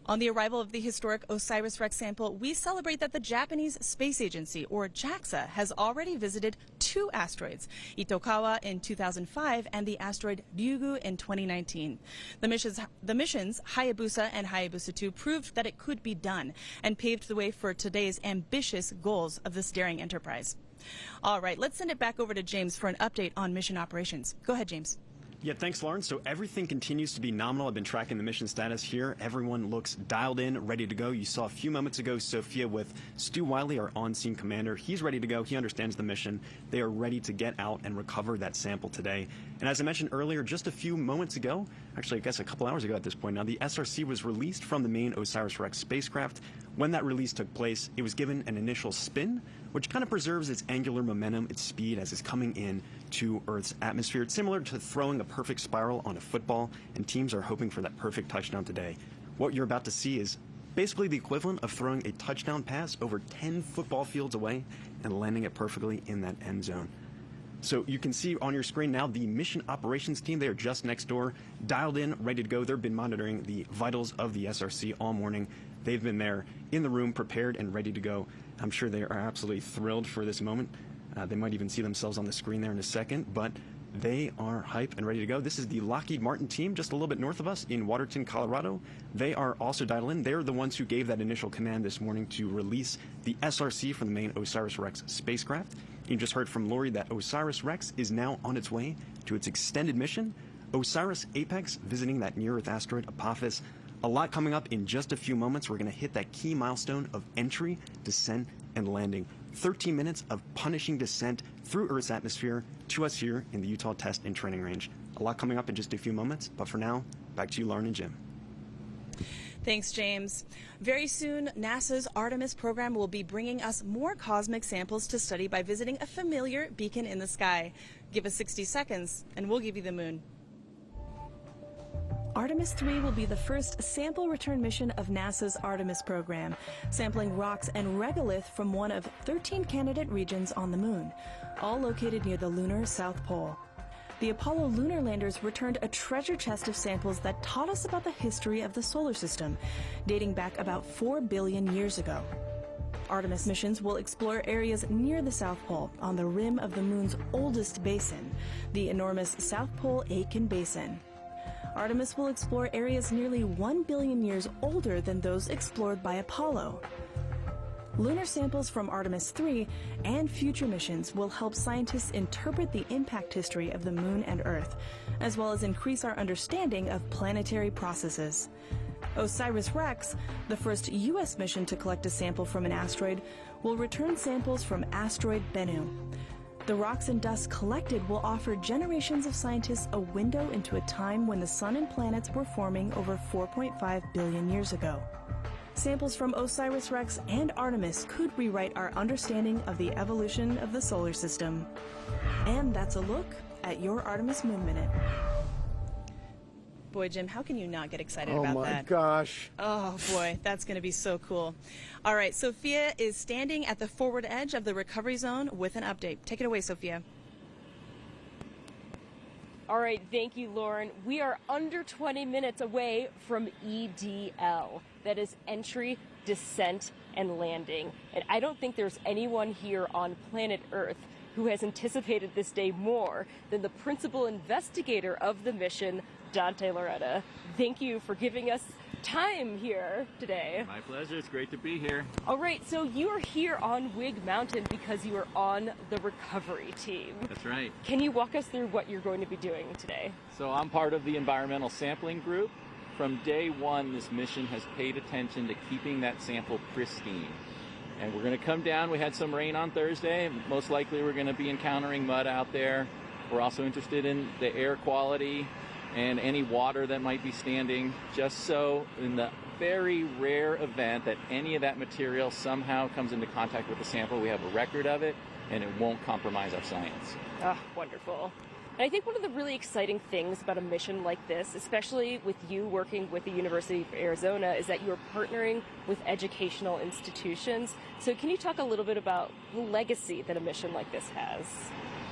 On the arrival of the historic OSIRIS-REx sample, we celebrate that the Japanese Space Agency, or JAXA, has already visited 2 asteroids, Itokawa in 2005 and the asteroid Ryugu in 2019. The missions Hayabusa and Hayabusa 2 proved that it could be done and paved the way for today's ambitious goals of this daring enterprise. All right, let's send it back over to James for an update on mission operations. Go ahead, James. Yeah, thanks, Lauren. So everything continues to be nominal. I've been tracking the mission status here. Everyone looks dialed in, ready to go. You saw a few moments ago Sophia with Stu Wiley, our on-scene commander. He's ready to go. He understands the mission. They are ready to get out and recover that sample today. And as I mentioned earlier, just a few moments ago, actually I guess a couple hours ago at this point now, the SRC was released from the main OSIRIS-REx spacecraft. When that release took place, it was given an initial spin, which kind of preserves its angular momentum, its speed as it's coming in to Earth's atmosphere. It's similar to throwing a perfect spiral on a football, and teams are hoping for that perfect touchdown today. What you're about to see is basically the equivalent of throwing a touchdown pass over 10 football fields away and landing it perfectly in that end zone. So you can see on your screen now the mission operations team. They are just next door, dialed in, ready to go. They've been monitoring the vitals of the SRC all morning. They've been there in the room, prepared and ready to go. I'm sure they are absolutely thrilled for this moment. They might even see themselves on the screen there in a second, but they are hype and ready to go. This is the Lockheed Martin team just a little bit north of us in Waterton, Colorado. They are also dialed in. They're the ones who gave that initial command this morning to release the SRC from the main OSIRIS-REx spacecraft. You just heard from Lori that OSIRIS-REx is now on its way to its extended mission. OSIRIS-APEX visiting that near-Earth asteroid Apophis. A lot coming up in just a few moments. We're going to hit that key milestone of entry, descent, and landing. 13 minutes of punishing descent through Earth's atmosphere to us here in the Utah Test and Training Range. A lot coming up in just a few moments, but for now, back to you, Lauren and Jim. Thanks, James. Very soon, NASA's Artemis program will be bringing us more cosmic samples to study by visiting a familiar beacon in the sky. Give us 60 seconds, and we'll give you the moon. Artemis 3 will be the first sample return mission of NASA's Artemis program, sampling rocks and regolith from one of 13 candidate regions on the moon, all located near the lunar South Pole. The Apollo lunar landers returned a treasure chest of samples that taught us about the history of the solar system, dating back about 4 billion years ago. Artemis missions will explore areas near the South Pole on the rim of the moon's oldest basin, the enormous South Pole Aitken Basin. Artemis will explore areas nearly 1 billion years older than those explored by Apollo. Lunar samples from Artemis 3 and future missions will help scientists interpret the impact history of the moon and Earth, as well as increase our understanding of planetary processes. OSIRIS-REx, the first U.S. mission to collect a sample from an asteroid, will return samples from asteroid Bennu. The rocks and dust collected will offer generations of scientists a window into a time when the sun and planets were forming over 4.5 billion years ago. Samples from OSIRIS-REx and Artemis could rewrite our understanding of the evolution of the solar system. And that's a look at your Artemis Moon Minute. Boy, Jim, how can you not get excited about that? Oh my gosh. Oh boy, that's going to be so cool. All right, Sophia is standing at the forward edge of the recovery zone with an update. Take it away, Sophia. All right, thank you, Lauren. We are under 20 minutes away from EDL. That is entry, descent, and landing. And I don't think there's anyone here on planet Earth who has anticipated this day more than the principal investigator of the mission, Dante Loretta. Thank you for giving us time here today. My pleasure. It's great to be here. All right, so you are here on Wig Mountain because you are on the recovery team. That's right. Can you walk us through what you're going to be doing today? So I'm part of the environmental sampling group. From day one, this mission has paid attention to keeping that sample pristine. And we're going to come down. We had some rain on Thursday. Most likely we're going to be encountering mud out there. We're also interested in the air quality and any water that might be standing, just so in the very rare event that any of that material somehow comes into contact with the sample, we have a record of it and it won't compromise our science. Ah, wonderful. And I think one of the really exciting things about a mission like this, especially with you working with the University of Arizona, is that you're partnering with educational institutions. So can you talk a little bit about the legacy that a mission like this has?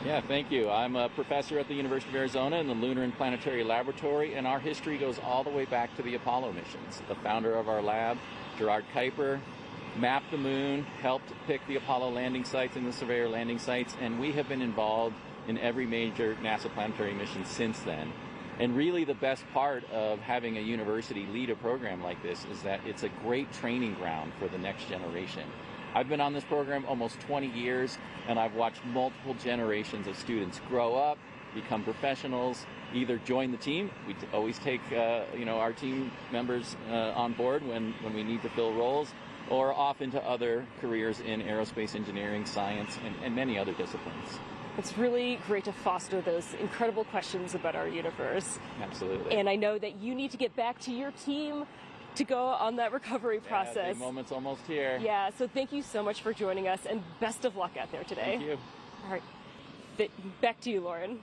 Yeah, thank you. I'm a professor at the University of Arizona in the Lunar and Planetary Laboratory, and our history goes all the way back to the Apollo missions. The founder of our lab, Gerard Kuiper, mapped the moon, helped pick the Apollo landing sites and the Surveyor landing sites, and we have been involved in every major NASA planetary mission since then. And really the best part of having a university lead a program like this is that it's a great training ground for the next generation. I've been on this program almost 20 years, and I've watched multiple generations of students grow up, become professionals, either join the team. We always take our team members on board when we need to fill roles, or off into other careers in aerospace engineering, science, and many other disciplines. It's really great to foster those incredible questions about our universe. Absolutely. And I know that you need to get back to your team to go on that recovery process. Yeah, the moment's almost here. Yeah, so thank you so much for joining us, and best of luck out there today. Thank you. All right, back to you, Lauren.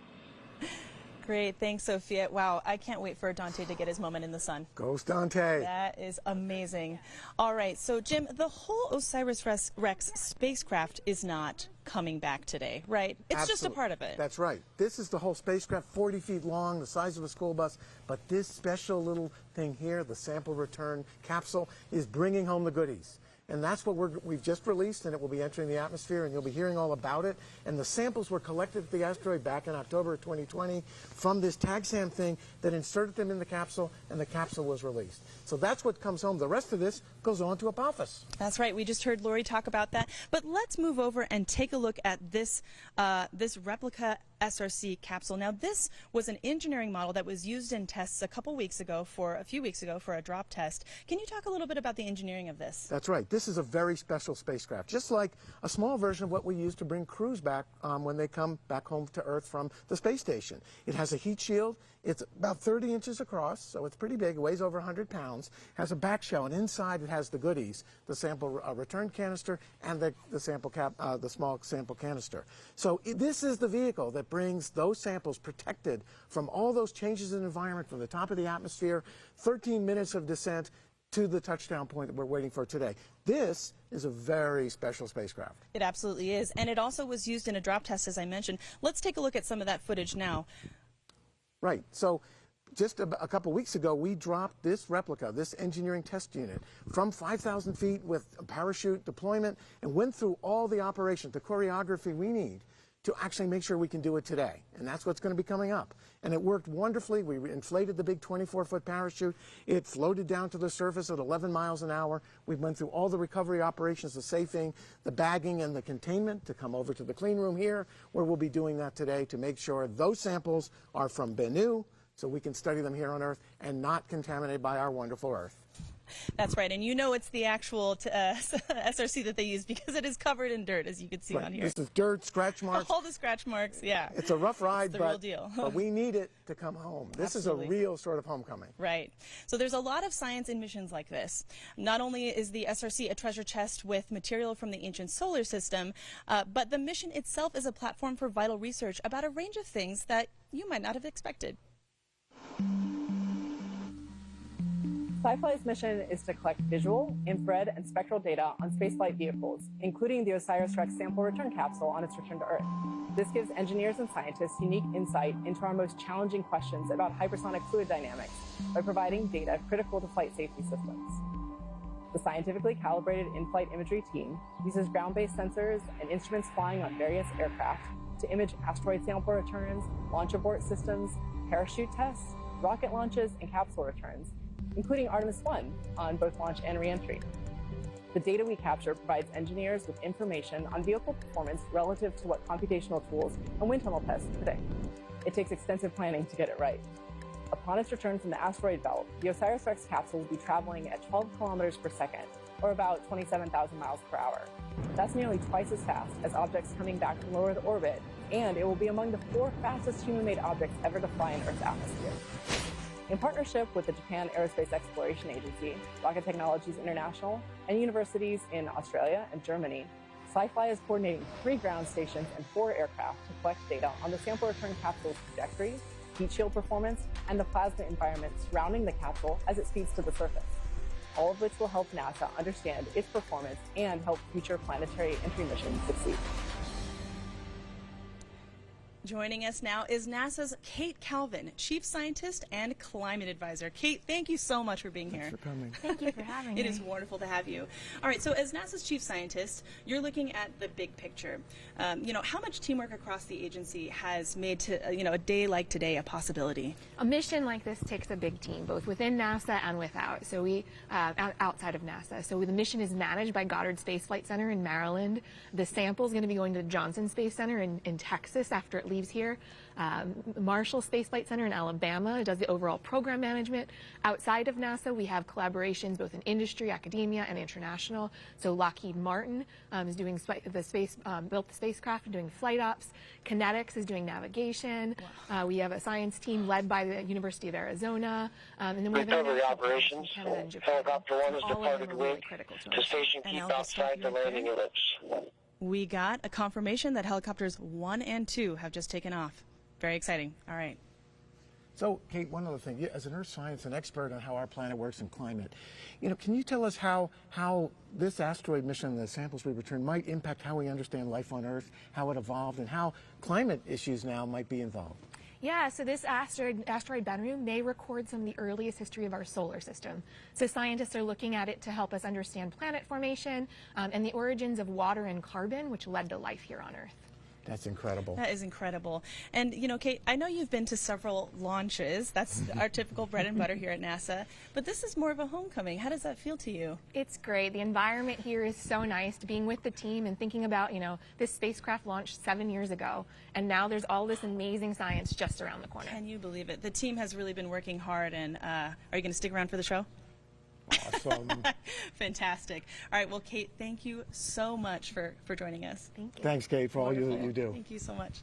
Great, thanks, Sophia. Wow, I can't wait for Dante to get his moment in the sun. Goes Dante. That is amazing. All right, so Jim, the whole OSIRIS-REx spacecraft is not coming back today, right? It's just a part of it. That's right. This is the whole spacecraft, 40 feet long, the size of a school bus, but this special little thing here, the sample return capsule, is bringing home the goodies. And that's what we've just released, and it will be entering the atmosphere, and you'll be hearing all about it. And the samples were collected at the asteroid back in October of 2020 from this TAGSAM thing that inserted them in the capsule, and the capsule was released. So that's what comes home. The rest of this goes on to Apophis. That's right. We just heard Lori talk about that. But let's move over and take a look at this replica SRC capsule. Now, this was an engineering model that was used in tests a few weeks ago for a drop test. Can you talk a little bit about the engineering of this? That's right. This is a very special spacecraft, just like a small version of what we use to bring crews back when they come back home to Earth from the space station. It has a heat shield. It's about 30 inches across, so it's pretty big. It weighs over 100 pounds. Has a back shell, and inside it has the goodies, the sample return canister and the sample cap, the small sample canister. So this is the vehicle that brings those samples protected from all those changes in environment from the top of the atmosphere, 13 minutes of descent to the touchdown point that we're waiting for today. This is a very special spacecraft. It absolutely is, and it also was used in a drop test, as I mentioned. Let's take a look at some of that footage now. Right. So just a couple weeks ago, we dropped this replica, this engineering test unit, from 5,000 feet with a parachute deployment and went through all the operations, the choreography we need to actually make sure we can do it today. And that's what's going to be coming up. And it worked wonderfully. We inflated the big 24-foot parachute. It floated down to the surface at 11 miles an hour. We went through all the recovery operations, the safing, the bagging, and the containment to come over to the clean room here, where we'll be doing that today to make sure those samples are from Bennu, so we can study them here on Earth and not contaminated by our wonderful Earth. That's right, and you know it's the actual SRC that they use because it is covered in dirt, as you can see on here. This is dirt, scratch marks. All the scratch marks, yeah. It's a rough ride, it's the real deal. but we need it to come home. This Absolutely. is a real sort of homecoming. Right. So there's a lot of science in missions like this. Not only is the SRC a treasure chest with material from the ancient solar system, but the mission itself is a platform for vital research about a range of things that you might not have expected. SciFly's mission is to collect visual, infrared, and spectral data on spaceflight vehicles, including the OSIRIS-REx sample return capsule on its return to Earth. This gives engineers and scientists unique insight into our most challenging questions about hypersonic fluid dynamics by providing data critical to flight safety systems. The scientifically calibrated in-flight imagery team uses ground-based sensors and instruments flying on various aircraft to image asteroid sample returns, launch abort systems, parachute tests, rocket launches, and capsule returns, including Artemis 1 on both launch and reentry. The data we capture provides engineers with information on vehicle performance relative to what computational tools and wind tunnel tests predict. It takes extensive planning to get it right. Upon its return from the asteroid belt, the OSIRIS-REx capsule will be traveling at 12 kilometers per second, or about 27,000 miles per hour. That's nearly twice as fast as objects coming back from low Earth orbit, and it will be among the 4 fastest human-made objects ever to fly in Earth's atmosphere. In partnership with the Japan Aerospace Exploration Agency, Rocket Technologies International, and universities in Australia and Germany, SciFly is coordinating 3 ground stations and 4 aircraft to collect data on the sample return capsule's trajectory, heat shield performance, and the plasma environment surrounding the capsule as it speeds to the surface, all of which will help NASA understand its performance and help future planetary entry missions succeed. Joining us now is NASA's Kate Calvin, Chief Scientist and Climate Advisor. Kate, thank you so much for being here. Thanks for coming. Thank you for having me. It is wonderful to have you. All right, so as NASA's Chief Scientist, you're looking at the big picture. How much teamwork across the agency has made to, a day like today a possibility? A mission like this takes a big team, both within NASA and without. So outside of NASA. So the mission is managed by Goddard Space Flight Center in Maryland. The sample is going to be going to the Johnson Space Center in Texas after it leaves here. Marshall Space Flight Center in Alabama does the overall program management. Outside of NASA, we have collaborations both in industry, academia, and international. So Lockheed Martin is doing built the spacecraft and doing flight ops. Kinetics is doing navigation. Wow. We have a science team led by the University of Arizona. And then we have recovery operations. Canada and Japan. Helicopter 1 has All of them departed are really wing critical to to us. station And keep I'll just stop outside you the right landing there. ellipse. We got a confirmation that helicopters 1 and 2 have just taken off. Very exciting. All right. So, Kate, one other thing. As an earth science and expert on how our planet works in climate, can you tell us how this asteroid mission, the samples we return, might impact how we understand life on Earth, how it evolved, and how climate issues now might be involved? Yeah, so this asteroid Bennu may record some of the earliest history of our solar system. So scientists are looking at it to help us understand planet formation and the origins of water and carbon, which led to life here on Earth. That's incredible. That is incredible. And, Kate, I know you've been to several launches. That's our typical bread and butter here at NASA. But this is more of a homecoming. How does that feel to you? It's great. The environment here is so nice, being with the team and thinking about, this spacecraft launched 7 years ago. And now there's all this amazing science just around the corner. Can you believe it? The team has really been working hard. And are you going to stick around for the show? Awesome. Fantastic. All right. Well, Kate, thank you so much for joining us. Thank you. Thanks, Kate, for all you do. Thank you so much.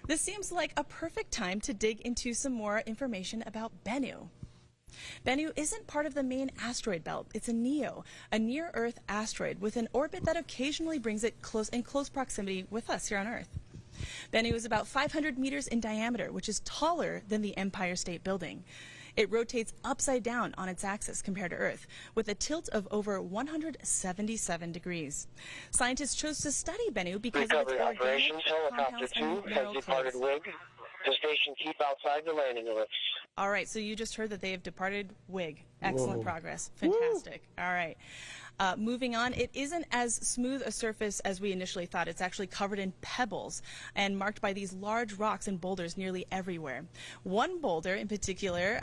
This seems like a perfect time to dig into some more information about Bennu. Bennu isn't part of the main asteroid belt. It's a NEO, a near-Earth asteroid with an orbit that occasionally brings it in close proximity with us here on Earth. Bennu is about 500 meters in diameter, which is taller than the Empire State Building. It rotates upside down on its axis compared to Earth, with a tilt of over 177 degrees. Scientists chose to study Bennu because Recovery of its operations. organic Helicopter compounds 2 and has mineral departed clays. wing to station keep outside the landing ellipse. All right, so you just heard that they have departed WIG. Excellent Whoa. progress. Fantastic. Woo. All right. Moving on, it isn't as smooth a surface as we initially thought. It's actually covered in pebbles and marked by these large rocks and boulders nearly everywhere. One boulder in particular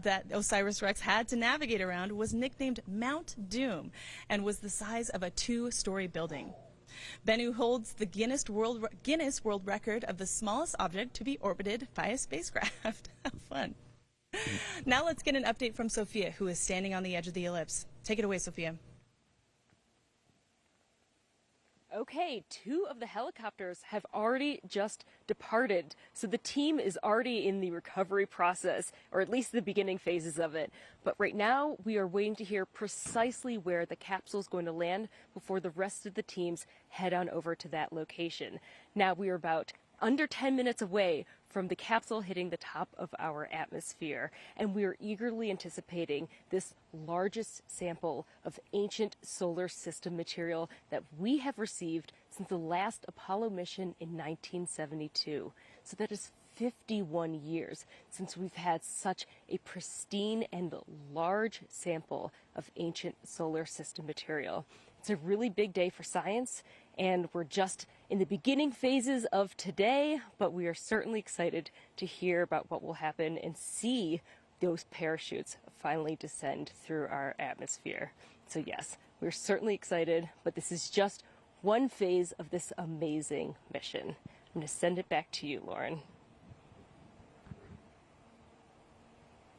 that OSIRIS-REx had to navigate around was nicknamed Mount Doom and was the size of a 2-story building. Bennu holds the Guinness World Record of the smallest object to be orbited by a spacecraft. How fun. Now let's get an update from Sophia, who is standing on the edge of the ellipse. Take it away, Sophia. Okay, 2 of the helicopters have already just departed, so the team is already in the recovery process, or at least the beginning phases of it. But right now, we are waiting to hear precisely where the capsule is going to land before the rest of the teams head on over to that location. Now we are about under 10 minutes away from the capsule hitting the top of our atmosphere, and we are eagerly anticipating this largest sample of ancient solar system material that we have received since the last Apollo mission in 1972. So that is 51 years since we've had such a pristine and large sample of ancient solar system material. It's a really big day for science, and we're just in the beginning phases of today, but we are certainly excited to hear about what will happen and see those parachutes finally descend through our atmosphere. So yes, we're certainly excited, but this is just one phase of this amazing mission. I'm going to send it back to you, Lauren.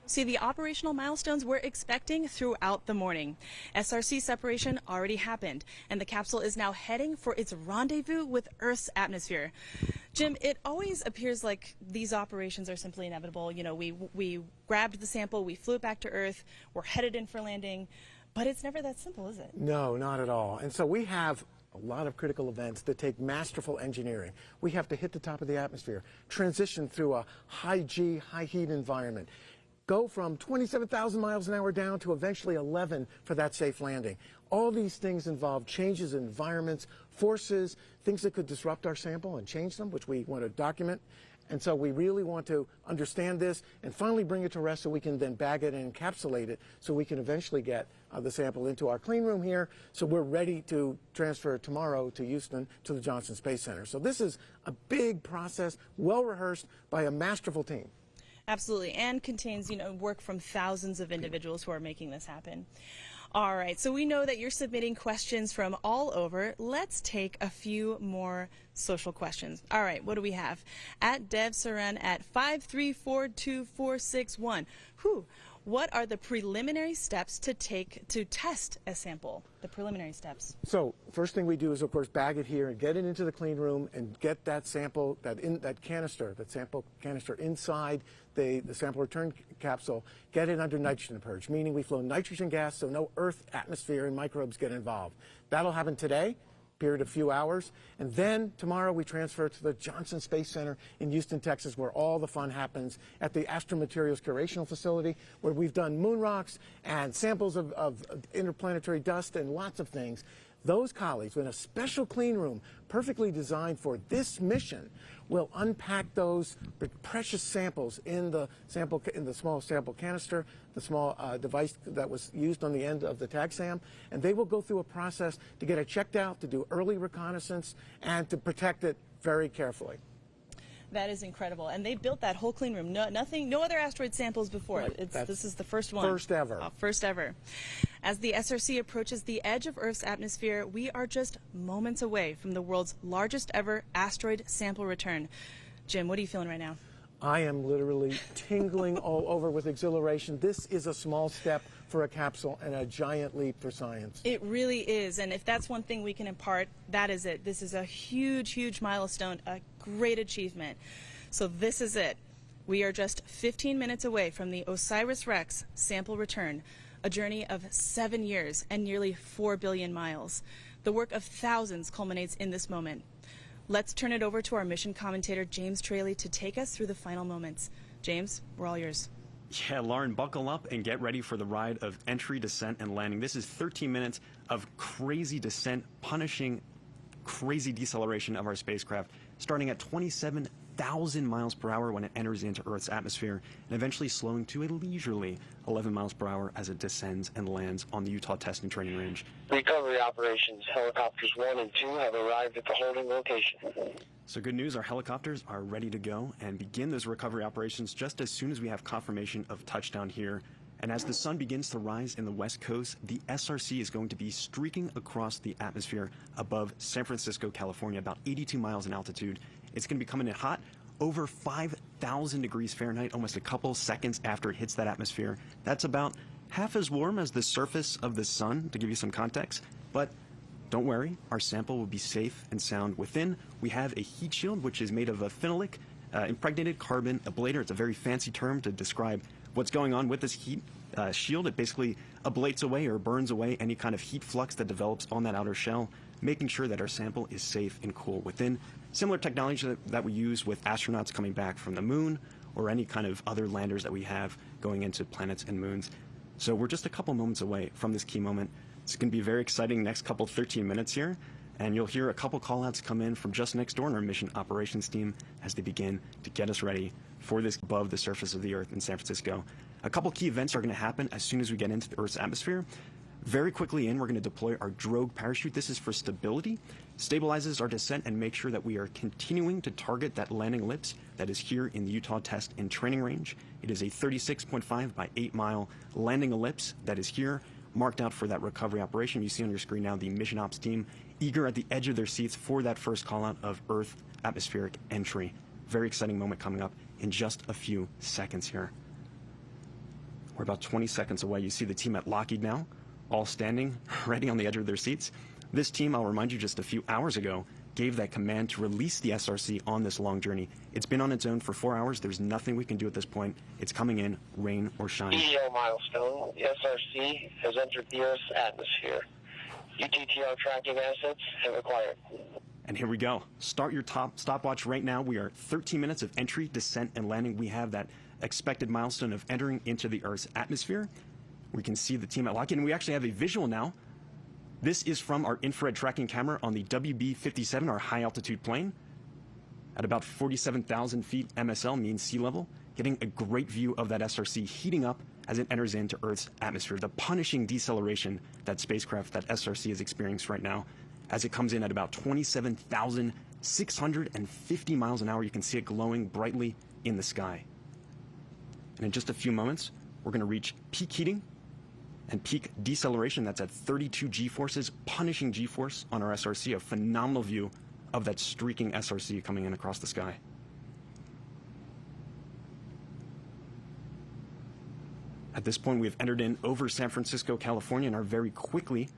See the operational milestones we're expecting throughout the morning. SRC separation already happened, and the capsule is now heading for its rendezvous with Earth's atmosphere. Jim, it always appears like these operations are simply inevitable. We grabbed the sample, we flew it back to Earth, we're headed in for landing, but it's never that simple, is it? No, not at all. And so we have a lot of critical events that take masterful engineering. We have to hit the top of the atmosphere, transition through a high G, high heat environment, go from 27,000 miles an hour down to eventually 11 for that safe landing. All these things involve changes in environments, forces, things that could disrupt our sample and change them, which we want to document. And so we really want to understand this and finally bring it to rest so we can then bag it and encapsulate it so we can eventually get the sample into our clean room here so we're ready to transfer tomorrow to Houston to the Johnson Space Center. So this is a big process, well rehearsed by a masterful team. Absolutely, and contains, work from thousands of individuals who are making this happen. All right, so we know that you're submitting questions from all over. Let's take a few more social questions. All right, what do we have? At Dev Saran at 5342461. What are the preliminary steps to take to test a sample? The preliminary steps. So first thing we do is, of course, bag it here and get it into the clean room and get that sample, that sample canister inside the sample return capsule, get it under nitrogen purge, meaning we flow nitrogen gas so no Earth atmosphere and microbes get involved. That'll happen today. Period of a few hours, and then tomorrow we transfer to the Johnson Space Center in Houston, Texas, where all the fun happens at the Astromaterials Curational Facility, where we've done moon rocks and samples of interplanetary dust and lots of things. Those colleagues in a special clean room perfectly designed for this mission will unpack those precious samples in the small sample canister, the small device that was used on the end of the TAGSAM, and they will go through a process to get it checked out, to do early reconnaissance, and to protect it very carefully. That is incredible, and they built that whole clean room. No other asteroid samples before. Right. This is the first one. First ever. First ever. As the SRC approaches the edge of Earth's atmosphere, we are just moments away from the world's largest ever asteroid sample return. Jim, what are you feeling right now? I am literally tingling all over with exhilaration. This is a small step for a capsule and a giant leap for science. It really is, and if that's one thing we can impart, that is it. This is a huge, huge milestone, a great achievement. So this is it. We are just 15 minutes away from the OSIRIS-REx sample return, a journey of 7 years and nearly 4 billion miles. The work of thousands culminates in this moment. Let's turn it over to our mission commentator, James Traley, to take us through the final moments. James, we're all yours. Yeah, Lauren, buckle up and get ready for the ride of entry, descent, and landing. This is 13 minutes of crazy descent, punishing crazy deceleration of our spacecraft, starting at 27,000 miles per hour when it enters into Earth's atmosphere, and eventually slowing to a leisurely 11 miles per hour as it descends and lands on the Utah Test and Training Range. Recovery operations. Helicopters 1 and 2 have arrived at the holding location. So good news, our helicopters are ready to go and begin those recovery operations just as soon as we have confirmation of touchdown here. And as the sun begins to rise in the west coast, the SRC is going to be streaking across the atmosphere above San Francisco, California, about 82 miles in altitude. It's going to be coming in hot, over 5,000 degrees Fahrenheit, almost a couple seconds after it hits that atmosphere. That's about half as warm as the surface of the sun, to give you some context. But don't worry, our sample will be safe and sound within. We have a heat shield, which is made of a phenolic impregnated carbon ablator. It's a very fancy term to describe what's going on with this heat shield. It basically ablates away or burns away any kind of heat flux that develops on that outer shell, making sure that our sample is safe and cool within. Similar technology that we use with astronauts coming back from the moon or any kind of other landers that we have going into planets and moons. So we're just a couple moments away from this key moment. It's going to be very exciting next couple 13 minutes here, and you'll hear a couple call-outs come in from just next door in our mission operations team as they begin to get us ready for this above the surface of the Earth in San Francisco. A couple key events are going to happen as soon as we get into the Earth's atmosphere. Very quickly we're going to deploy our drogue parachute. This is for stability, stabilizes our descent, and make sure that we are continuing to target that landing ellipse that is here in the Utah Test and Training Range. It is a 36.5 by 8 mile landing ellipse that is here, marked out for that recovery operation. You see on your screen now the mission ops team eager at the edge of their seats for that first call out of Earth atmospheric entry. Very exciting moment coming up in just a few seconds here. We're about 20 seconds away. You see the team at Lockheed now, all standing ready on the edge of their seats. This team, I'll remind you, just a few hours ago gave that command to release the SRC on this long journey. It's been on its own for 4 hours. There's nothing we can do at this point. It's coming in, rain or shine. EO milestone. The SRC has entered the Earth's atmosphere. UTTR tracking assets have acquired. And here we go. Start your stopwatch right now. We are 13 minutes of entry, descent, and landing. We have that expected milestone of entering into the Earth's atmosphere. We can see the team at Lockheed, and we actually have a visual now. This is from our infrared tracking camera on the WB-57, our high-altitude plane, at about 47,000 feet MSL, mean sea level, getting a great view of that SRC heating up as it enters into Earth's atmosphere. The punishing deceleration that spacecraft, that SRC, is experiencing right now as it comes in at about 27,650 miles an hour. You can see it glowing brightly in the sky. And in just a few moments, we're going to reach peak heating and peak deceleration. That's at 32 G-forces, punishing G-force on our SRC. A phenomenal view of that streaking SRC coming in across the sky. At this point, we have entered in over San Francisco, California, and are very quickly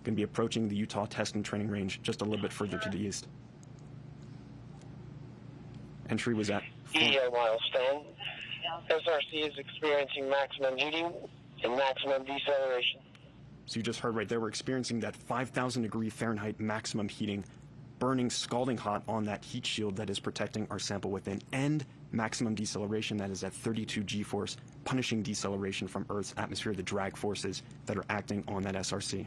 going to be approaching the Utah test and training range just a little bit further to the east. Entry was at EEO milestone. SRC is experiencing maximum heating and maximum deceleration. So you just heard right there, we're experiencing that 5,000 degree Fahrenheit maximum heating, burning scalding hot on that heat shield that is protecting our sample within, and maximum deceleration that is at 32 G-force, punishing deceleration from Earth's atmosphere, the drag forces that are acting on that SRC.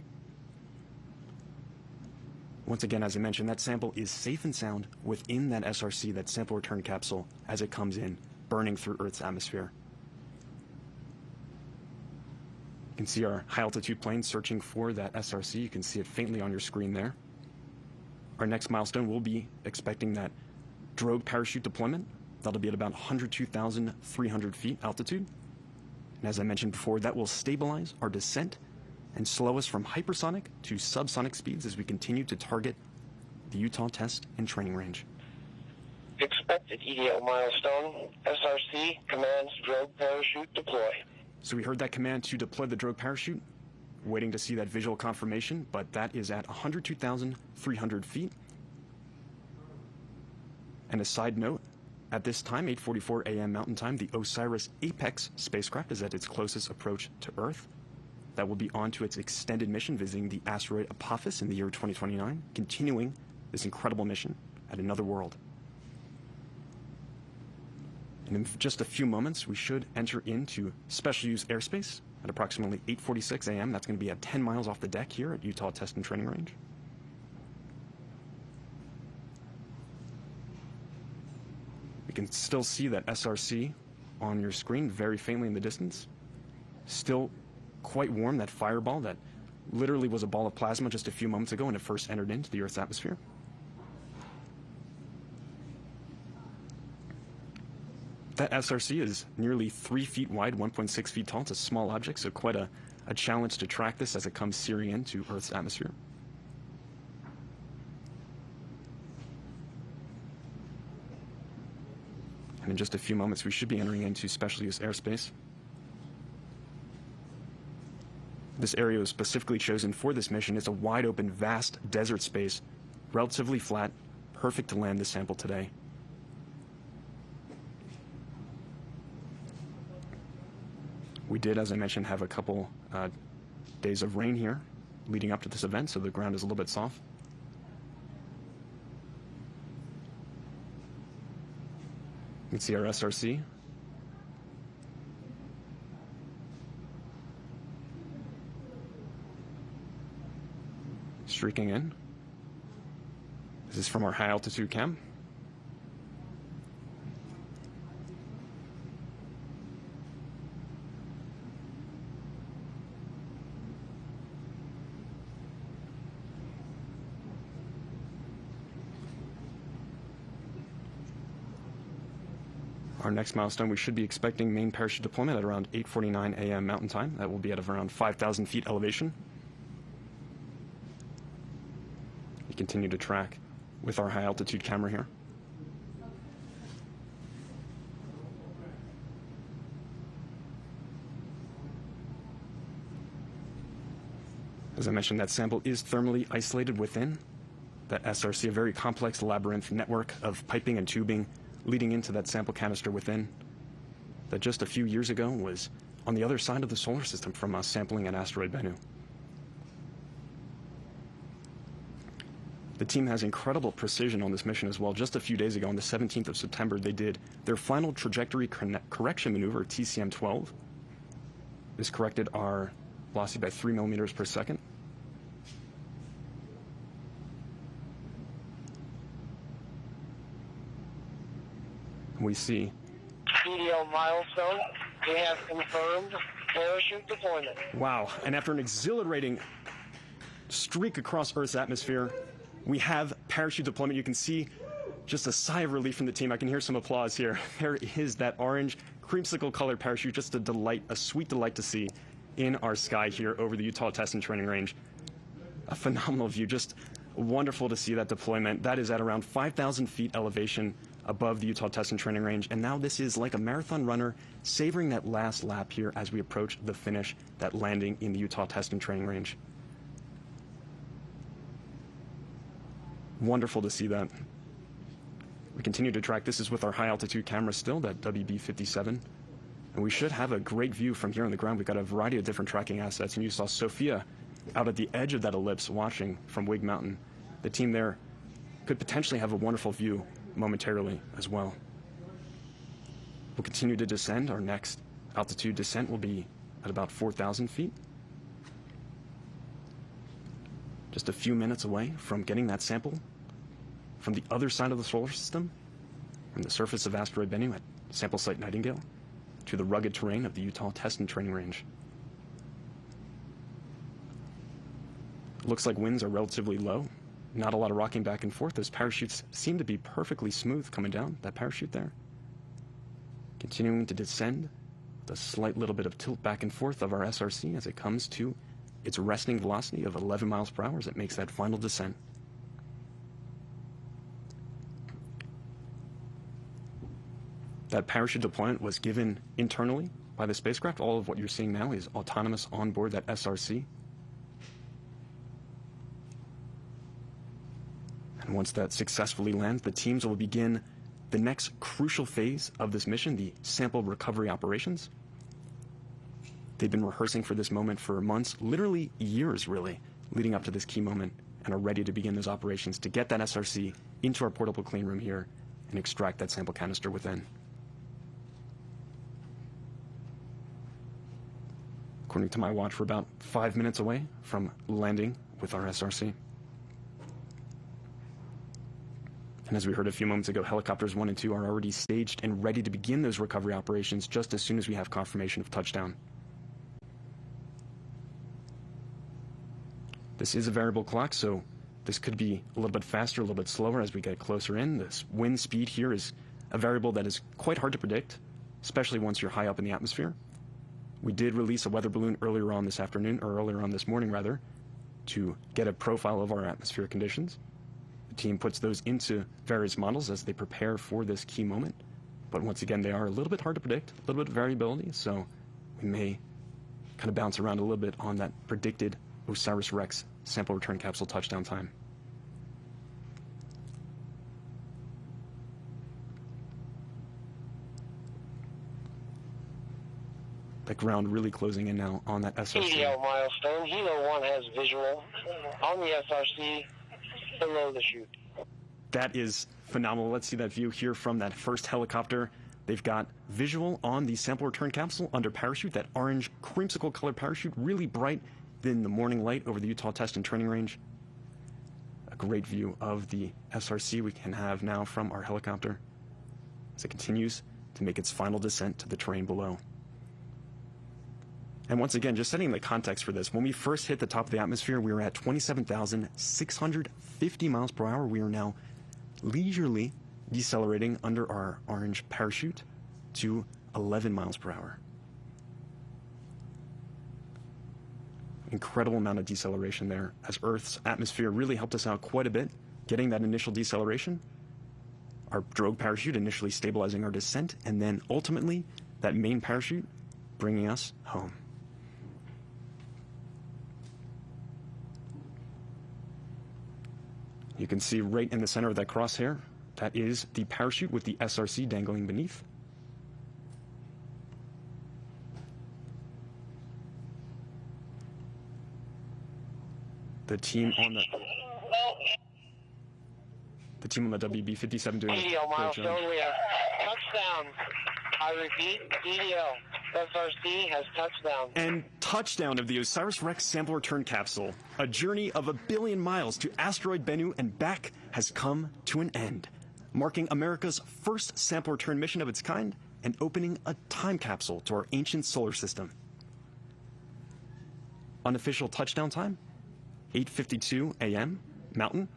Once again, as I mentioned, that sample is safe and sound within that SRC, that sample return capsule, as it comes in, burning through Earth's atmosphere. You can see our high-altitude plane searching for that SRC. You can see it faintly on your screen there. Our next milestone will be expecting that drogue parachute deployment. That'll be at about 102,300 feet altitude. And as I mentioned before, that will stabilize our descent and slow us from hypersonic to subsonic speeds as we continue to target the Utah test and training range. Expected EDO milestone. SRC commands drogue parachute deploy. So we heard that command to deploy the drogue parachute. Waiting to see that visual confirmation, but that is at 102,300 feet. And a side note, at this time, 8:44 a.m. Mountain Time, the OSIRIS-APEX spacecraft is at its closest approach to Earth. That will be on to its extended mission, visiting the asteroid Apophis in the year 2029, continuing this incredible mission at another world. And in just a few moments, we should enter into special use airspace at approximately 8:46 a.m. That's going to be at 10 miles off the deck here at Utah Test and Training Range. You can still see that SRC on your screen very faintly in the distance. Still quite warm, that fireball that literally was a ball of plasma just a few moments ago when it first entered into the Earth's atmosphere. That SRC is nearly 3 feet wide, 1.6 feet tall. It's a small object, so quite a challenge to track this as it comes searing into Earth's atmosphere. And in just a few moments, we should be entering into special use airspace. This area was specifically chosen for this mission. It's a wide open, vast desert space, relatively flat, perfect to land this sample today. We did, as I mentioned, have a couple days of rain here leading up to this event, so the ground is a little bit soft. You can see our SRC. Streaking in. This is from our high altitude cam. Our next milestone, we should be expecting main parachute deployment at around 8:49 a.m. Mountain Time. That will be at around 5,000 feet elevation. We continue to track with our high altitude camera here. As I mentioned, that sample is thermally isolated within that SRC, a very complex labyrinth network of piping and tubing leading into that sample canister within, that just a few years ago was on the other side of the solar system from us sampling an asteroid Bennu. The team has incredible precision on this mission as well. Just a few days ago, on the 17th of September, they did their final trajectory correction maneuver, TCM-12. This corrected our velocity by 3 millimeters per second. We see PDL milestone. We have confirmed parachute deployment. Wow, and after an exhilarating streak across Earth's atmosphere, we have parachute deployment. You can see just a sigh of relief from the team. I can hear some applause here. There is that orange creamsicle colored parachute, just a delight, a sweet delight to see in our sky here over the Utah Test and Training Range. A phenomenal view, just wonderful to see that deployment. That is at around 5,000 feet elevation above the Utah Test and Training Range, and now this is like a marathon runner savoring that last lap here as we approach the finish, that landing in the Utah Test and Training Range. Wonderful to see that. We continue to track. This is with our high altitude camera still, that WB-57, and we should have a great view from here on the ground. We've got a variety of different tracking assets, and you saw Sophia out at the edge of that ellipse watching from Wig Mountain. The team there could potentially have a wonderful view momentarily as well. We'll continue to descend. Our next altitude descent will be at about 4,000 feet. Just a few minutes away from getting that sample from the other side of the solar system, from the surface of asteroid Bennu at sample site Nightingale to the rugged terrain of the Utah Test and Training Range. Looks like winds are relatively low. Not a lot of rocking back and forth. Those parachutes seem to be perfectly smooth coming down, that parachute there. Continuing to descend, with a slight little bit of tilt back and forth of our SRC as it comes to its resting velocity of 11 miles per hour as it makes that final descent. That parachute deployment was given internally by the spacecraft. All of what you're seeing now is autonomous on board that SRC. And once that successfully lands, the teams will begin the next crucial phase of this mission, the sample recovery operations. They've been rehearsing for this moment for months, literally years really, leading up to this key moment, and are ready to begin those operations to get that SRC into our portable clean room here and extract that sample canister within. According to my watch, we're about 5 minutes away from landing with our SRC. And as we heard a few moments ago, helicopters 1 and 2 are already staged and ready to begin those recovery operations just as soon as we have confirmation of touchdown. This is a variable clock, so this could be a little bit faster, a little bit slower as we get closer in. This wind speed here is a variable that is quite hard to predict, especially once you're high up in the atmosphere. We did release a weather balloon earlier on this afternoon, or earlier on this morning rather, to get a profile of our atmospheric conditions. The team puts those into various models as they prepare for this key moment. But once again, they are a little bit hard to predict, a little bit of variability, so we may kind of bounce around a little bit on that predicted OSIRIS-REx sample return capsule touchdown time. The ground really closing in now on that SRC. PDL milestone. Helo 1 has visual on the SRC below the chute. That is phenomenal. Let's see that view here from that first helicopter. They've got visual on the sample return capsule under parachute, that orange creamsicle colored parachute, really bright in the morning light over the Utah Test and Training Range. A great view of the SRC we can have now from our helicopter as it continues to make its final descent to the terrain below. And once again, just setting the context for this, when we first hit the top of the atmosphere, we were at 27,650 miles per hour. We are now leisurely decelerating under our orange parachute to 11 miles per hour. Incredible amount of deceleration there, as Earth's atmosphere really helped us out quite a bit, getting that initial deceleration, our drogue parachute initially stabilizing our descent, and then ultimately that main parachute bringing us home. You can see right in the center of that crosshair, that is the parachute with the SRC dangling beneath. The team on the... The team on the WB-57 doing a DDL great job. milestone, we have touchdown. I repeat, DDL, SRC has touchdown. And touchdown of the OSIRIS-REx sample return capsule. A journey of 1 billion miles to asteroid Bennu and back has come to an end, marking America's first sample return mission of its kind and opening a time capsule to our ancient solar system. Unofficial touchdown time, 8:52 a.m. Mountain.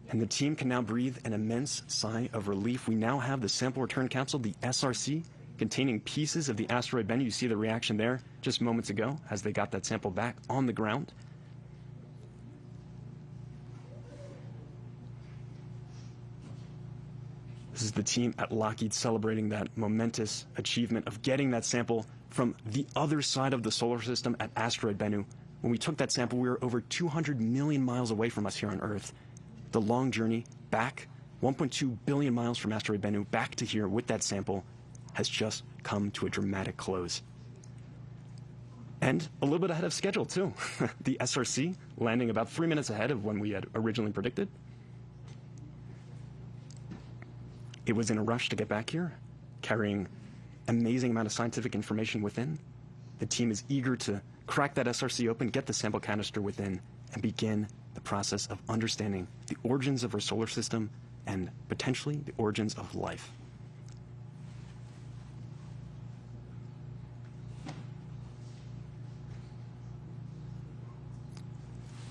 And the team can now breathe an immense sigh of relief. We now have the sample return capsule, the SRC, containing pieces of the asteroid Bennu. You see the reaction there just moments ago as they got that sample back on the ground. This is the team at Lockheed celebrating that momentous achievement of getting that sample from the other side of the solar system at asteroid Bennu. When we took that sample, we were over 200 million miles away from us here on Earth. The long journey back, 1.2 billion miles from asteroid Bennu, back to here with that sample, has just come to a dramatic close. And a little bit ahead of schedule, too. The SRC landing about 3 minutes ahead of when we had originally predicted. It was in a rush to get back here, carrying amazing amount of scientific information within. The team is eager to crack that SRC open, get the sample canister within, and begin the process of understanding the origins of our solar system and potentially the origins of life.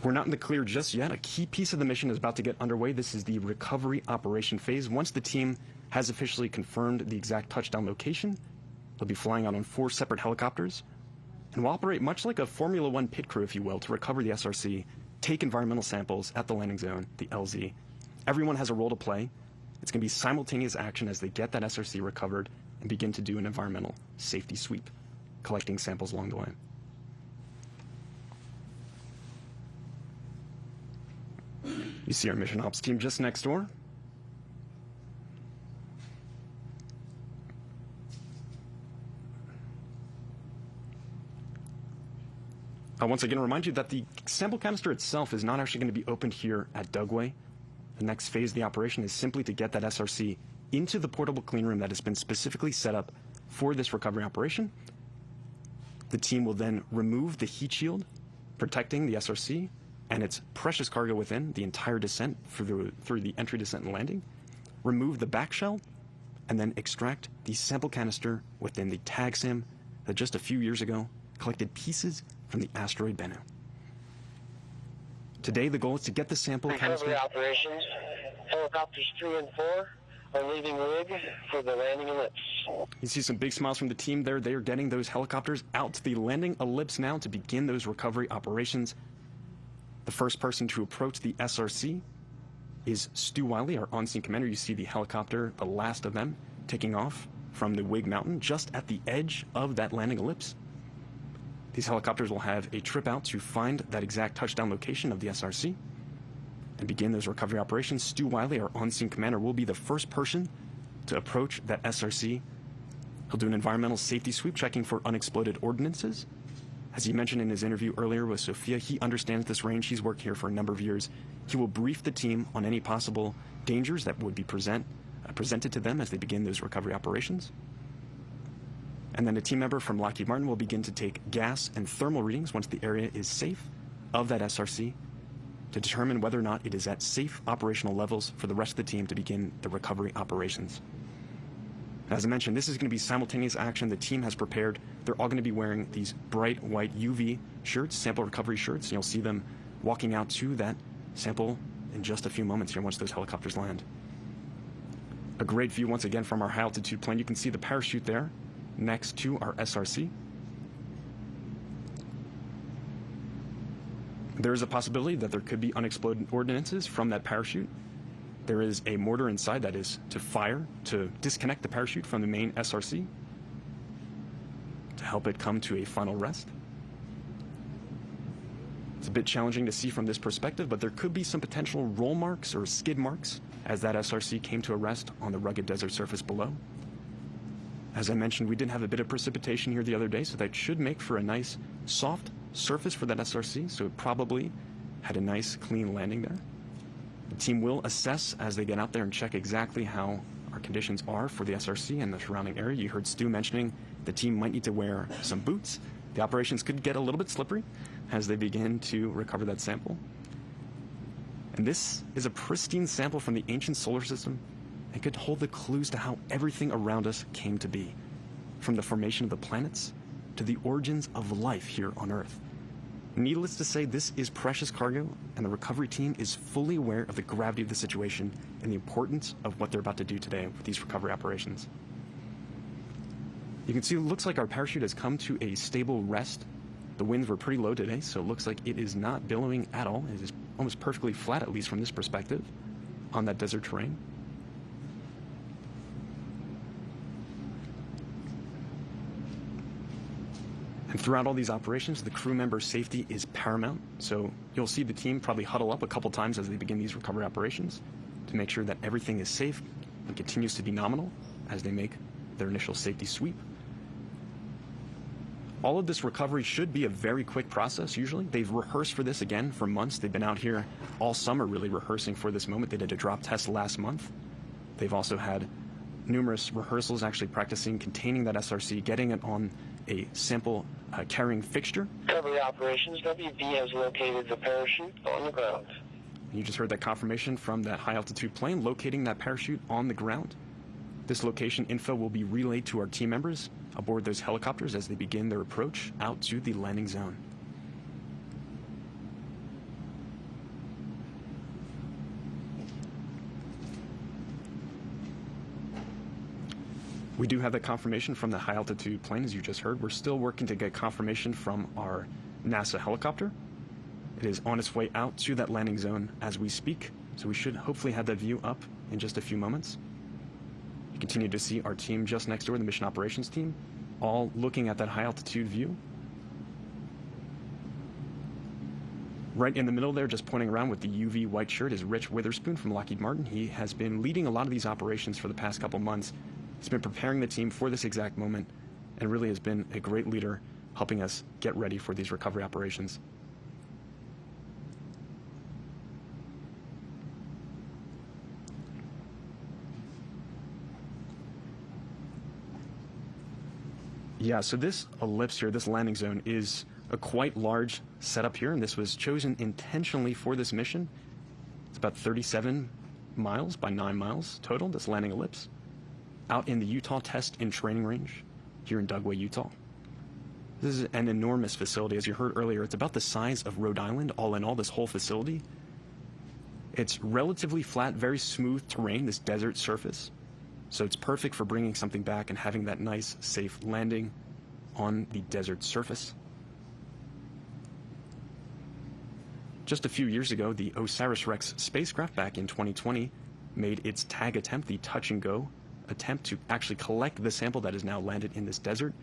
We're not in the clear just yet. A key piece of the mission is about to get underway. This is the recovery operation phase. Once the team has officially confirmed the exact touchdown location, they'll be flying out on 4 separate helicopters and will operate much like a Formula One pit crew, if you will, to recover the SRC, take environmental samples at the landing zone, the LZ. Everyone has a role to play. It's going to be simultaneous action as they get that SRC recovered and begin to do an environmental safety sweep, collecting samples along the way. You see our mission ops team just next door. Once again, remind you that the sample canister itself is not actually going to be opened here at Dugway. The next phase of the operation is simply to get that SRC into the portable clean room that has been specifically set up for this recovery operation. The team will then remove the heat shield protecting the SRC and its precious cargo within the entire descent through the entry, descent, and landing, remove the back shell, and then extract the sample canister within the tag sim that just a few years ago collected pieces from the asteroid Bennu. Today, the goal is to get the sample canister. Recovery operations. Helicopters 3 and 4 are leaving rig for the landing ellipse. You see some big smiles from the team there. They are getting those helicopters out to the landing ellipse now to begin those recovery operations. The first person to approach the SRC is Stu Wiley, our on-scene commander. You see the helicopter, the last of them, taking off from the Whig Mountain just at the edge of that landing ellipse. These helicopters will have a trip out to find that exact touchdown location of the SRC and begin those recovery operations. Stu Wiley, our on-scene commander, will be the first person to approach that SRC. He'll do an environmental safety sweep, checking for unexploded ordnances. As he mentioned in his interview earlier with Sophia, he understands this range. He's worked here for a number of years. He will brief the team on any possible dangers that would be presented to them as they begin those recovery operations. And then a team member from Lockheed Martin will begin to take gas and thermal readings once the area is safe of that SRC to determine whether or not it is at safe operational levels for the rest of the team to begin the recovery operations. As I mentioned, this is going to be simultaneous action. The team has prepared. They're all going to be wearing these bright white UV shirts, sample recovery shirts. And you'll see them walking out to that sample in just a few moments here once those helicopters land. A great view once again from our high altitude plane. You can see the parachute there next to our SRC. There is a possibility that there could be unexploded ordnances from that parachute. There is a mortar inside that is to fire to disconnect the parachute from the main SRC to help it come to a final rest. It's a bit challenging to see from this perspective, but there could be some potential roll marks or skid marks as that SRC came to a rest on the rugged desert surface below. As I mentioned, we did have a bit of precipitation here the other day, so that should make for a nice soft surface for that SRC, so it probably had a nice clean landing there. The team will assess as they get out there and check exactly how our conditions are for the SRC and the surrounding area. You heard Stu mentioning the team might need to wear some boots. The operations could get a little bit slippery as they begin to recover that sample. And this is a pristine sample from the ancient solar system and could hold the clues to how everything around us came to be, from the formation of the planets to the origins of life here on Earth. Needless to say, this is precious cargo, and the recovery team is fully aware of the gravity of the situation and the importance of what they're about to do today with these recovery operations. You can see it looks like our parachute has come to a stable rest. The winds were pretty low today, so it looks like it is not billowing at all. It is almost perfectly flat, at least from this perspective, on that desert terrain. And throughout all these operations, the crew member safety is paramount. So you'll see the team probably huddle up a couple times as they begin these recovery operations to make sure that everything is safe and continues to be nominal as they make their initial safety sweep. All of this recovery should be a very quick process, usually. They've rehearsed for this again for months. They've been out here all summer really rehearsing for this moment. They did a drop test last month. They've also had numerous rehearsals actually practicing containing that SRC, getting it on a sample carrying fixture. Recovery operations, WV has located the parachute on the ground. You just heard that confirmation from that high altitude plane locating that parachute on the ground. This location info will be relayed to our team members aboard those helicopters as they begin their approach out to the landing zone. We do have that confirmation from the high altitude plane, as you just heard. We're still working to get confirmation from our NASA helicopter. It is on its way out to that landing zone as we speak, so we should hopefully have that view up in just a few moments. You continue to see our team just next door, the mission operations team, all looking at that high altitude view. Right in the middle there, just pointing around with the UV white shirt, is Rich Witherspoon from Lockheed Martin. He has been leading a lot of these operations for the past couple months. He's been preparing the team for this exact moment and really has been a great leader helping us get ready for these recovery operations. Yeah, so this ellipse here, this landing zone, is a quite large setup here, and this was chosen intentionally for this mission. It's about 37 miles by 9 miles total, this landing ellipse, out in the Utah Test and Training Range here in Dugway, Utah. This is an enormous facility. As you heard earlier, it's about the size of Rhode Island, all in all, this whole facility. It's relatively flat, very smooth terrain, this desert surface. So it's perfect for bringing something back and having that nice, safe landing on the desert surface. Just a few years ago, the OSIRIS-REx spacecraft back in 2020 made its tag attempt, the touch and go attempt to actually collect the sample that has now landed in this desert.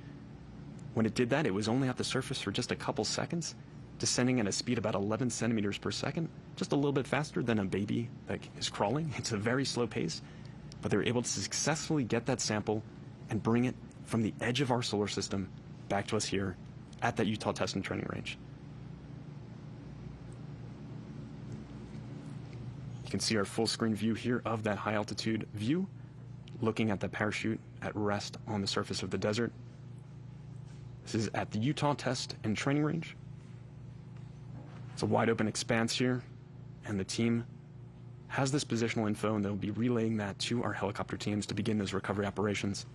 When it did that, it was only at the surface for just a couple seconds, descending at a speed about 11 centimeters per second, just a little bit faster than a baby that is crawling. It's a very slow pace, but they were able to successfully get that sample and bring it from the edge of our solar system back to us here at that Utah Test and Training Range. You can see our full screen view here of that high altitude view, looking at the parachute at rest on the surface of the desert. This is at the Utah Test and Training Range. It's a wide open expanse here, and the team has this positional info, and they'll be relaying that to our helicopter teams to begin those recovery operations.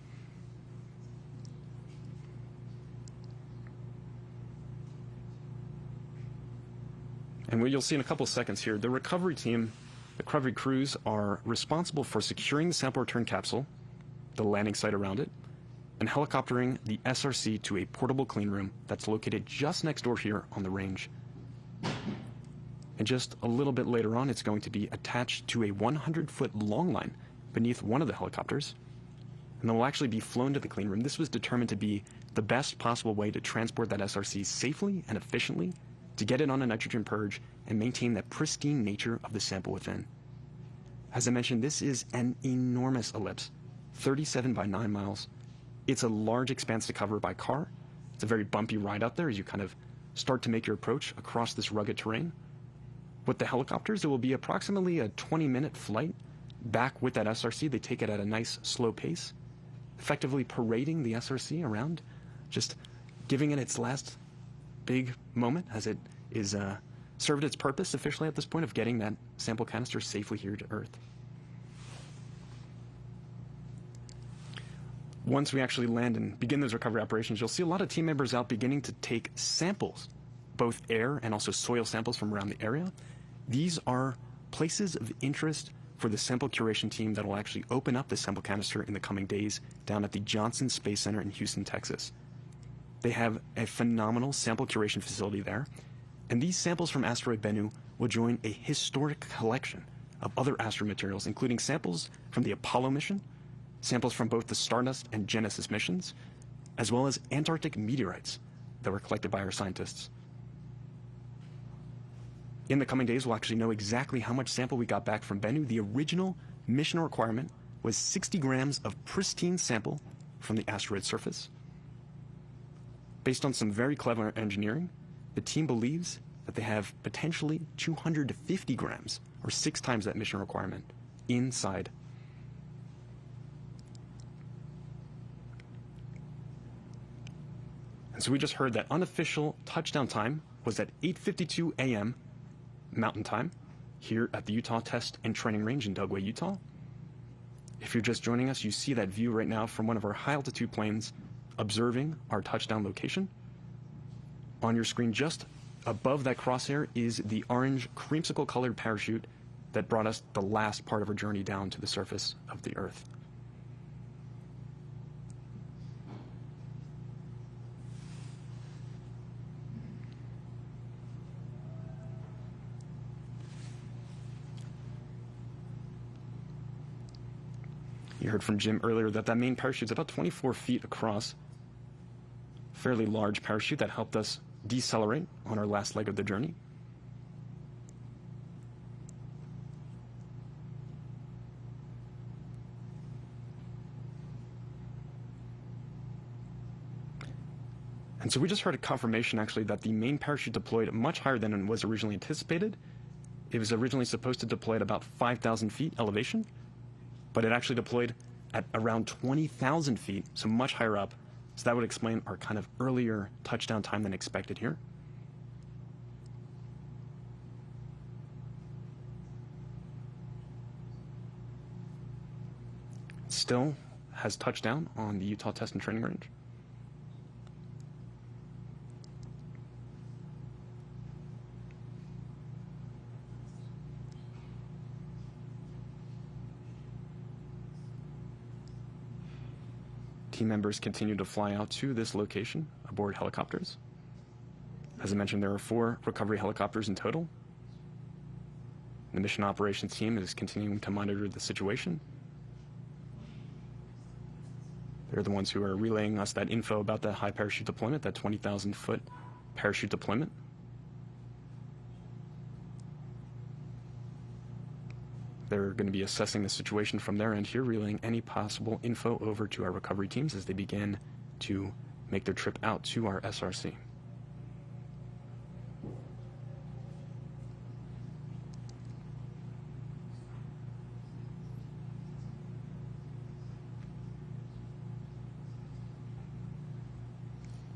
And what you'll see in a couple of seconds here, the recovery team, the recovery crews are responsible for securing the sample return capsule, the landing site around it, and helicoptering the SRC to a portable clean room that's located just next door here on the range. And just a little bit later on, it's going to be attached to a 100-foot long line beneath one of the helicopters, and then will actually be flown to the clean room. This was determined to be the best possible way to transport that SRC safely and efficiently, to get it on a nitrogen purge and maintain that pristine nature of the sample within. As I mentioned, this is an enormous ellipse, 37 by 9 miles. It's a large expanse to cover by car. It's a very bumpy ride out there as you kind of start to make your approach across this rugged terrain. With the helicopters, it will be approximately a 20-minute flight back with that SRC. They take it at a nice slow pace, effectively parading the SRC around, just giving it its last big moment as it is served its purpose officially at this point of getting that sample canister safely here to Earth. Once we actually land and begin those recovery operations, you'll see a lot of team members out beginning to take samples, both air and also soil samples from around the area. These are places of interest for the sample curation team that will actually open up the sample canister in the coming days down at the Johnson Space Center in Houston, Texas. They have a phenomenal sample curation facility there, and these samples from asteroid Bennu will join a historic collection of other asteroid materials, including samples from the Apollo mission, samples from both the Stardust and Genesis missions, as well as Antarctic meteorites that were collected by our scientists. In the coming days, we'll actually know exactly how much sample we got back from Bennu. The original mission requirement was 60 grams of pristine sample from the asteroid surface. Based on some very clever engineering, the team believes that they have potentially 250 grams, or 6 times that mission requirement, inside. And so we just heard that unofficial touchdown time was at 8:52 a.m. Mountain Time here at the Utah Test and Training Range in Dugway, Utah. If you're just joining us, you see that view right now from one of our high-altitude planes observing our touchdown location. On your screen, just above that crosshair, is the orange creamsicle-colored parachute that brought us the last part of our journey down to the surface of the Earth. You heard from Jim earlier that that main parachute is about 24 feet across. Fairly large parachute that helped us decelerate on our last leg of the journey. And so we just heard a confirmation actually that the main parachute deployed much higher than was originally anticipated. It was originally supposed to deploy at about 5,000 feet elevation, but it actually deployed at around 20,000 feet, so much higher up. So that would explain our kind of earlier touchdown time than expected here. Still has touchdown on the Utah Test and Training Range. Team members continue to fly out to this location aboard helicopters. As I mentioned, there are 4 recovery helicopters in total. The mission operations team is continuing to monitor the situation. They're the ones who are relaying us that info about that high parachute deployment, that 20,000 foot parachute deployment. They're going to be assessing the situation from their end here, relaying any possible info over to our recovery teams as they begin to make their trip out to our SRC.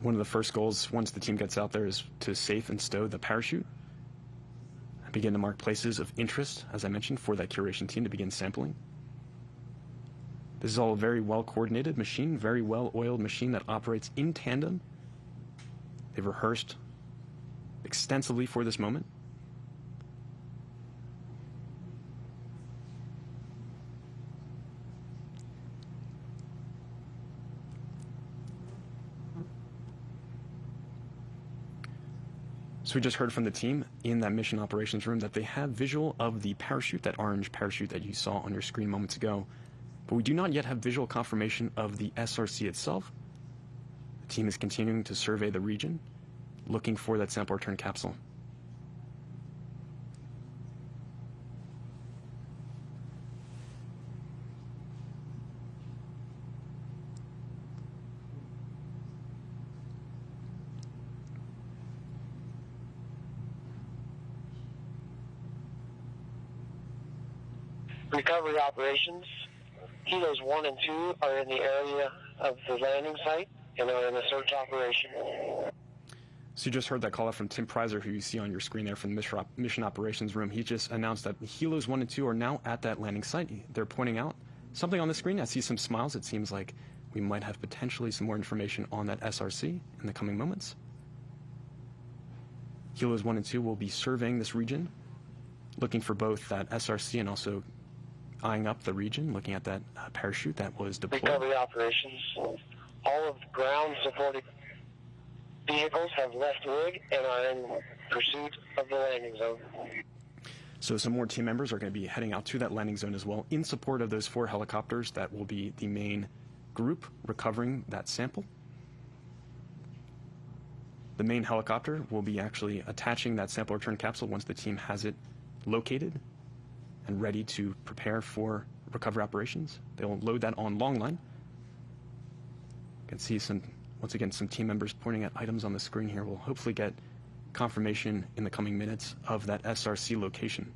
One of the first goals once the team gets out there is to safe and stow the parachute. Begin to mark places of interest, as I mentioned, for that curation team to begin sampling. This is all a very well-coordinated machine, very well-oiled machine that operates in tandem. They've rehearsed extensively for this moment. So we just heard from the team in that mission operations room that they have visual of the parachute, that orange parachute that you saw on your screen moments ago. But we do not yet have visual confirmation of the SRC itself. The team is continuing to survey the region, looking for that sample return capsule. Recovery operations. Kilos 1 and 2 are in the area of the landing site and are in the search operation. So you just heard that call out from Tim Preiser, who you see on your screen there from the mission operations room. He just announced that Helos 1 and 2 are now at that landing site. They're pointing out something on the screen. I see some smiles. It seems like we might have potentially some more information on that SRC in the coming moments. Helos 1 and 2 will be surveying this region, looking for both that SRC and also eyeing up the region, looking at that parachute that was deployed. Recovery operations. All of the ground supported vehicles have left rig and are in pursuit of the landing zone. So some more team members are going to be heading out to that landing zone as well in support of those 4 helicopters that will be the main group recovering that sample. The main helicopter will be actually attaching that sample return capsule once the team has it located and ready to prepare for recovery operations. They'll load that on long line. You can see once again, some team members pointing at items on the screen here. We'll hopefully get confirmation in the coming minutes of that SRC location.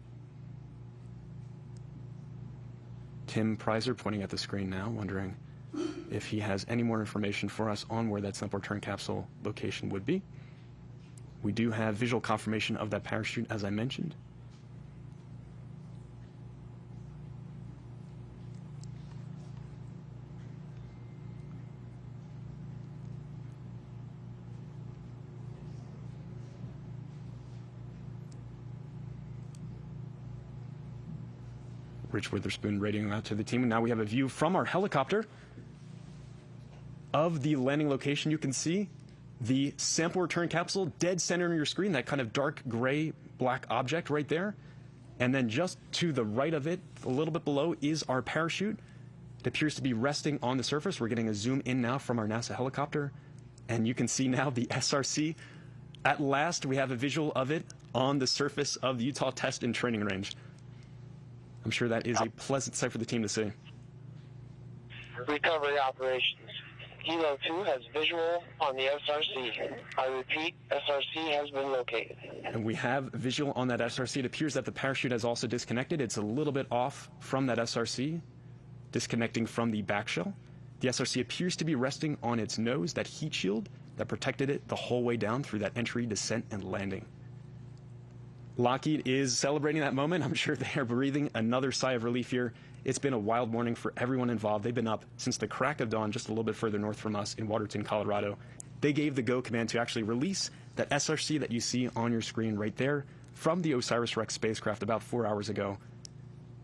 Tim Preiser pointing at the screen now, wondering if he has any more information for us on where that sample return capsule location would be. We do have visual confirmation of that parachute, as I mentioned. Rich Witherspoon radioing out to the team, and now we have a view from our helicopter of the landing location. You can see the sample return capsule dead center on your screen, that kind of dark gray black object right there. And then just to the right of it, a little bit below, is our parachute. It appears to be resting on the surface. We're getting a zoom in now from our NASA helicopter, and you can see now the SRC. At last, we have a visual of it on the surface of the Utah Test and Training Range. I'm sure that is a pleasant sight for the team to see. Recovery operations. Kilo 2 has visual on the SRC. I repeat, SRC has been located. And we have visual on that SRC. It appears that the parachute has also disconnected. It's a little bit off from that SRC, disconnecting from the back shell. The SRC appears to be resting on its nose, that heat shield that protected it the whole way down through that entry, descent, and landing. Lockheed is celebrating that moment. I'm sure they are breathing another sigh of relief here. It's been a wild morning for everyone involved. They've been up since the crack of dawn, just a little bit further north from us in Waterton, Colorado. They gave the go command to actually release that SRC that you see on your screen right there from the OSIRIS-REx spacecraft about 4 hours ago.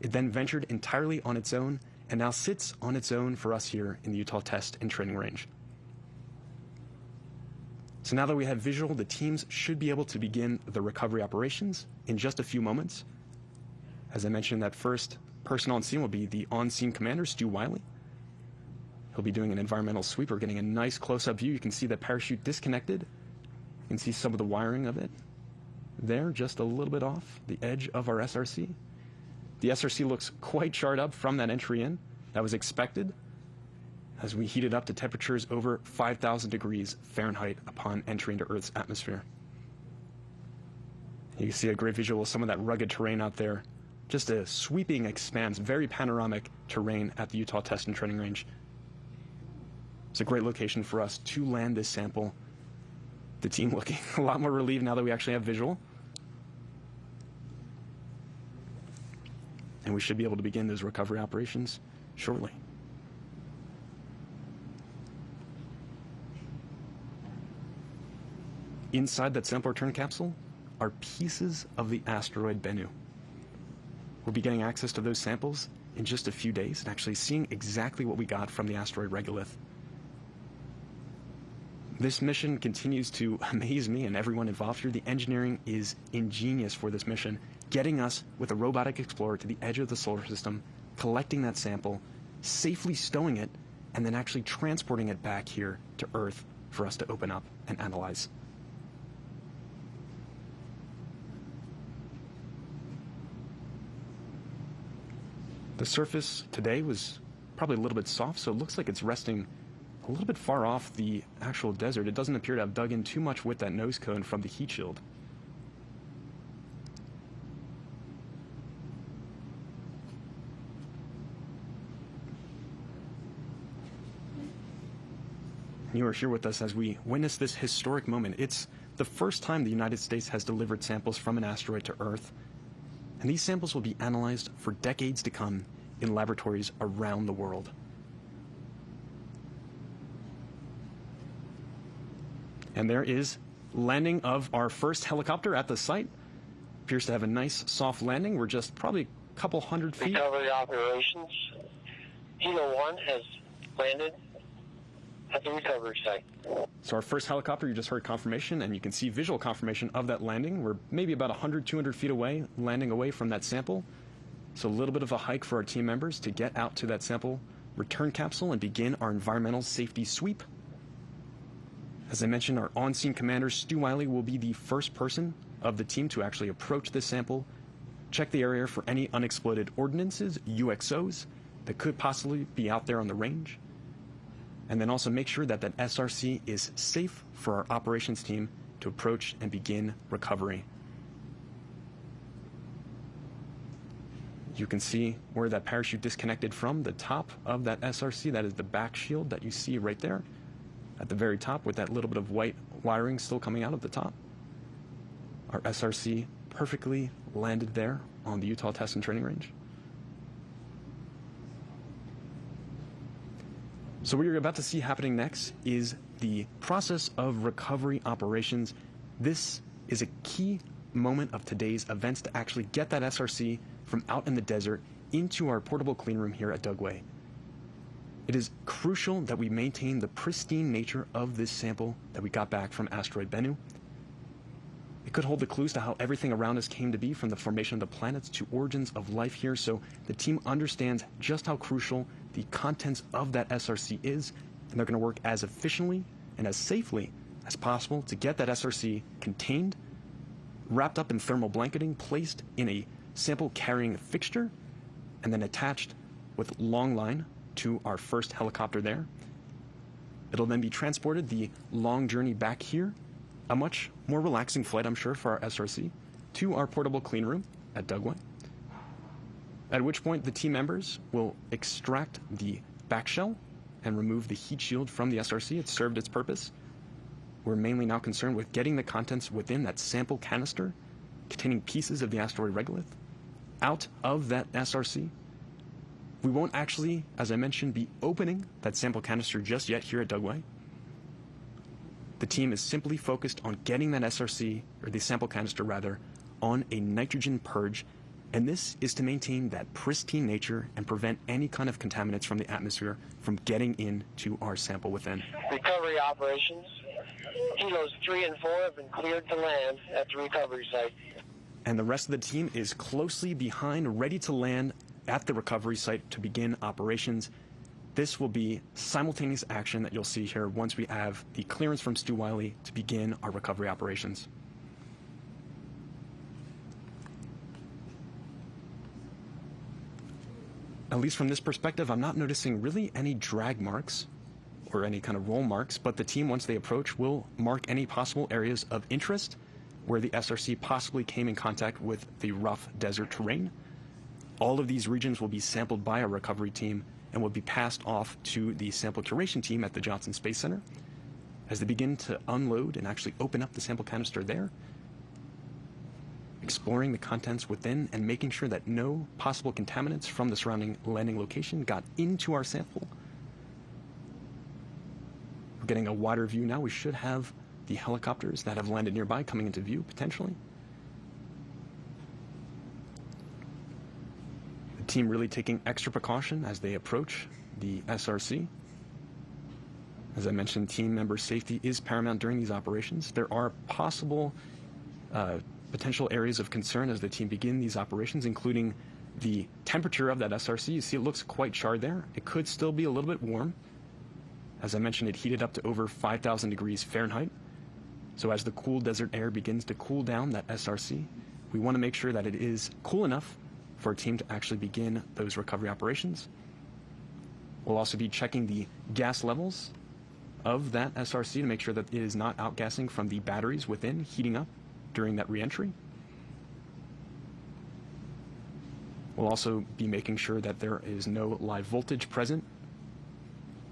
It then ventured entirely on its own and now sits on its own for us here in the Utah Test and Training Range. So now that we have visual, the teams should be able to begin the recovery operations in just a few moments. As I mentioned, that first person on scene will be the on-scene commander, Stu Wiley. He'll be doing an environmental sweep. We're getting a nice close-up view. You can see the parachute disconnected. You can see some of the wiring of it there, just a little bit off the edge of our SRC. The SRC looks quite charred up from that entry in. That was expected, as we heated up to temperatures over 5,000 degrees Fahrenheit upon entry into Earth's atmosphere. You can see a great visual of some of that rugged terrain out there. Just a sweeping expanse, very panoramic terrain at the Utah Test and Training Range. It's a great location for us to land this sample. The team looking a lot more relieved now that we actually have visual. And we should be able to begin those recovery operations shortly. Inside that sample return capsule are pieces of the asteroid Bennu. We'll be getting access to those samples in just a few days and actually seeing exactly what we got from the asteroid regolith. This mission continues to amaze me and everyone involved here. The engineering is ingenious for this mission, getting us with a robotic explorer to the edge of the solar system, collecting that sample, safely stowing it, and then actually transporting it back here to Earth for us to open up and analyze. The surface today was probably a little bit soft, so it looks like it's resting a little bit far off the actual desert. It doesn't appear to have dug in too much with that nose cone from the heat shield. You are here with us as we witness this historic moment. It's the first time the United States has delivered samples from an asteroid to Earth, and these samples will be analyzed for decades to come in laboratories around the world. And there is landing of our first helicopter at the site. Appears to have a nice soft landing. We're just probably a couple hundred feet. Recovery operations. Helo 1 has landed at the recovery site. So our first helicopter, you just heard confirmation, and you can see visual confirmation of that landing. We're maybe about 100, 200 feet away, landing away from that sample. So a little bit of a hike for our team members to get out to that sample return capsule and begin our environmental safety sweep. As I mentioned, our on-scene commander, Stu Wiley, will be the first person of the team to actually approach this sample, check the area for any unexploded ordnances, UXOs, that could possibly be out there on the range, and then also make sure that that SRC is safe for our operations team to approach and begin recovery. You can see where that parachute disconnected from the top of that SRC. That is the back shield that you see right there at the very top with that little bit of white wiring still coming out of the top. Our SRC perfectly landed there on the Utah Test and Training Range. So what you're about to see happening next is the process of recovery operations. This is a key moment of today's events to actually get that SRC from out in the desert into our portable clean room here at Dugway. It is crucial that we maintain the pristine nature of this sample that we got back from asteroid Bennu. It could hold the clues to how everything around us came to be, from the formation of the planets to origins of life here, so the team understands just how crucial the contents of that SRC is, and they're going to work as efficiently and as safely as possible to get that SRC contained, wrapped up in thermal blanketing, placed in a sample carrying fixture, and then attached with long line to our first helicopter there. It'll then be transported the long journey back here, a much more relaxing flight, I'm sure, for our SRC, to our portable clean room at Dugway, at which point the team members will extract the back shell and remove the heat shield from the SRC. It's served its purpose. We're mainly now concerned with getting the contents within that sample canister containing pieces of the asteroid regolith out of that SRC. We won't actually, as I mentioned, be opening that sample canister just yet here at Dugway. The team is simply focused on getting that SRC, or the sample canister rather, on a nitrogen purge, and this is to maintain that pristine nature and prevent any kind of contaminants from the atmosphere from getting into our sample within. Recovery operations. Helos 3 and 4 have been cleared to land at the recovery site. And the rest of the team is closely behind, ready to land at the recovery site to begin operations. This will be simultaneous action that you'll see here once we have the clearance from Stu Wiley to begin our recovery operations. At least from this perspective, I'm not noticing really any drag marks or any kind of roll marks, but the team, once they approach, will mark any possible areas of interest where the SRC possibly came in contact with the rough desert terrain. All of these regions will be sampled by our recovery team and will be passed off to the sample curation team at the Johnson Space Center as they begin to unload and actually open up the sample canister there, exploring the contents within and making sure that no possible contaminants from the surrounding landing location got into our sample. We're getting a wider view now. We should have the helicopters that have landed nearby coming into view potentially. Team really taking extra precaution as they approach the SRC. As I mentioned, team member safety is paramount during these operations. There are possible potential areas of concern as the team begin these operations, including the temperature of that SRC. You see it looks quite charred there. It could still be a little bit warm. As I mentioned, it heated up to over 5,000 degrees Fahrenheit. So as the cool desert air begins to cool down that SRC, we want to make sure that it is cool enough for our team to actually begin those recovery operations. We'll also be checking the gas levels of that SRC to make sure that it is not outgassing from the batteries within, heating up during that reentry. We'll also be making sure that there is no live voltage present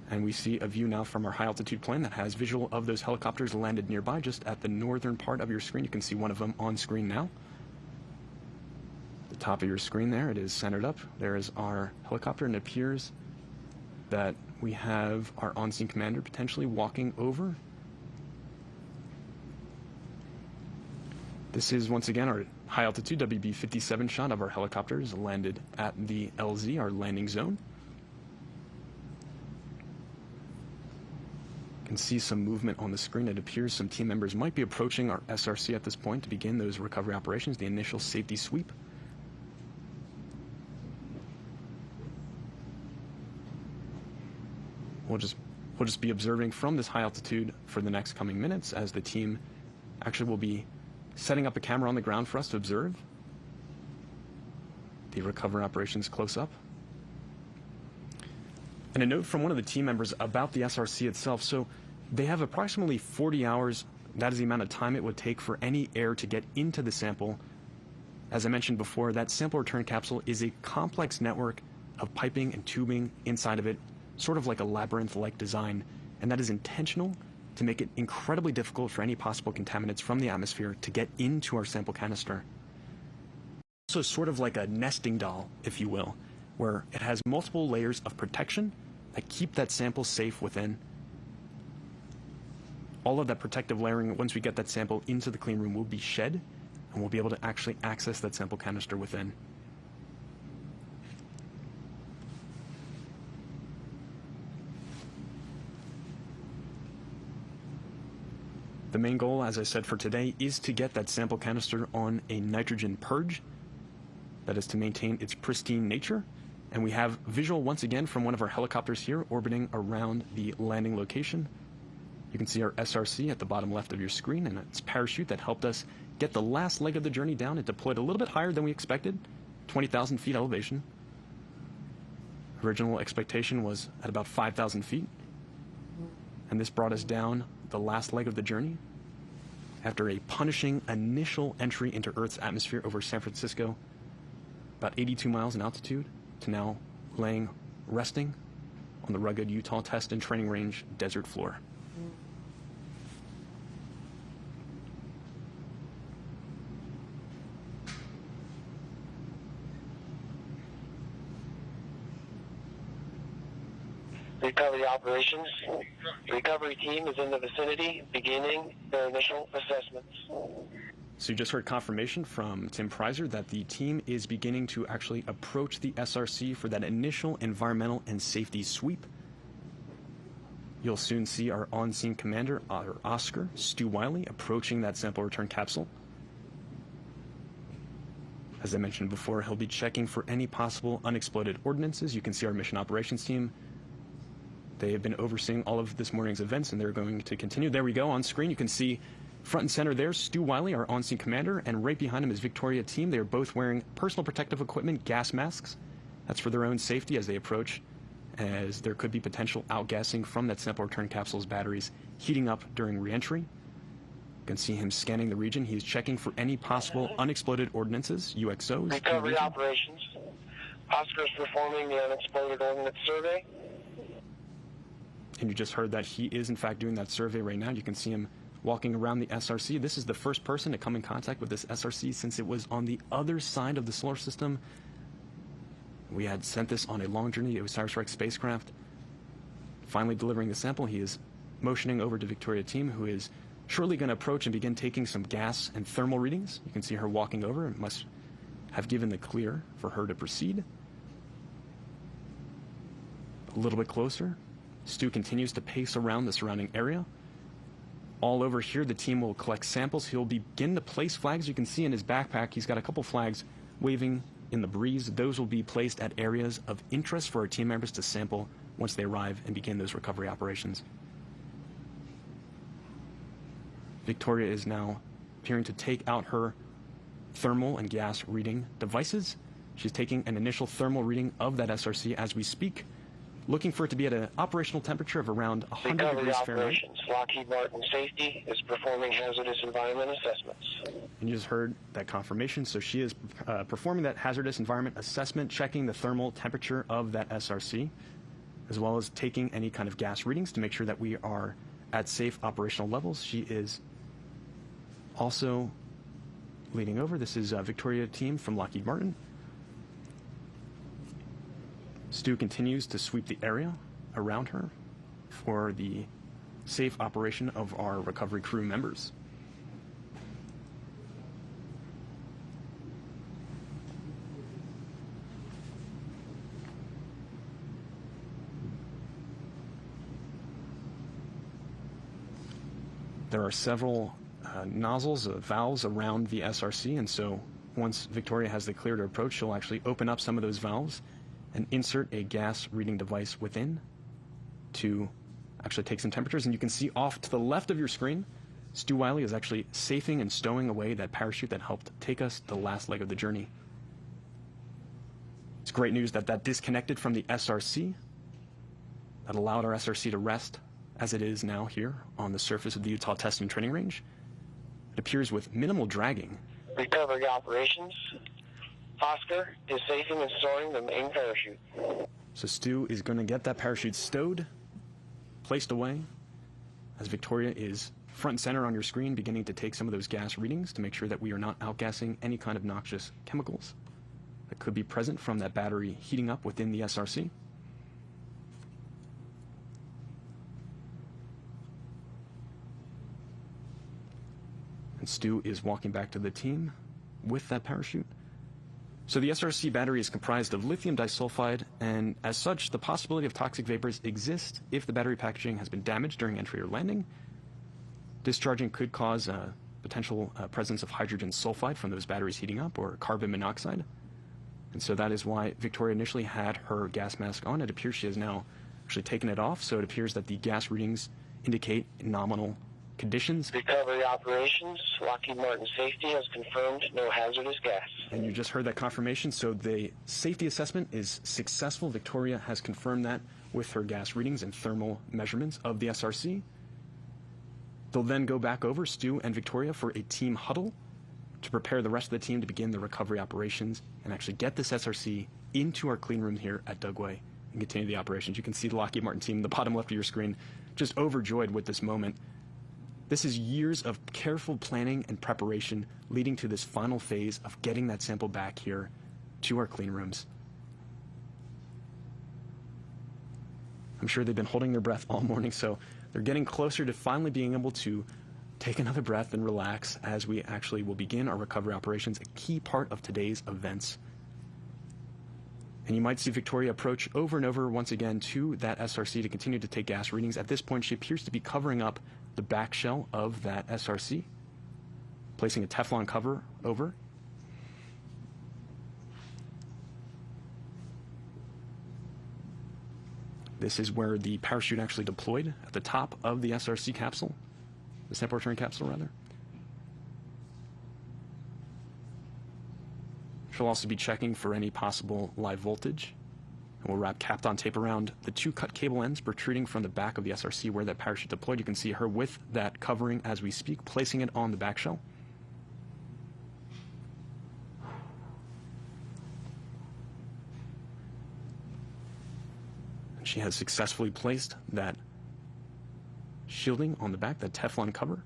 And we see a view now from our high-altitude plane that has visual of those helicopters landed nearby, just at the northern part of your screen. You can see one of them on screen now. The top of your screen there, it is centered up. There is our helicopter, and it appears that we have our on-scene commander potentially walking over. This is, once again, our high-altitude WB-57 shot of our helicopters landed at the LZ, our landing zone. You can see some movement on the screen. It appears some team members might be approaching our SRC at this point to begin those recovery operations, the initial safety sweep. We'll just be observing from this high altitude for the next coming minutes as the team actually will be setting up a camera on the ground for us to observe the recovery operations close up. And a note from one of the team members about the SRC itself. So they have approximately 40 hours. That is the amount of time it would take for any air to get into the sample. As I mentioned before, that sample return capsule is a complex network of piping and tubing inside of it, sort of like a labyrinth-like design, and that is intentional to make it incredibly difficult for any possible contaminants from the atmosphere to get into our sample canister. Also sort of like a nesting doll, if you will, where it has multiple layers of protection that keep that sample safe within. All of that protective layering, once we get that sample into the clean room, will be shed, and we'll be able to actually access that sample canister within. The main goal, as I said, for today is to get that sample canister on a nitrogen purge. That is to maintain its pristine nature. And we have visual once again from one of our helicopters here orbiting around the landing location. You can see our SRC at the bottom left of your screen and its parachute that helped us get the last leg of the journey down. It deployed a little bit higher than we expected, 20,000 feet elevation. Original expectation was at about 5,000 feet. And this brought us down the last leg of the journey after a punishing initial entry into Earth's atmosphere over San Francisco, about 82 miles in altitude, to now resting on the rugged Utah Test and Training Range desert floor. Recovery operations. Recovery team is in the vicinity, beginning their initial assessments. So you just heard confirmation from Tim Preiser that the team is beginning to actually approach the SRC for that initial environmental and safety sweep. You'll soon see our on-scene commander, our Oscar, Stu Wiley, approaching that sample return capsule. As I mentioned before, he'll be checking for any possible unexploded ordnances. You can see our mission operations team. They have been overseeing all of this morning's events, and they're going to continue. There we go on screen. You can see front and center there, Stu Wiley, our on-scene commander, and right behind him is Victoria team. They are both wearing personal protective equipment, gas masks. That's for their own safety as they approach, as there could be potential outgassing from that sample return capsule's batteries heating up during re-entry. You can see him scanning the region. He is checking for any possible unexploded ordnances, UXOs. Recovery operations. Oscar is performing the unexploded ordnance survey. And you just heard that he is in fact doing that survey right now. You can see him walking around the SRC. This is the first person to come in contact with this SRC since it was on the other side of the solar system. We had sent this on a long journey, the OSIRIS-REx spacecraft. Finally delivering the sample, he is motioning over to Victoria team, who is shortly going to approach and begin taking some gas and thermal readings. You can see her walking over and must have given the clear for her to proceed. A little bit closer. Stu continues to pace around the surrounding area. All over here, the team will collect samples. He'll begin to place flags. You can see in his backpack, he's got a couple flags waving in the breeze. Those will be placed at areas of interest for our team members to sample once they arrive and begin those recovery operations. Victoria is now appearing to take out her thermal and gas reading devices. She's taking an initial thermal reading of that SRC as we speak, looking for it to be at an operational temperature of around 100 degrees Fahrenheit. Lockheed Martin Safety is performing hazardous environment assessments. And you just heard that confirmation. So she is performing that hazardous environment assessment, checking the thermal temperature of that SRC. as well as taking any kind of gas readings to make sure that we are at safe operational levels. She is also leading over. This is Victoria team from Lockheed Martin. Stu continues to sweep the area around her for the safe operation of our recovery crew members. There are several nozzles, valves around the SRC, and so once Victoria has the clear to approach, she'll actually open up some of those valves and insert a gas reading device within to actually take some temperatures. And you can see off to the left of your screen, Stu Wiley is actually safing and stowing away that parachute that helped take us the last leg of the journey. It's great news that that disconnected from the SRC. That allowed our SRC to rest as it is now here on the surface of the Utah Test and Training Range. It appears with minimal dragging. Recovery operations. Oscar is safing and storing the main parachute. So Stu is going to get that parachute stowed, placed away, as Victoria is front and center on your screen, beginning to take some of those gas readings to make sure that we are not outgassing any kind of noxious chemicals that could be present from that battery heating up within the SRC. And Stu is walking back to the team with that parachute. So the SRC battery is comprised of lithium disulfide, and as such, the possibility of toxic vapors exists if the battery packaging has been damaged during entry or landing. Discharging could cause a potential presence of hydrogen sulfide from those batteries heating up, or carbon monoxide. And so that is why Victoria initially had her gas mask on. It appears she has now actually taken it off, so it appears that the gas readings indicate nominal conditions. Recovery operations. Lockheed Martin safety has confirmed no hazardous gas. And you just heard that confirmation, so the safety assessment is successful. Victoria has confirmed that with her gas readings and thermal measurements of the SRC. They'll then go back over, Stu and Victoria, for a team huddle to prepare the rest of the team to begin the recovery operations and actually get this SRC into our clean room here at Dugway and continue the operations. You can see the Lockheed Martin team in the bottom left of your screen just overjoyed with this moment. This is years of careful planning and preparation leading to this final phase of getting that sample back here to our clean rooms. I'm sure they've been holding their breath all morning, so they're getting closer to finally being able to take another breath and relax as we actually will begin our recovery operations, a key part of today's events. And you might see Victoria approach over and over once again to that SRC to continue to take gas readings. At this point, she appears to be covering up the back shell of that SRC, placing a Teflon cover over. This is where the parachute actually deployed at the top of the SRC capsule, the sample return capsule rather. She'll also be checking for any possible live voltage. And we'll wrap Kapton tape around the two cut cable ends protruding from the back of the SRC where that parachute deployed. You can see her with that covering as we speak, placing it on the back shell. And she has successfully placed that shielding on the back, that Teflon cover.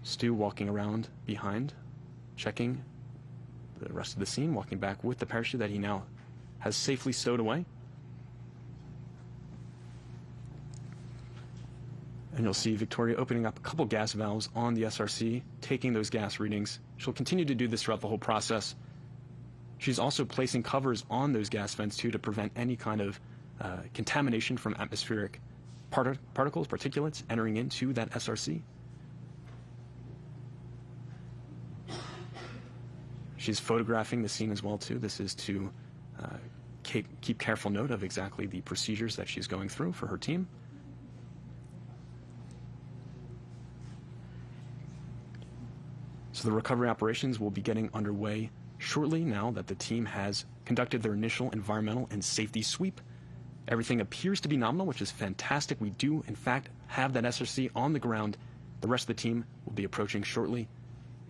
Stu walking around behind, checking the rest of the scene, walking back with the parachute that he now has safely stowed away. And you'll see Victoria opening up a couple gas valves on the SRC, taking those gas readings. She'll continue to do this throughout the whole process. She's also placing covers on those gas vents too to prevent any kind of contamination from atmospheric particles, particulates entering into that SRC. She's photographing the scene as well too. This is to keep careful note of exactly the procedures that she's going through for her team. So the recovery operations will be getting underway shortly now that the team has conducted their initial environmental and safety sweep. Everything appears to be nominal, which is fantastic. We do, in fact, have that SRC on the ground. The rest of the team will be approaching shortly.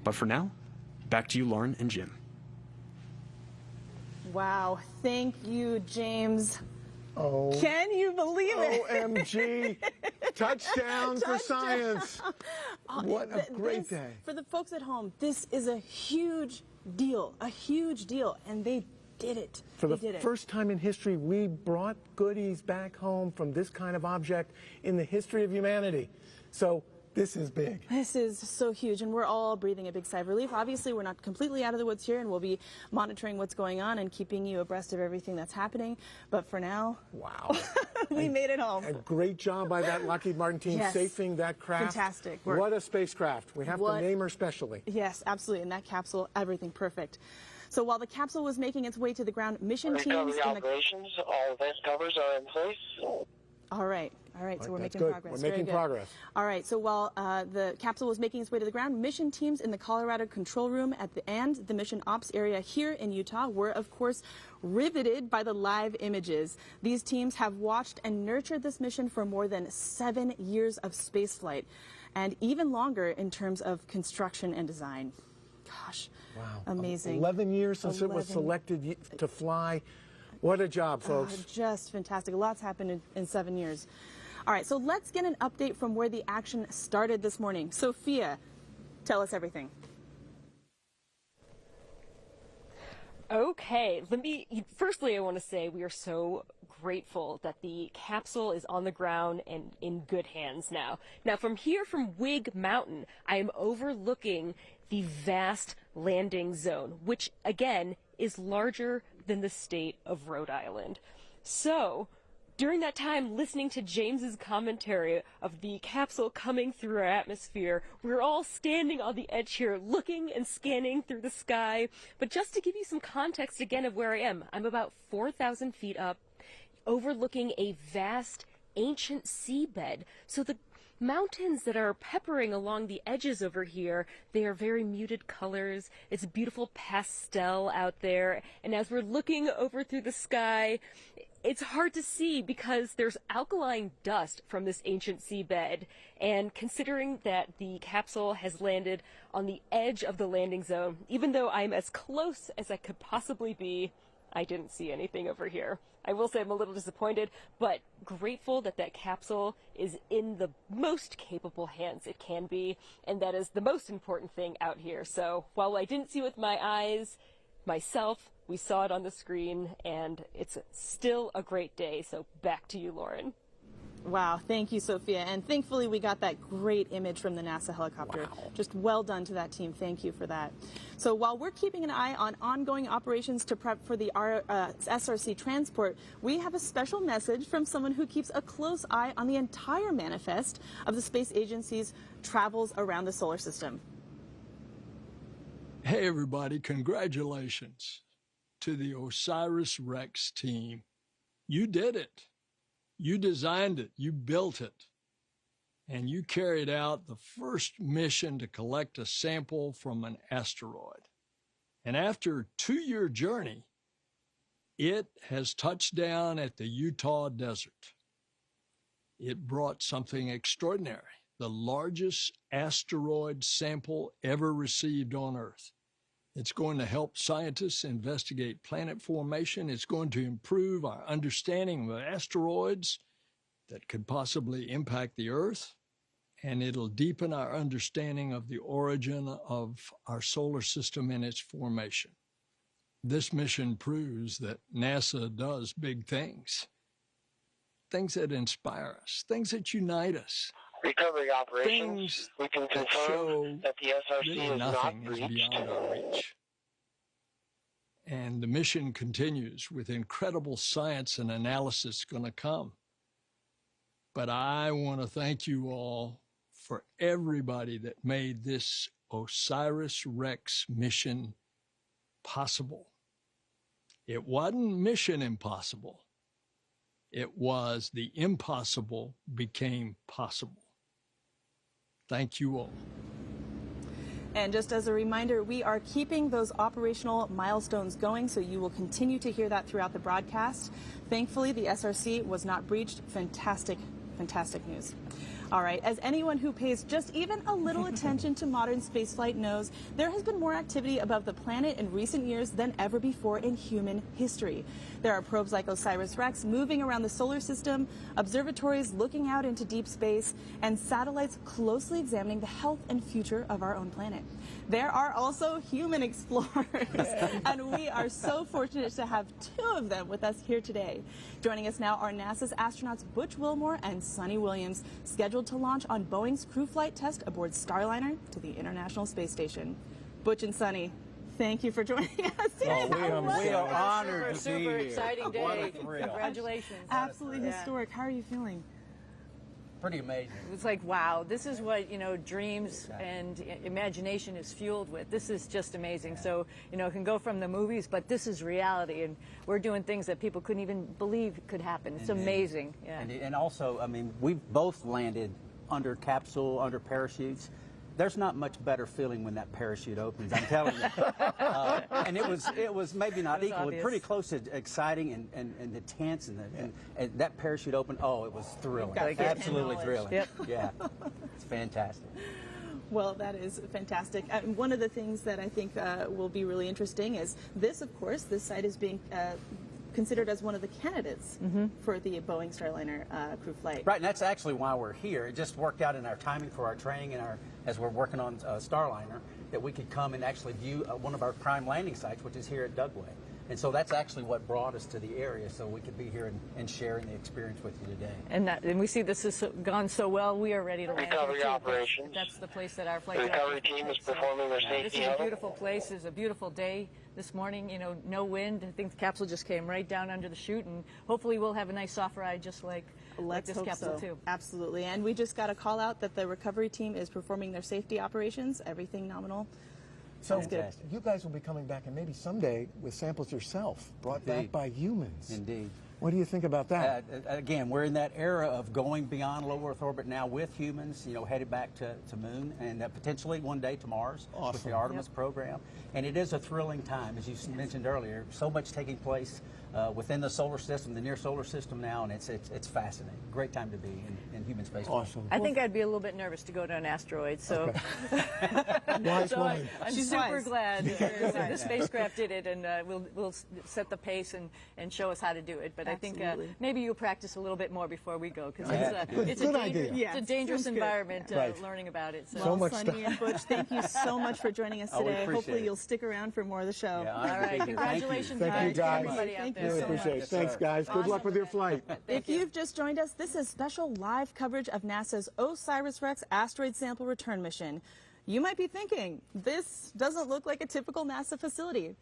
But for now, back to you, Lauren and Jim. Wow, thank you, James. Oh. Can you believe it? OMG. Touchdown for science. What a great day. For the folks at home, this is a huge deal, and they did it. For the first time in history, we brought goodies back home from this kind of object in the history of humanity. So this is big. This is so huge, and we're all breathing a big sigh of relief. Obviously, we're not completely out of the woods here, and we'll be monitoring what's going on and keeping you abreast of everything that's happening. But for now, wow, we made it home. A great job by that Lockheed Martin team safing that craft. Fantastic. What a spacecraft. We have to name her specially. Yes, absolutely. In that capsule, everything perfect. So while the capsule was making its way to the ground, mission teams... Recovery operations, all event covers are in place. All right, so we're making progress. We're making progress. All right, so while the capsule was making its way to the ground, mission teams in the Colorado control room and the mission ops area here in Utah were, of course, riveted by the live images. These teams have watched and nurtured this mission for more than 7 years of spaceflight, and even longer in terms of construction and design. Gosh, wow, amazing. 11 years since it was selected to fly. What a job, folks. Just fantastic. A lot's happened in 7 years. All right, so let's get an update from where the action started this morning. Sophia, tell us everything. Okay, firstly, I want to say we are so grateful that the capsule is on the ground and in good hands now. Now, from here, from Whig Mountain, I am overlooking the vast landing zone, which, again, is larger than the state of Rhode Island. So, during that time, listening to James's commentary of the capsule coming through our atmosphere, we're all standing on the edge here, looking and scanning through the sky. But just to give you some context again of where I am, I'm about 4,000 feet up, overlooking a vast, ancient seabed. So the mountains that are peppering along the edges over here, they are very muted colors. It's beautiful pastel out there. And as we're looking over through the sky, it's hard to see because there's alkaline dust from this ancient seabed. And considering that the capsule has landed on the edge of the landing zone, even though I'm as close as I could possibly be, I didn't see anything over here. I will say I'm a little disappointed, but grateful that that capsule is in the most capable hands it can be, and that is the most important thing out here. So while I didn't see with my eyes myself, we saw it on the screen, and it's still a great day. So back to you, Lauren. Wow, thank you, Sophia. And thankfully, we got that great image from the NASA helicopter. Wow. Just well done to that team. Thank you for that. So while we're keeping an eye on ongoing operations to prep for the SRC transport, we have a special message from someone who keeps a close eye on the entire manifest of the space agency's travels around the solar system. Hey, everybody. Congratulations to the OSIRIS-REx team. You did it. You designed it, you built it, and you carried out the first mission to collect a sample from an asteroid. And after a 2-year journey, it has touched down at the Utah desert. It brought something extraordinary, the largest asteroid sample ever received on Earth. It's going to help scientists investigate planet formation. It's going to improve our understanding of asteroids that could possibly impact the Earth. And it'll deepen our understanding of the origin of our solar system and its formation. This mission proves that NASA does big things. Things that inspire us, things that unite us. Recovery operations, we can confirm that the SRC is not breached. Beyond our reach. And the mission continues with incredible science and analysis going to come. But I want to thank you all for everybody that made this OSIRIS-REx mission possible. It wasn't mission impossible. It was the impossible became possible. Thank you all. And just as a reminder, we are keeping those operational milestones going, so you will continue to hear that throughout the broadcast. Thankfully, the SRC was not breached. Fantastic, fantastic news. All right, as anyone who pays just even a little attention to modern spaceflight knows, there has been more activity above the planet in recent years than ever before in human history. There are probes like OSIRIS-REx moving around the solar system, observatories looking out into deep space, and satellites closely examining the health and future of our own planet. There are also human explorers, and we are so fortunate to have two of them with us here today. Joining us now are NASA's astronauts Butch Wilmore and Suni Williams, scheduled to launch on Boeing's crew flight test aboard Starliner to the International Space Station. Butch and Suni, thank you for joining us today. We are honored to be super here. exciting day. What a thrill. Congratulations. Absolutely historic. How are you feeling? Pretty amazing. It's like, wow, this is what, dreams and imagination is fueled with. This is just amazing. So, it can go from the movies, but this is reality, and we're doing things that people couldn't even believe could happen. It's amazing. Yeah. And also, we've both landed under capsule, under parachutes. There's not much better feeling when that parachute opens, I'm telling you. And it was maybe not equal, obvious. pretty close to exciting and the tense, and that parachute opened, it was thrilling. Absolutely thrilling. Yep. Yeah, it's fantastic. Well, that is fantastic. One of the things that I think will be really interesting is this, of course, this site is being considered as one of the candidates for the Boeing Starliner crew flight. Right, and that's actually why we're here. It just worked out in our timing for our training and as we're working on Starliner, that we could come and actually view one of our prime landing sites, which is here at Dugway. And so that's actually what brought us to the area, so we could be here and sharing the experience with you today. And we see this has gone so well, we are ready to land. Recovery operations. That's the place that our flight The recovery team is performing their safety This is a huddle. beautiful place. It's a beautiful day this morning. No wind. I think the capsule just came right down under the chute, and hopefully we'll have a nice soft ride just like this hope capsule so. too. Absolutely. And we just got a call out that the recovery team is performing their safety operations. Everything nominal. So Fantastic. you guys will be coming back and maybe someday with samples yourself brought back by humans. Indeed. What do you think about that? Again, we're in that era of going beyond low Earth orbit now with humans, headed back to Moon and potentially one day to Mars with the Artemis program. And it is a thrilling time, as you mentioned earlier. So much taking place within the solar system, the near solar system now, and it's fascinating. Great time to be in human space. Awesome. I think I'd be a little bit nervous to go to an asteroid, so, Wise so woman. I'm She's super wise. glad the spacecraft did it, and we'll set the pace and show us how to do it. But Absolutely. I think maybe you'll practice a little bit more before we go, because it's Good a idea. dangerous, Yeah, it's a dangerous sounds good. environment Right. learning about it. So much Suni and Butch, thank you so much for joining us Oh, we today. appreciate Hopefully it. you'll stick around for more of the show. Yeah, All right, congratulations Thank you, to guys. everybody out Thank you there. Really so appreciate it. Yes, Thanks, sir. guys. Good luck with your flight. If you've just joined us, this is special live coverage of NASA's OSIRIS-REx asteroid sample return mission. You might be thinking, this doesn't look like a typical NASA facility.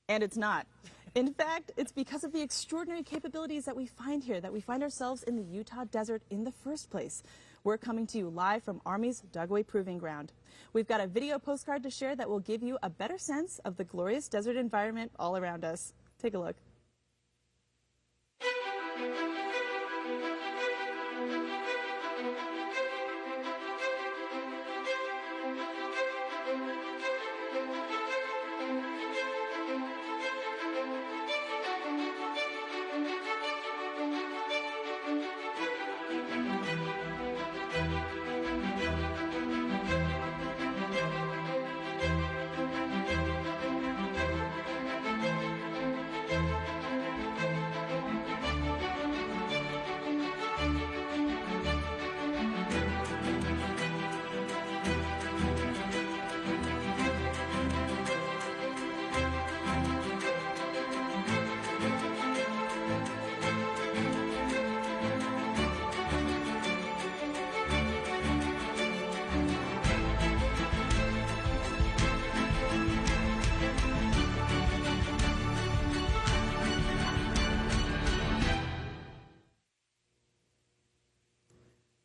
And it's not. In fact, it's because of the extraordinary capabilities that we find here, that we find ourselves in the Utah desert in the first place. We're coming to you live from Army's Dugway Proving Ground. We've got a video postcard to share that will give you a better sense of the glorious desert environment all around us. Take a look.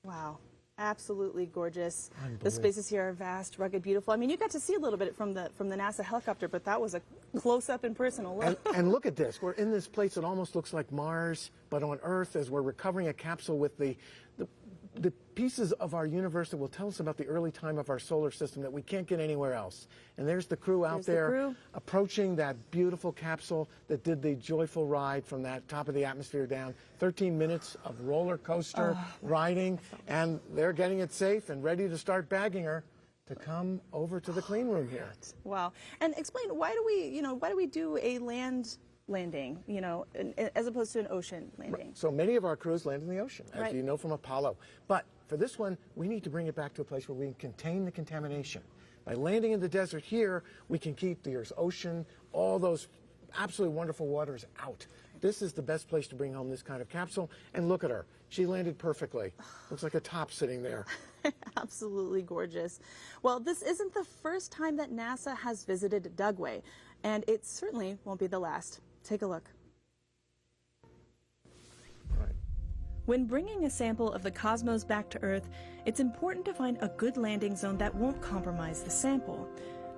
Wow. Absolutely gorgeous. The spaces here are vast, rugged, beautiful. I mean, you got to see a little bit from the NASA helicopter, but that was a close-up and personal look. And look at this. We're in this place that almost looks like Mars, but on Earth, as we're recovering a capsule with the the pieces of our universe that will tell us about the early time of our solar system that we can't get anywhere else. And there's the crew out there approaching that beautiful capsule that did the joyful ride from that top of the atmosphere down. 13 minutes of roller coaster riding, and they're getting it safe and ready to start bagging her to come over to the clean room here. Wow. And explain, why do we do a land landing, as opposed to an ocean landing? Right. So many of our crews land in the ocean, as you know from Apollo. But for this one, we need to bring it back to a place where we can contain the contamination. By landing in the desert here, we can keep the Earth's ocean, all those absolutely wonderful waters out. This is the best place to bring home this kind of capsule. And look at her. She landed perfectly. Looks like a top sitting there. Absolutely gorgeous. Well, this isn't the first time that NASA has visited Dugway, and it certainly won't be the last. Take a look. When bringing a sample of the cosmos back to Earth, it's important to find a good landing zone that won't compromise the sample.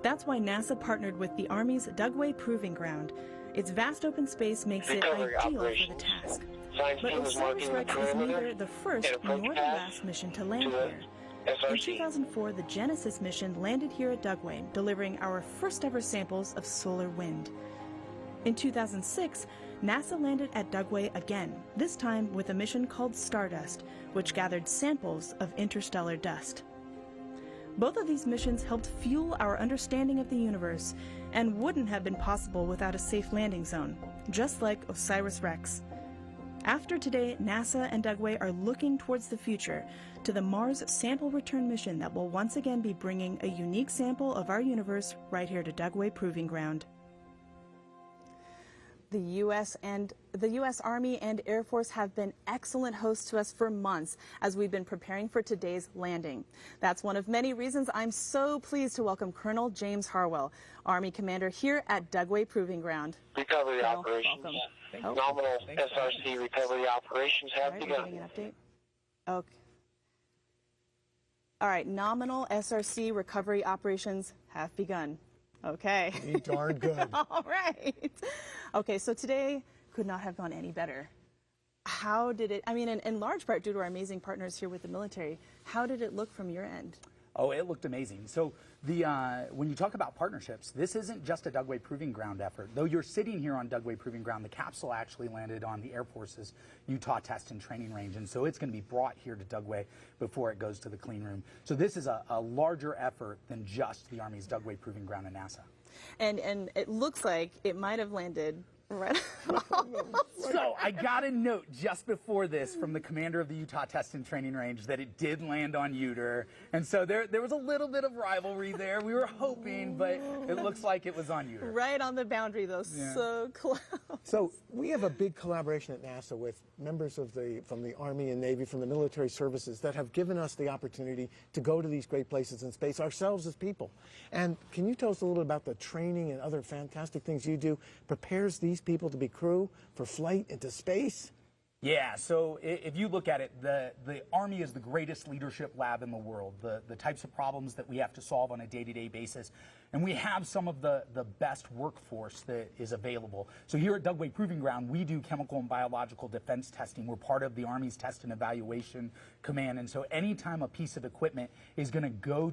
That's why NASA partnered with the Army's Dugway Proving Ground. Its vast open space makes it ideal for the task. But OSIRIS-REx is neither the first nor the last mission to land here. In 2004, the Genesis mission landed here at Dugway, delivering our first ever samples of solar wind. In 2006, NASA landed at Dugway again, this time with a mission called Stardust, which gathered samples of interstellar dust. Both of these missions helped fuel our understanding of the universe and wouldn't have been possible without a safe landing zone, just like OSIRIS-REx. After today, NASA and Dugway are looking towards the future, to the Mars Sample Return mission that will once again be bringing a unique sample of our universe right here to Dugway Proving Ground. The U.S. Army and Air Force have been excellent hosts to us for months as we've been preparing for today's landing. That's one of many reasons I'm so pleased to welcome Colonel James Harwell, Army Commander here at Dugway Proving Ground. Recovery operations. Nominal SRC recovery operations have begun. Getting an update. Okay. All right, nominal SRC recovery operations have begun. Okay. Pretty darn good. All right. Okay, so today could not have gone any better. How did it, I mean, in large part due to our amazing partners here with the military, how did it look from your end? Oh, it looked amazing. So when you talk about partnerships, this isn't just a Dugway Proving Ground effort. Though you're sitting here on Dugway Proving Ground, the capsule actually landed on the Air Force's Utah Test and Training Range, and so it's going to be brought here to Dugway before it goes to the clean room. So this is a larger effort than just the Army's Dugway Proving Ground and NASA. And it looks like it might have landed right. So I got a note just before this from the commander of the Utah Test and Training Range that it did land on Uter. And so there was a little bit of rivalry there. We were hoping, but it looks like it was on Uter. Right on the boundary, though. Yeah. So close. So we have a big collaboration at NASA with members from the Army and Navy, from the military services that have given us the opportunity to go to these great places in space ourselves as people. And can you tell us a little about the training and other fantastic things you do prepares these people to be crew for flight into space? Yeah, so if you look at it, the Army is the greatest leadership lab in the world. The types of problems that we have to solve on a day-to-day basis. And we have some of the best workforce that is available. So here at Dugway Proving Ground, we do chemical and biological defense testing. We're part of the Army's Test and Evaluation Command. And so anytime a piece of equipment is going to go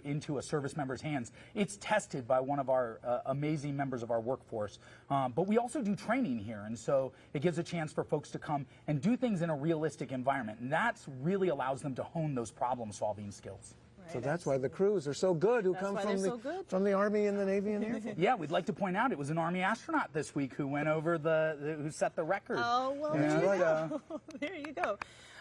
into a service member's hands, it's tested by one of our amazing members of our workforce. But we also do training here. And so it gives a chance for folks to come and do things in a realistic environment. And that really allows them to hone those problem-solving skills. So that's why the crews are so good who come from the Army and the Navy and Air Force. Yeah, we'd like to point out it was an Army astronaut this week who went over who set the record. Oh, well, there you go. There you go.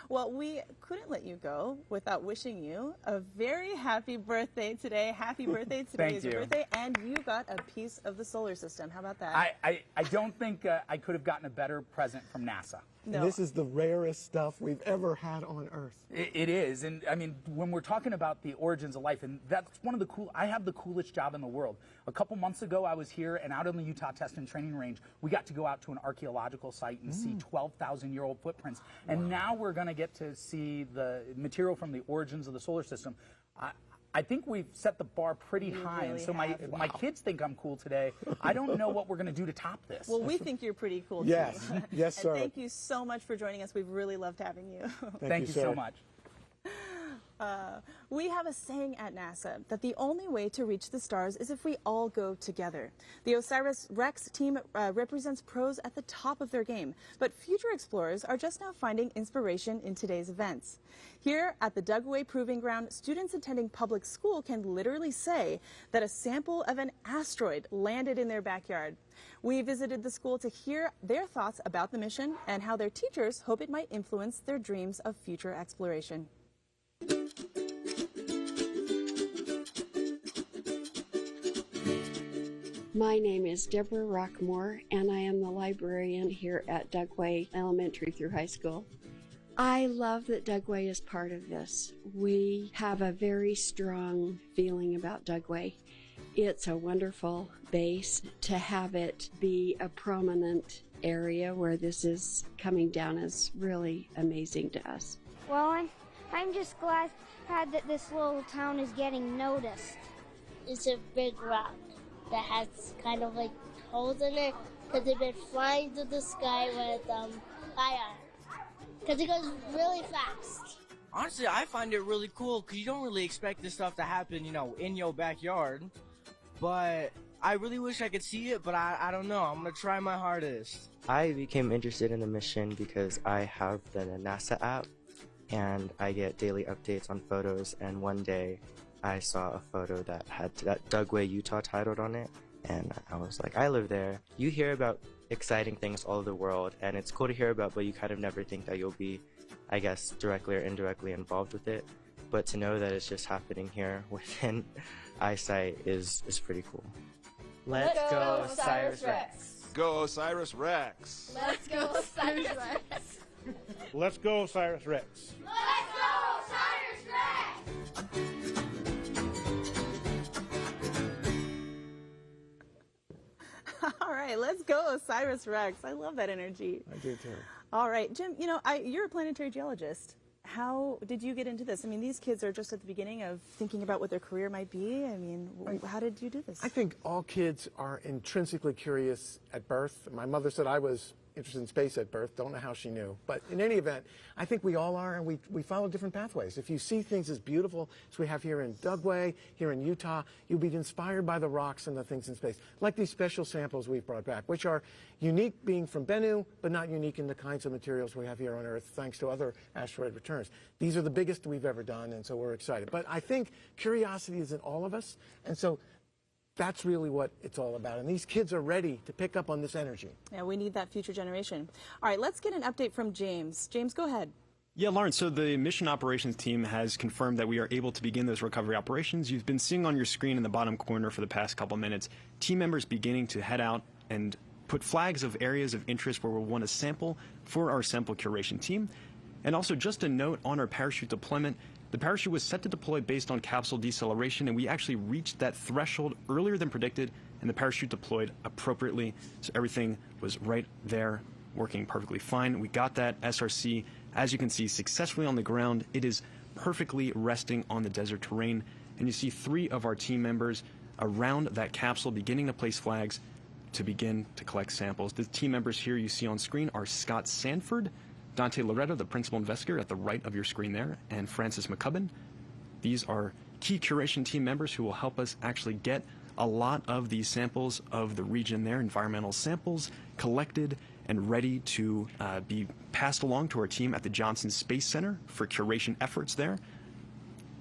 Well, we couldn't let you go without wishing you a very happy birthday today. Happy birthday. Today is your birthday, and you got a piece of the solar system. How about that? I don't think I could have gotten a better present from NASA. No. And this is the rarest stuff we've ever had on Earth. It is. And I mean, when we're talking about the origins of life, and that's one of the I have the coolest job in the world. A couple months ago, I was here, and out on the Utah Test and Training Range, we got to go out to an archaeological site and see 12,000-year-old footprints. And now we're going to get to see the material from the origins of the solar system. I think we've set the bar pretty high, really and so my kids think I'm cool today. I don't know what we're going to do to top this. Well, we think you're pretty cool, yes. too. Yes, sir. And thank you so much for joining us. We've really loved having you. Thank you so much. We have a saying at NASA that the only way to reach the stars is if we all go together. The OSIRIS-REx team represents pros at the top of their game, but future explorers are just now finding inspiration in today's events. Here at the Dugway Proving Ground, students attending public school can literally say that a sample of an asteroid landed in their backyard. We visited the school to hear their thoughts about the mission and how their teachers hope it might influence their dreams of future exploration. My name is Deborah Rockmore, and I am the librarian here at Dugway Elementary through High School. I love that Dugway is part of this. We have a very strong feeling about Dugway. It's a wonderful base. To have it be a prominent area where this is coming down is really amazing to us. Well, I'm just glad that this little town is getting noticed. It's a big rock that has kind of like holes in it because they've been flying through the sky with fire because it goes really fast. Honestly, I find it really cool because you don't really expect this stuff to happen, you know, in your backyard. But I really wish I could see it, but I don't know. I'm going to try my hardest. I became interested in the mission because I have the NASA app and I get daily updates on photos, and one day I saw a photo that had that Dugway, Utah titled on it, and I was like, I live there. You hear about exciting things all over the world, and it's cool to hear about, but you kind of never think that you'll be, I guess, directly or indirectly involved with it. But to know that it's just happening here within eyesight is pretty cool. Let's go OSIRIS-REx. Go OSIRIS-REx. Let's go OSIRIS-REx. Let's go OSIRIS-REx. Let's go OSIRIS-REx. All right, let's go OSIRIS-REx. I love that energy. I do too. All right, Jim, you know, you're a planetary geologist. How did you get into this? I mean, these kids are just at the beginning of thinking about what their career might be. I mean, how did you do this? I think all kids are intrinsically curious at birth. My mother said I was interested in space at birth. Don't know how she knew. But in any event, I think we all are, and we follow different pathways. If you see things as beautiful as we have here in Dugway, here in Utah, you'll be inspired by the rocks and the things in space, like these special samples we've brought back, which are unique being from Bennu, but not unique in the kinds of materials we have here on Earth, thanks to other asteroid returns. These are the biggest we've ever done, and so we're excited. But I think curiosity is in all of us, and so that's really what it's all about. And these kids are ready to pick up on this energy. Yeah, we need that future generation. All right, let's get an update from James. James, go ahead. Yeah, Lauren, so the mission operations team has confirmed that we are able to begin those recovery operations. You've been seeing on your screen in the bottom corner for the past couple minutes, team members beginning to head out and put flags of areas of interest where we'll want to sample for our sample curation team. And also just a note on our parachute deployment, the parachute was set to deploy based on capsule deceleration, and we actually reached that threshold earlier than predicted, and the parachute deployed appropriately, so everything was right there, working perfectly fine. We got that SRC, as you can see, successfully on the ground. It is perfectly resting on the desert terrain, and you see 3 of our team members around that capsule beginning to place flags to begin to collect samples. The team members here you see on screen are Scott Sanford, Dante Loretto, the principal investigator at the right of your screen there, and Francis McCubbin. These are key curation team members who will help us actually get a lot of these samples of the region there, environmental samples, collected and ready to be passed along to our team at the Johnson Space Center for curation efforts there.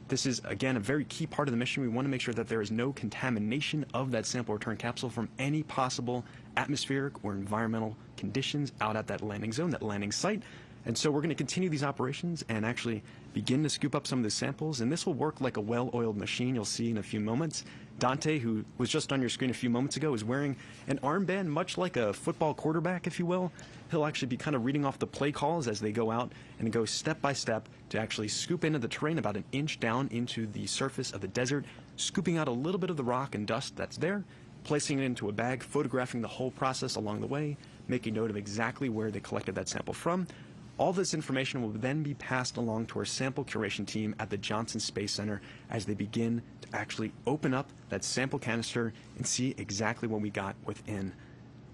This is, again, a very key part of the mission. We want to make sure that there is no contamination of that sample return capsule from any possible atmospheric or environmental conditions out at that landing zone, that landing site. And so we're going to continue these operations and actually begin to scoop up some of the samples. And this will work like a well-oiled machine you'll see in a few moments. Dante, who was just on your screen a few moments ago, is wearing an armband, much like a football quarterback, if you will. He'll actually be kind of reading off the play calls as they go out and go step by step to actually scoop into the terrain about an inch down into the surface of the desert, scooping out a little bit of the rock and dust that's there, placing it into a bag, photographing the whole process along the way, making note of exactly where they collected that sample from. All this information will then be passed along to our sample curation team at the Johnson Space Center as they begin to actually open up that sample canister and see exactly what we got within.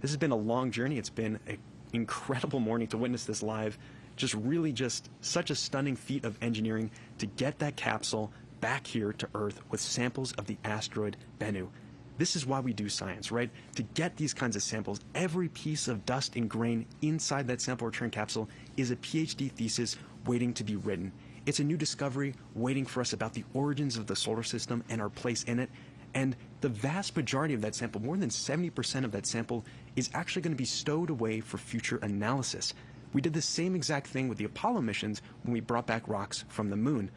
This has been a long journey. It's been an incredible morning to witness this live. Just really just such a stunning feat of engineering to get that capsule back here to Earth with samples of the asteroid Bennu. This is why we do science, right? To get these kinds of samples, every piece of dust and grain inside that sample return capsule is a PhD thesis waiting to be written. It's a new discovery waiting for us about the origins of the solar system and our place in it. And the vast majority of that sample, more than 70% of that sample, is actually going to be stowed away for future analysis. We did the same exact thing with the Apollo missions when we brought back rocks from the moon.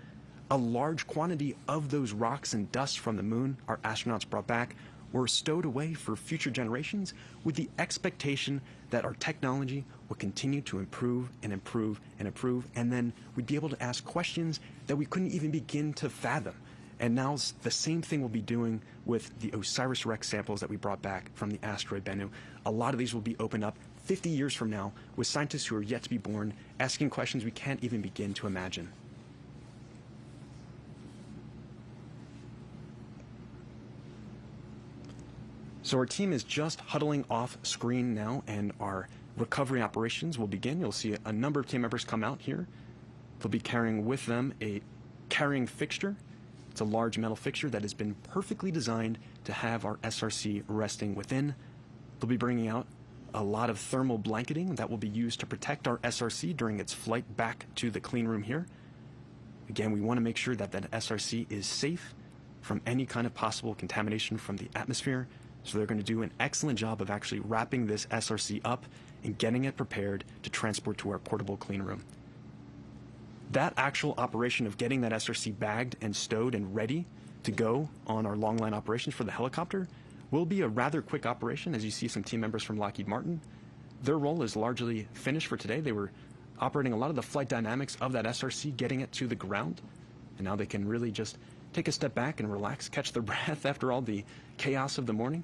A large quantity of those rocks and dust from the moon our astronauts brought back were stowed away for future generations with the expectation that our technology would continue to improve and improve and improve, and then we'd be able to ask questions that we couldn't even begin to fathom. And now the same thing we'll be doing with the OSIRIS-REx samples that we brought back from the asteroid Bennu. A lot of these will be opened up 50 years from now with scientists who are yet to be born asking questions we can't even begin to imagine. So our team is just huddling off screen now, and our recovery operations will begin. You'll see a number of team members come out here. They'll be carrying with them a carrying fixture. It's a large metal fixture that has been perfectly designed to have our SRC resting within. They'll be bringing out a lot of thermal blanketing that will be used to protect our SRC during its flight back to the clean room here. Again, we want to make sure that that SRC is safe from any kind of possible contamination from the atmosphere. So they're going to do an excellent job of actually wrapping this SRC up and getting it prepared to transport to our portable clean room. That actual operation of getting that SRC bagged and stowed and ready to go on our long line operations for the helicopter will be a rather quick operation. As you see some team members from Lockheed Martin, their role is largely finished for today. They were operating a lot of the flight dynamics of that SRC, getting it to the ground, and now they can really just take a step back and relax, catch their breath after all the chaos of the morning.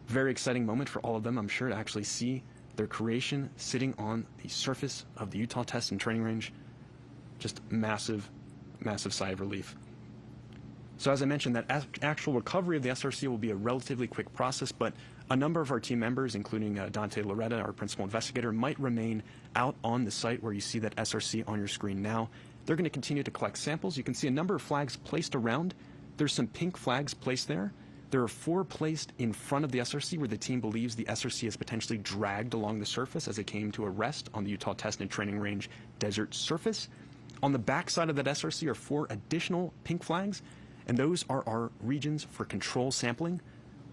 Very exciting moment for all of them, I'm sure, to actually see their creation sitting on the surface of the Utah Test and Training Range. Just massive, massive sigh of relief. So as I mentioned, that actual recovery of the SRC will be a relatively quick process, but a number of our team members, including Dante Loretta, our principal investigator, might remain out on the site where you see that SRC on your screen now. They're going to continue to collect samples. You can see a number of flags placed around. There's some pink flags placed there. There are 4 placed in front of the SRC where the team believes the SRC is potentially dragged along the surface as it came to a rest on the Utah Test and Training Range desert surface. On the back side of that SRC are 4 additional pink flags, and those are our regions for control sampling.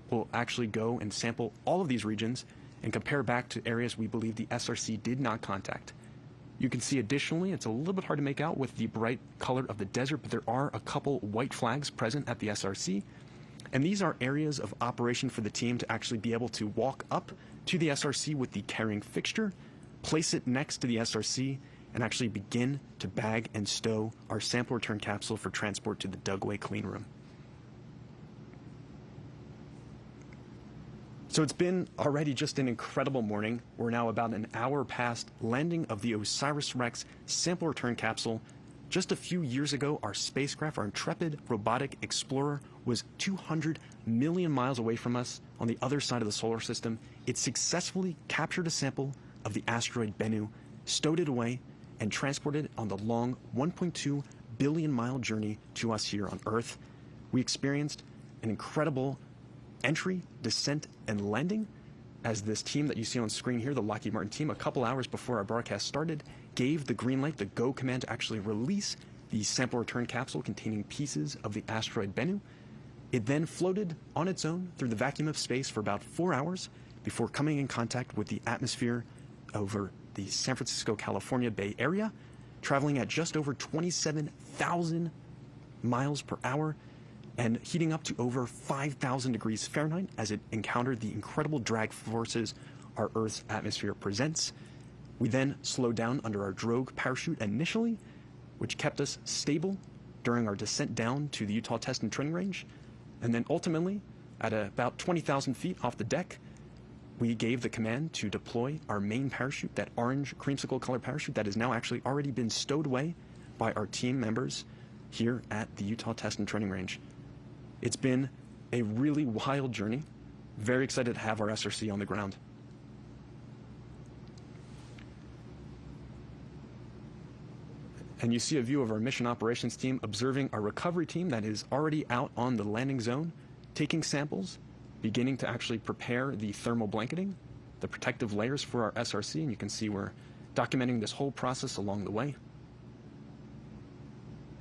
We'll actually go and sample all of these regions and compare back to areas we believe the SRC did not contact. You can see additionally, it's a little bit hard to make out with the bright color of the desert, but there are a couple white flags present at the SRC. And these are areas of operation for the team to actually be able to walk up to the SRC with the carrying fixture, place it next to the SRC, and actually begin to bag and stow our sample return capsule for transport to the Dugway clean room. So it's been already just an incredible morning. We're now about an hour past landing of the OSIRIS-REx sample return capsule. Just a few years ago, our spacecraft, our intrepid robotic explorer, was 200 million miles away from us on the other side of the solar system. It successfully captured a sample of the asteroid Bennu, stowed it away, and transported it on the long 1.2 billion mile journey to us here on Earth. We experienced an incredible entry, descent, and landing as this team that you see on screen here, the Lockheed Martin team, a couple hours before our broadcast started, gave the green light, the go command, to actually release the sample return capsule containing pieces of the asteroid Bennu. It then floated on its own through the vacuum of space for about 4 hours before coming in contact with the atmosphere over the San Francisco, California Bay Area, traveling at just over 27,000 miles per hour and heating up to over 5,000 degrees Fahrenheit as it encountered the incredible drag forces our Earth's atmosphere presents. We then slowed down under our drogue parachute initially, which kept us stable during our descent down to the Utah Test and Training Range. And then ultimately, at about 20,000 feet off the deck, we gave the command to deploy our main parachute, that orange creamsicle color parachute that has now actually already been stowed away by our team members here at the Utah Test and Training Range. It's been a really wild journey. Very excited to have our SRC on the ground. And you see a view of our mission operations team observing our recovery team that is already out on the landing zone, taking samples, beginning to actually prepare the thermal blanketing, the protective layers for our SRC, and you can see we're documenting this whole process along the way.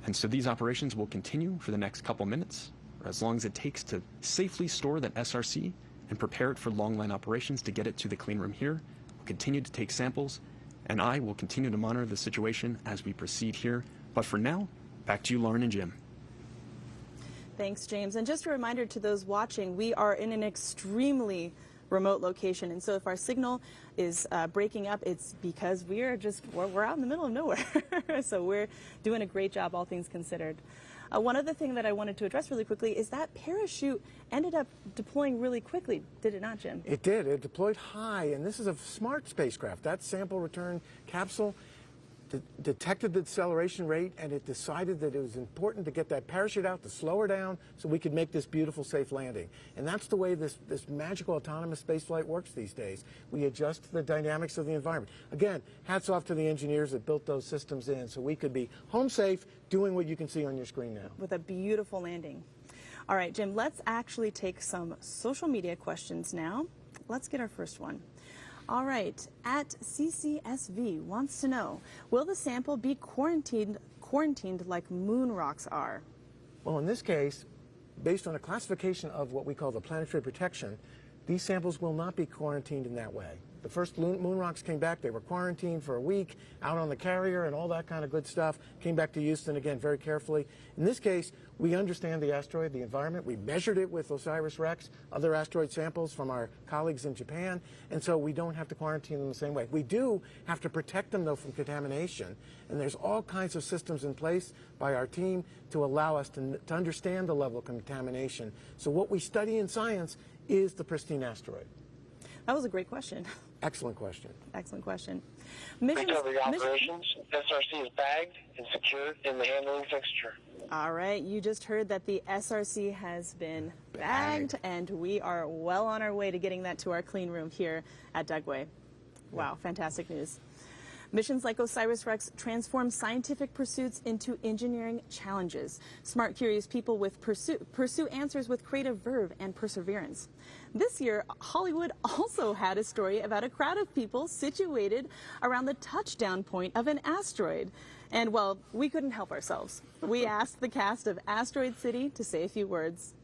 And so these operations will continue for the next couple minutes, or as long as it takes to safely store that SRC and prepare it for long line operations to get it to the clean room here. We'll continue to take samples, and I will continue to monitor the situation as we proceed here. But for now, back to you, Lauren and Jim. Thanks, James. And just a reminder to those watching, we are in an extremely remote location, and so if our signal is breaking up, it's because we're out in the middle of nowhere. So we're doing a great job, all things considered. One other thing that I wanted to address really quickly is that parachute ended up deploying really quickly, did it not, Jim? It did. It deployed high, and this is a smart spacecraft. That sample return capsule detected the acceleration rate, and it decided that it was important to get that parachute out to slow her down so we could make this beautiful, safe landing. And that's the way this magical autonomous spaceflight works these days. We adjust to the dynamics of the environment. Again, hats off to the engineers that built those systems in so we could be home safe doing what you can see on your screen now. With a beautiful landing. All right, Jim, let's actually take some social media questions now. Let's get our first one. All right, at CCSV wants to know, will the sample be quarantined like moon rocks are? Well, in this case, based on a classification of what we call the planetary protection, these samples will not be quarantined in that way. The first moon rocks came back, they were quarantined for a week, out on the carrier and all that kind of good stuff, came back to Houston again very carefully. In this case, we understand the asteroid, the environment. We measured it with OSIRIS-REx, other asteroid samples from our colleagues in Japan, and so we don't have to quarantine them the same way. We do have to protect them, though, from contamination, and there's all kinds of systems in place by our team to allow us to understand the level of contamination. So what we study in science is the pristine asteroid. That was a great question. Excellent question. Excellent question. Recovery operations. SRC is bagged and secured in the handling fixture. All right, you just heard that the SRC has been bagged, and we are well on our way to getting that to our clean room here at Dugway. Wow, fantastic news. Missions like OSIRIS-REx transform scientific pursuits into engineering challenges. Smart, curious people with pursue answers with creative verve and perseverance. This year, Hollywood also had a story about a crowd of people situated around the touchdown point of an asteroid. And, well, we couldn't help ourselves. We asked the cast of Asteroid City to say a few words.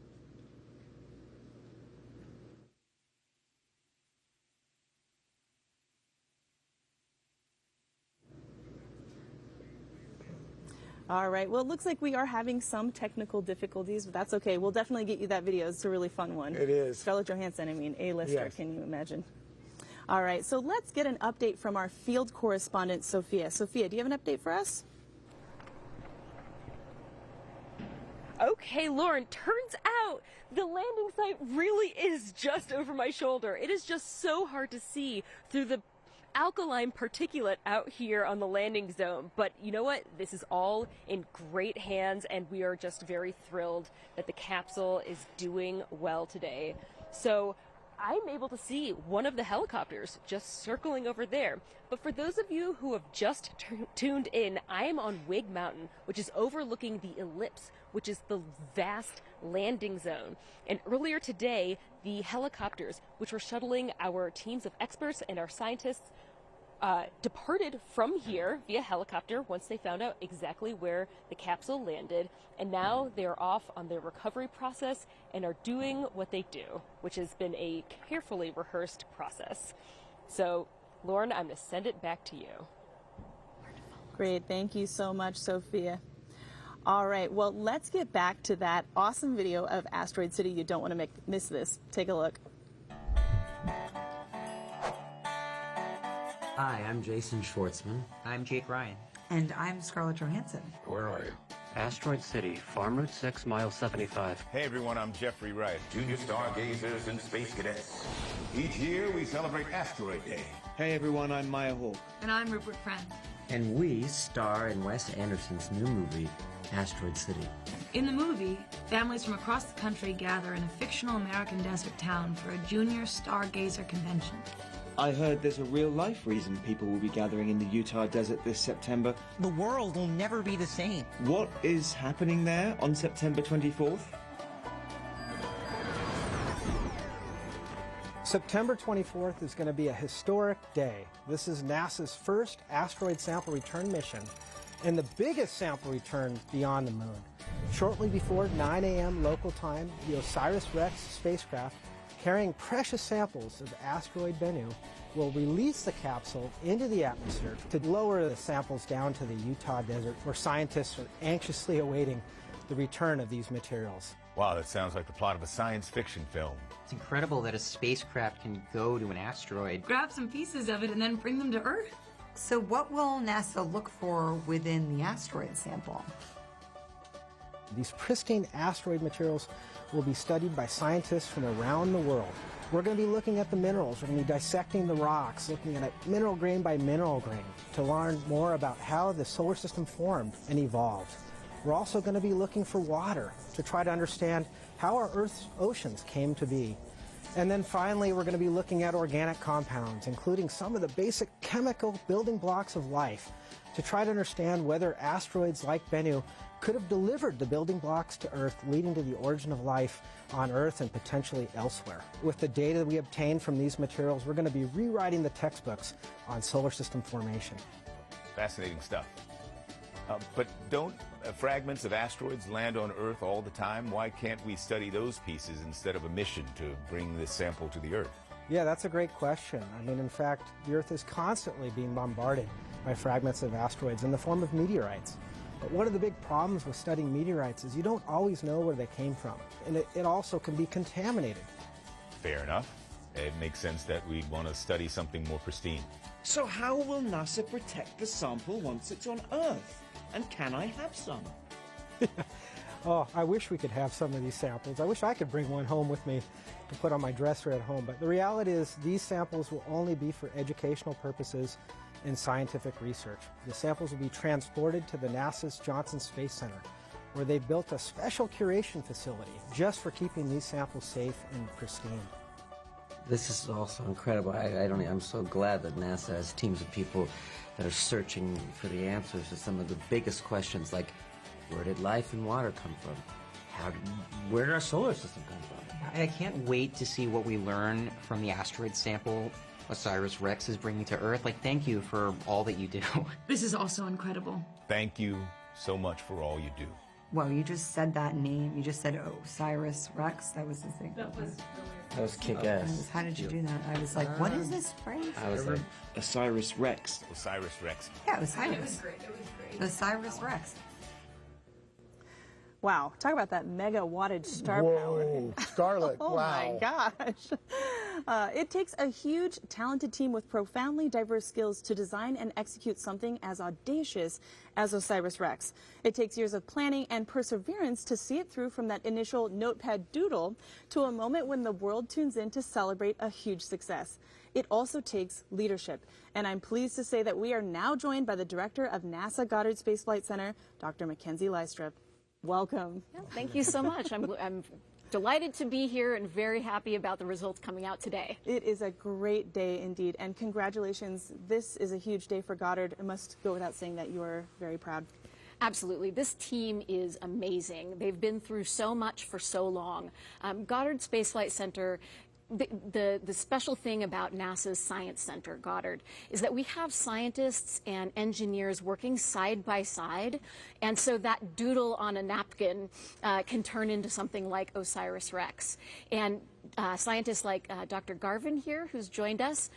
All right, well, it looks like we are having some technical difficulties, but that's okay. We'll definitely get you that video. It's a really fun one. It is. Scarlett Johansson, I mean, A-lister, yes. Can you imagine? All right, so let's get an update from our field correspondent, Sophia. Sophia, do you have an update for us? Okay, Lauren, turns out the landing site really is just over my shoulder. It is just so hard to see through the alkaline particulate out here on the landing zone. But you know what? This is all in great hands, and we are just very thrilled that the capsule is doing well today. So I'm able to see one of the helicopters just circling over there. But for those of you who have just tuned in, I am on Wig Mountain, which is overlooking the ellipse, which is the vast landing zone. And earlier today, the helicopters, which were shuttling our teams of experts and our scientists, departed from here via helicopter once they found out exactly where the capsule landed, and now they're off on their recovery process and are doing what they do, which has been a carefully rehearsed process. So, Lauren, I'm going to send it back to you. Great, thank you so much, Sophia. All right, well, let's get back to that awesome video of Asteroid City. You don't want to miss this. Take a look. Hi, I'm Jason Schwartzman. I'm Jake Ryan. And I'm Scarlett Johansson. Where are you? Asteroid City, Farm Route 6, mile 75. Hey everyone, I'm Jeffrey Wright. Junior stargazers and space cadets. Each year we celebrate Asteroid Day. Hey everyone, I'm Maya Holt. And I'm Rupert Friend. And we star in Wes Anderson's new movie, Asteroid City. In the movie, families from across the country gather in a fictional American desert town for a junior stargazer convention. I heard there's a real-life reason people will be gathering in the Utah desert this September. The world will never be the same. What is happening there on September 24th? September 24th is going to be a historic day. This is NASA's first asteroid sample return mission and the biggest sample return beyond the moon. Shortly before 9 a.m. local time, the OSIRIS-REx spacecraft carrying precious samples of asteroid Bennu will release the capsule into the atmosphere to lower the samples down to the Utah desert, where scientists are anxiously awaiting the return of these materials. Wow, that sounds like the plot of a science fiction film. It's incredible that a spacecraft can go to an asteroid, Grab some pieces of it and then bring them to Earth. So what will NASA look for within the asteroid sample? These pristine asteroid materials will be studied by scientists from around the world. We're going to be looking at the minerals. We're going to be dissecting the rocks, looking at it mineral grain by mineral grain to learn more about how the solar system formed and evolved. We're also going to be looking for water to try to understand how our Earth's oceans came to be. And then finally, we're going to be looking at organic compounds, including some of the basic chemical building blocks of life, to try to understand whether asteroids like Bennu could have delivered the building blocks to Earth, leading to the origin of life on Earth and potentially elsewhere. With the data that we obtained from these materials, we're going to be rewriting the textbooks on solar system formation. Fascinating stuff. But don't fragments of asteroids land on Earth all the time? Why can't we study those pieces instead of a mission to bring this sample to the Earth? Yeah, that's a great question. I mean, in fact, the Earth is constantly being bombarded by fragments of asteroids in the form of meteorites. But one of the big problems with studying meteorites is you don't always know where they came from, and it also can be contaminated. Fair enough. It makes sense that we'd want to study something more pristine. So how will NASA protect the sample once it's on Earth? And can I have some? Oh, I wish we could have some of these samples. I wish I could bring one home with me to put on my dresser at home. But the reality is these samples will only be for educational purposes and scientific research. The samples will be transported to the NASA's Johnson Space Center, where they've built a special curation facility just for keeping these samples safe and pristine. This is also incredible. I'm so glad that NASA has teams of people that are searching for the answers to some of the biggest questions, like where did life and water come from? Where did our solar system come from? I can't wait to see what we learn from the asteroid sample OSIRIS-REx is bringing to Earth. Thank you for all that you do. This is also incredible. Thank you so much for all you do. Well, you just said that name. You just said OSIRIS-REx. That was the thing. That was kick-ass. How did you do that? I was like, what is this phrase? I was like, OSIRIS-REx. OSIRIS-REx. Yeah, OSIRIS. It was great. It was great. OSIRIS-REx. Wow, talk about that mega wattage star Whoa, power. Scarlet, Oh wow. my gosh. It takes a huge, talented team with profoundly diverse skills to design and execute something as audacious as OSIRIS-REx. It takes years of planning and perseverance to see it through from that initial notepad doodle to a moment when the world tunes in to celebrate a huge success. It also takes leadership, and I'm pleased to say that we are now joined by the director of NASA Goddard Space Flight Center, Dr. Mackenzie Lystrup. Welcome. Thank you so much. I'm delighted to be here and very happy about the results coming out today. It is a great day indeed, and congratulations. This is a huge day for Goddard. It must go without saying that you are very proud. Absolutely. This team is amazing. They've been through so much for so long. Goddard Space Flight Center, the special thing about NASA's Science Center, Goddard, is that we have scientists and engineers working side by side, and so that doodle on a napkin can turn into something like OSIRIS-REx. And scientists like Dr. Garvin here, who's joined us,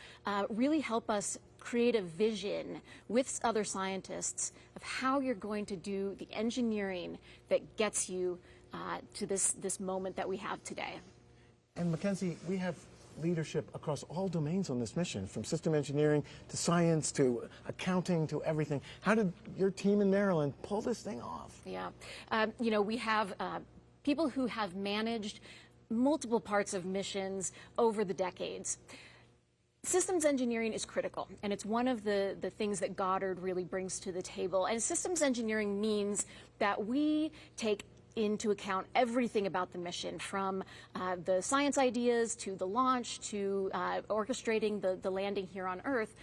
really help us create a vision with other scientists of how you're going to do the engineering that gets you to this moment that we have today. And Mackenzie, we have leadership across all domains on this mission, from system engineering to science to accounting to everything. How did your team in Maryland pull this thing off? Yeah, we have people who have managed multiple parts of missions over the decades. Systems engineering is critical, and it's one of the things that Goddard really brings to the table. And systems engineering means that we take into account everything about the mission, from the science ideas to the launch to orchestrating the landing here on Earth,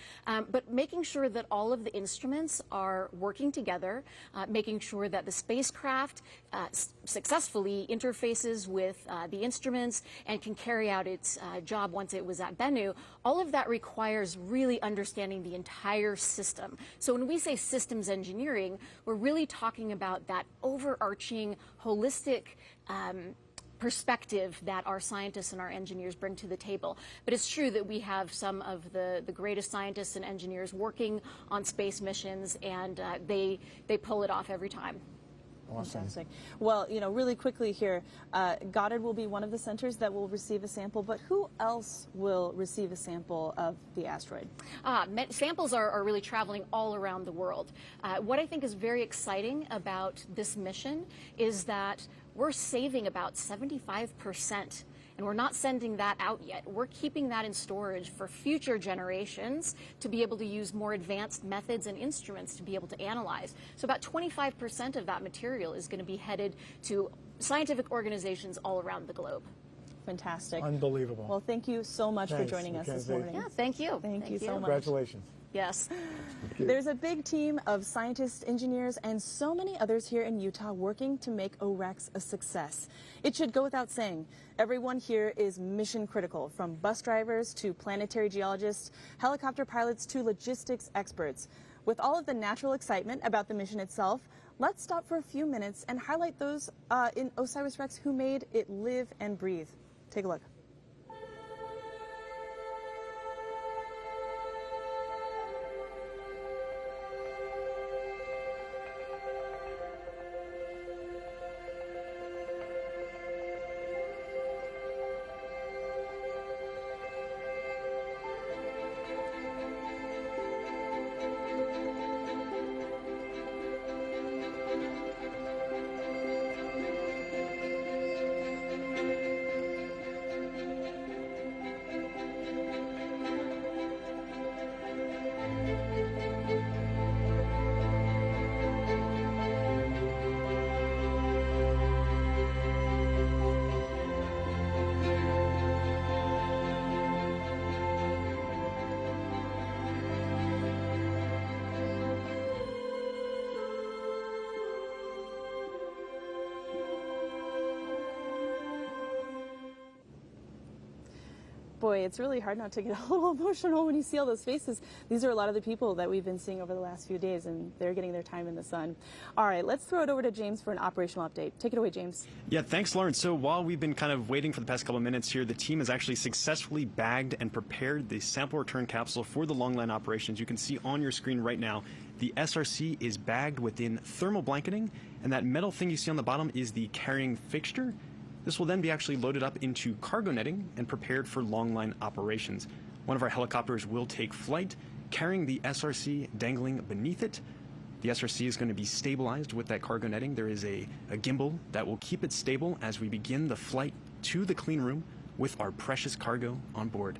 but making sure that all of the instruments are working together, making sure that the spacecraft successfully interfaces with the instruments and can carry out its job once it was at Bennu. All of that requires really understanding the entire system. So when we say systems engineering, we're really talking about that overarching, holistic perspective that our scientists and our engineers bring to the table. But it's true that we have some of the greatest scientists and engineers working on space missions, and they pull it off every time. Awesome. Fantastic. Well, you know, really quickly here, Goddard will be one of the centers that will receive a sample, but who else will receive a sample of the asteroid? Samples are really traveling all around the world. What I think is very exciting about this mission is that we're saving about 75%. And we're not sending that out yet. We're keeping that in storage for future generations to be able to use more advanced methods and instruments to be able to analyze. So about 25% of that material is going to be headed to scientific organizations all around the globe. Fantastic. Unbelievable. Well, thank you so much for joining us this morning. Yeah, thank you. Thank you so much. Congratulations. Yes. There's a big team of scientists, engineers, and so many others here in Utah working to make OSIRIS-REx a success. It should go without saying, everyone here is mission critical, from bus drivers to planetary geologists, helicopter pilots to logistics experts. With all of the natural excitement about the mission itself, let's stop for a few minutes and highlight those in OSIRIS-REx who made it live and breathe. Take a look. Boy, it's really hard not to get a little emotional when you see all those faces. These are a lot of the people that we've been seeing over the last few days, and they're getting their time in the sun. All right, let's throw it over to James for an operational update. Take it away, James. Yeah, thanks, Lauren. So while we've been kind of waiting for the past couple of minutes here, the team has actually successfully bagged and prepared the sample return capsule for the long line operations. You can see on your screen right now, the SRC is bagged within thermal blanketing, and that metal thing you see on the bottom is the carrying fixture. This will then be actually loaded up into cargo netting and prepared for long line operations. One of our helicopters will take flight, carrying the SRC dangling beneath it. The SRC is going to be stabilized with that cargo netting. There is a gimbal that will keep it stable as we begin the flight to the clean room with our precious cargo on board.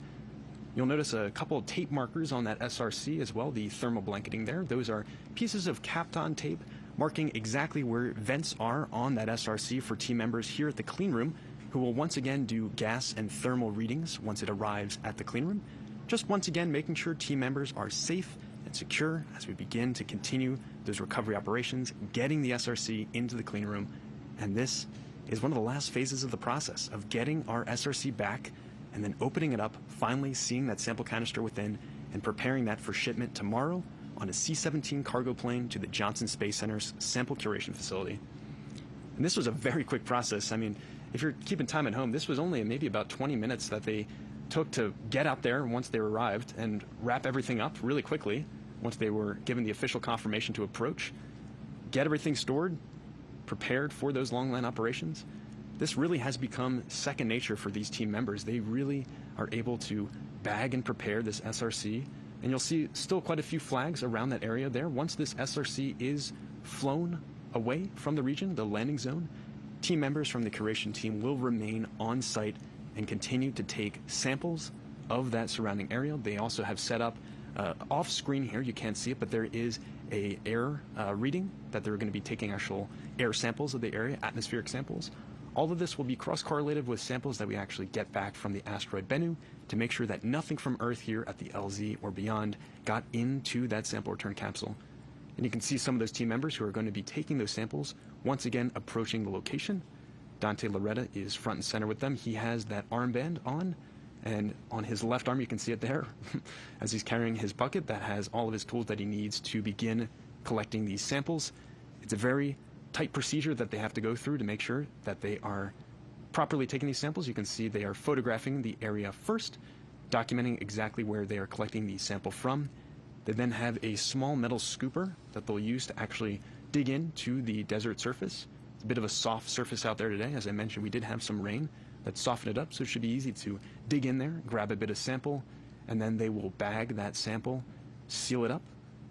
You'll notice a couple of tape markers on that SRC as well, the thermal blanketing there. Those are pieces of Kapton tape marking exactly where vents are on that SRC for team members here at the clean room, who will once again do gas and thermal readings once it arrives at the clean room. Just once again making sure team members are safe and secure as we begin to continue those recovery operations, getting the SRC into the clean room. And this is one of the last phases of the process of getting our SRC back and then opening it up, finally seeing that sample canister within and preparing that for shipment tomorrow on a C-17 cargo plane to the Johnson Space Center's sample curation facility. And this was a very quick process. I mean, if you're keeping time at home, this was only maybe about 20 minutes that they took to get out there once they arrived and wrap everything up really quickly once they were given the official confirmation to approach, get everything stored, prepared for those long line operations. This really has become second nature for these team members. They really are able to bag and prepare this SRC. And you'll see still quite a few flags around that area there. Once this SRC is flown away from the region, the landing zone, team members from the curation team will remain on site and continue to take samples of that surrounding area. They also have set up Off screen here, you can't see it, but there is a air reading that they're going to be taking actual air samples of the area, atmospheric samples. All of this will be cross-correlated with samples that we actually get back from the asteroid Bennu to make sure that nothing from Earth here at the LZ or beyond got into that sample return capsule. And you can see some of those team members who are going to be taking those samples, once again approaching the location. Dante Loretta is front and center with them. He has that armband on, and on his left arm, you can see it there, as he's carrying his bucket that has all of his tools that he needs to begin collecting these samples. It's a very tight procedure that they have to go through to make sure that they are properly taking these samples. You can see they are photographing the area first, documenting exactly where they are collecting the sample from. They then have a small metal scooper that they'll use to actually dig into the desert surface. It's a bit of a soft surface out there today. As I mentioned, we did have some rain that softened it up, so it should be easy to dig in there, grab a bit of sample, and then they will bag that sample, seal it up,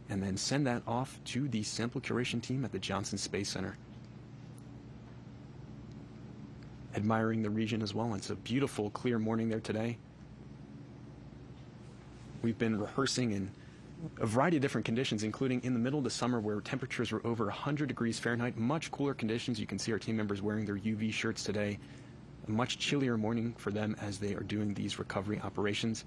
and then send that off to the sample curation team at the Johnson Space Center. Admiring the region as well. It's a beautiful, clear morning there today. We've been rehearsing in a variety of different conditions, including in the middle of the summer where temperatures were over 100 degrees Fahrenheit, much cooler conditions. You can see our team members wearing their UV shirts today. A much chillier morning for them as they are doing these recovery operations.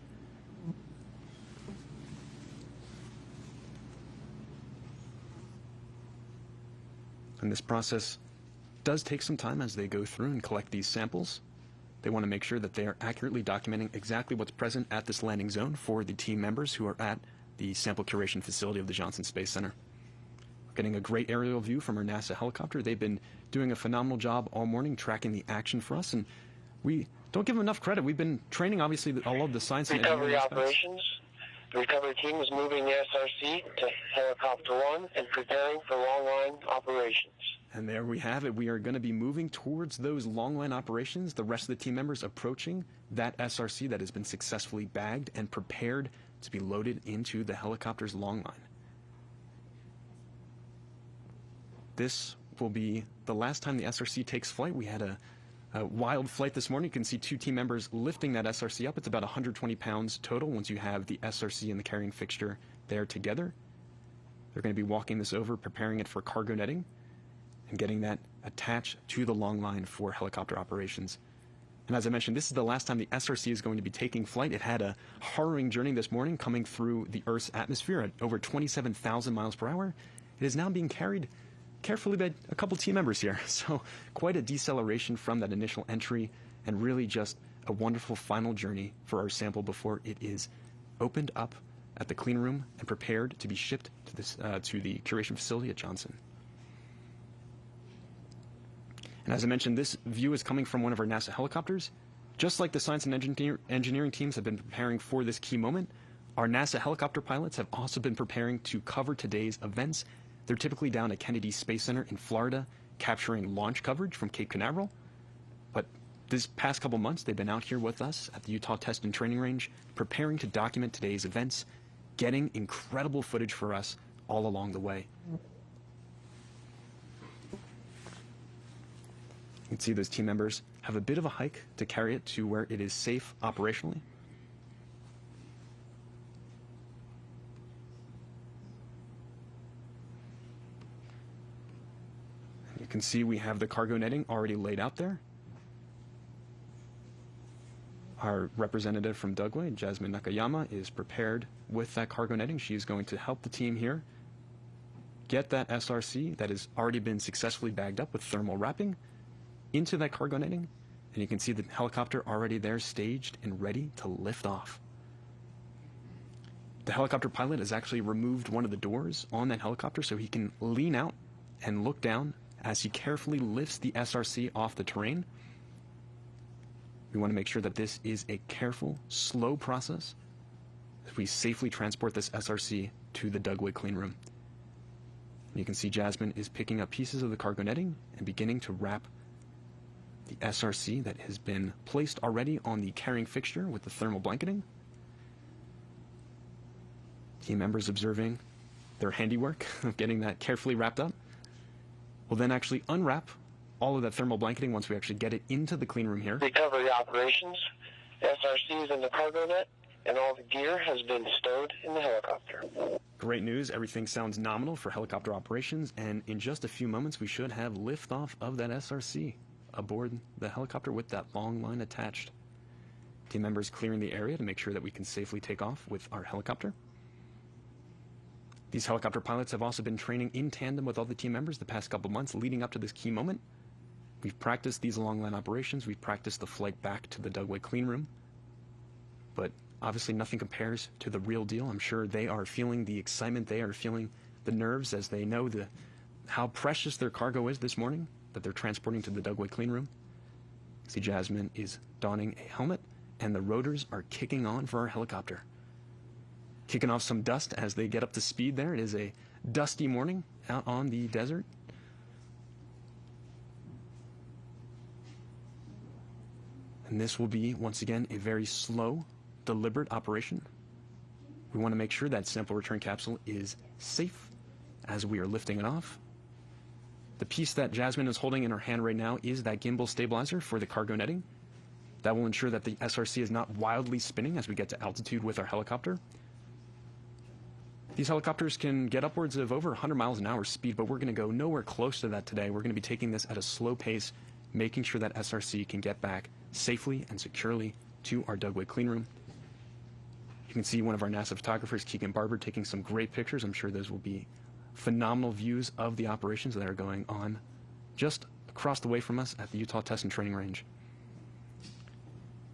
And this process does take some time as they go through and collect these samples. They want to make sure that they are accurately documenting exactly what's present at this landing zone for the team members who are at the sample curation facility of the Johnson Space Center. We're getting a great aerial view from our NASA helicopter. They've been doing a phenomenal job all morning tracking the action for us, and we don't give them enough credit. We've been training, obviously, all of the science and engineering operations. The recovery team is moving the SRC to Helicopter 1 and preparing for long-line operations. And there we have it. We are going to be moving towards those long-line operations. The rest of the team members approaching that SRC that has been successfully bagged and prepared to be loaded into the helicopter's long line. This will be the last time the SRC takes flight. We had a wild flight this morning. You can see two team members lifting that SRC up. It's about 120 pounds total once you have the SRC and the carrying fixture there together. They're going to be walking this over, preparing it for cargo netting, and getting that attached to the long line for helicopter operations. And as I mentioned, this is the last time the SRC is going to be taking flight. It had a harrowing journey this morning coming through the Earth's atmosphere at over 27,000 miles per hour. It is now being carried carefully by a couple team members here. So quite a deceleration from that initial entry, and really just a wonderful final journey for our sample before it is opened up at the clean room and prepared to be shipped to this to the curation facility at Johnson. And as I mentioned, this view is coming from one of our NASA helicopters. Just like the science and engineering teams have been preparing for this key moment, our NASA helicopter pilots have also been preparing to cover today's events. They're typically down at Kennedy Space Center in Florida, capturing launch coverage from Cape Canaveral. But this past couple months, they've been out here with us at the Utah Test and Training Range, preparing to document today's events, getting incredible footage for us all along the way. You can see those team members have a bit of a hike to carry it to where it is safe operationally. And you can see we have the cargo netting already laid out there. Our representative from Dugway, Jasmine Nakayama, is prepared with that cargo netting. She is going to help the team here get that SRC that has already been successfully bagged up with thermal wrapping into that cargo netting, and you can see the helicopter already there staged and ready to lift off. The helicopter pilot has actually removed one of the doors on that helicopter so he can lean out and look down as he carefully lifts the SRC off the terrain. We want to make sure that this is a careful, slow process as we safely transport this SRC to the Dugway clean room. And you can see Jasmine is picking up pieces of the cargo netting and beginning to wrap the SRC that has been placed already on the carrying fixture with the thermal blanketing. Team members observing their handiwork of getting that carefully wrapped up. We'll then actually unwrap all of that thermal blanketing once we actually get it into the clean room here. Recovery operations. SRC is in the cargo net. and all the gear has been stowed in the helicopter. Great news. Everything sounds nominal for helicopter operations, and in just a few moments we should have liftoff of that SRC aboard the helicopter with that long line attached. Team members clearing the area to make sure that we can safely take off with our helicopter. These helicopter pilots have also been training in tandem with all the team members the past couple months leading up to this key moment. We've practiced these long line operations. We've practiced the flight back to the dugway clean room. But obviously nothing compares to the real deal. I'm sure they are feeling the excitement. They are feeling the nerves as they know how precious their cargo is this morning that they're transporting to the dugway clean room. See, Jasmine is donning a helmet, and the rotors are kicking on for our helicopter. Kicking off some dust as they get up to speed there. It is a dusty morning out on the desert. And this will be, once again, a very slow, deliberate operation. We want to make sure that sample return capsule is safe as we are lifting it off. The piece that Jasmine is holding in her hand right now is that gimbal stabilizer for the cargo netting. That will ensure that the SRC is not wildly spinning as we get to altitude with our helicopter. These helicopters can get upwards of over 100 miles an hour speed, but we're going to go nowhere close to that today. We're going to be taking this at a slow pace, making sure that SRC can get back safely and securely to our dugway clean room. You can see one of our NASA photographers, Keegan Barber, taking some great pictures. I'm sure those will be phenomenal views of the operations that are going on just across the way from us at the Utah Test and Training Range.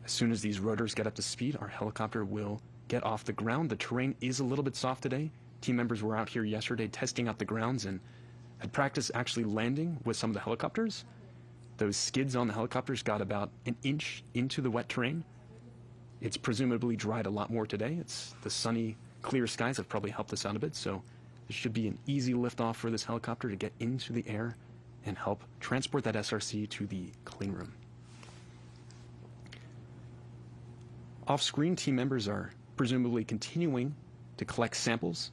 As soon as these rotors get up to speed, our helicopter will get off the ground. The terrain is a little bit soft today. Team members were out here yesterday testing out the grounds and had practiced actually landing with some of the helicopters. Those skids on the helicopters got about an inch into the wet terrain. It's presumably dried a lot more today. It's the sunny, clear skies have probably helped us out a bit, so this should be an easy liftoff for this helicopter to get into the air and help transport that SRC to the clean room. Off-screen, team members are presumably continuing to collect samples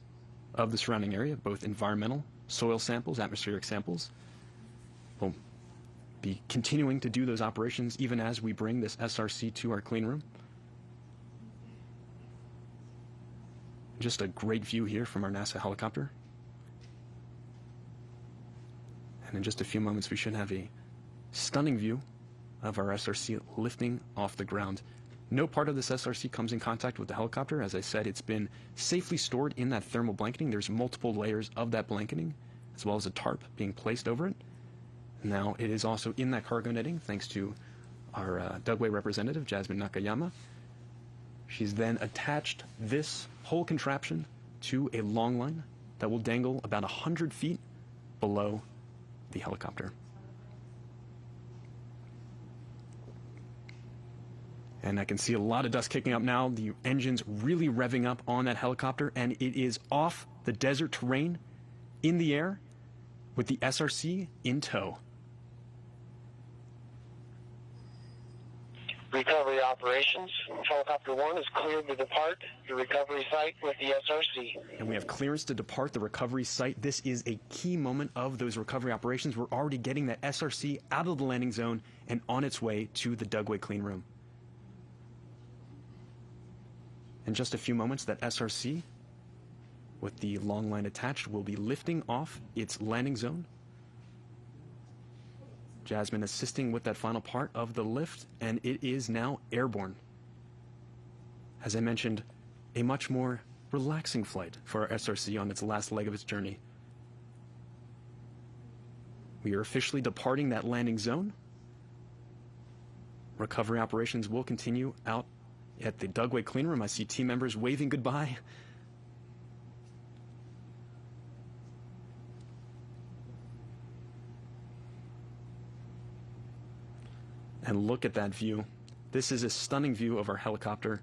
of the surrounding area, both environmental, soil samples, atmospheric samples. We'll be continuing to do those operations even as we bring this SRC to our clean room. Just a great view here from our NASA helicopter. And in just a few moments, we should have a stunning view of our SRC lifting off the ground. No part of this SRC comes in contact with the helicopter. As I said, it's been safely stored in that thermal blanketing. There's multiple layers of that blanketing, as well as a tarp being placed over it. Now it is also in that cargo netting, thanks to our dugway representative, Jasmine Nakayama. She's then attached this whole contraption to a long line that will dangle about 100 feet below the helicopter. And I can see a lot of dust kicking up now. The engine's really revving up on that helicopter, and it is off the desert terrain in the air with the SRC in tow. Recovery operations. Helicopter 1 is cleared to depart the recovery site with the SRC. And we have clearance to depart the recovery site. This is a key moment of those recovery operations. We're already getting that SRC out of the landing zone and on its way to the dugway clean room. In just a few moments, that SRC with the long line attached will be lifting off its landing zone. Jasmine assisting with that final part of the lift, and it is now airborne. As I mentioned, a much more relaxing flight for our SRC on its last leg of its journey. We are officially departing that landing zone. Recovery operations will continue out at the dugway clean room. I see team members waving goodbye. And look at that view. This is a stunning view of our helicopter.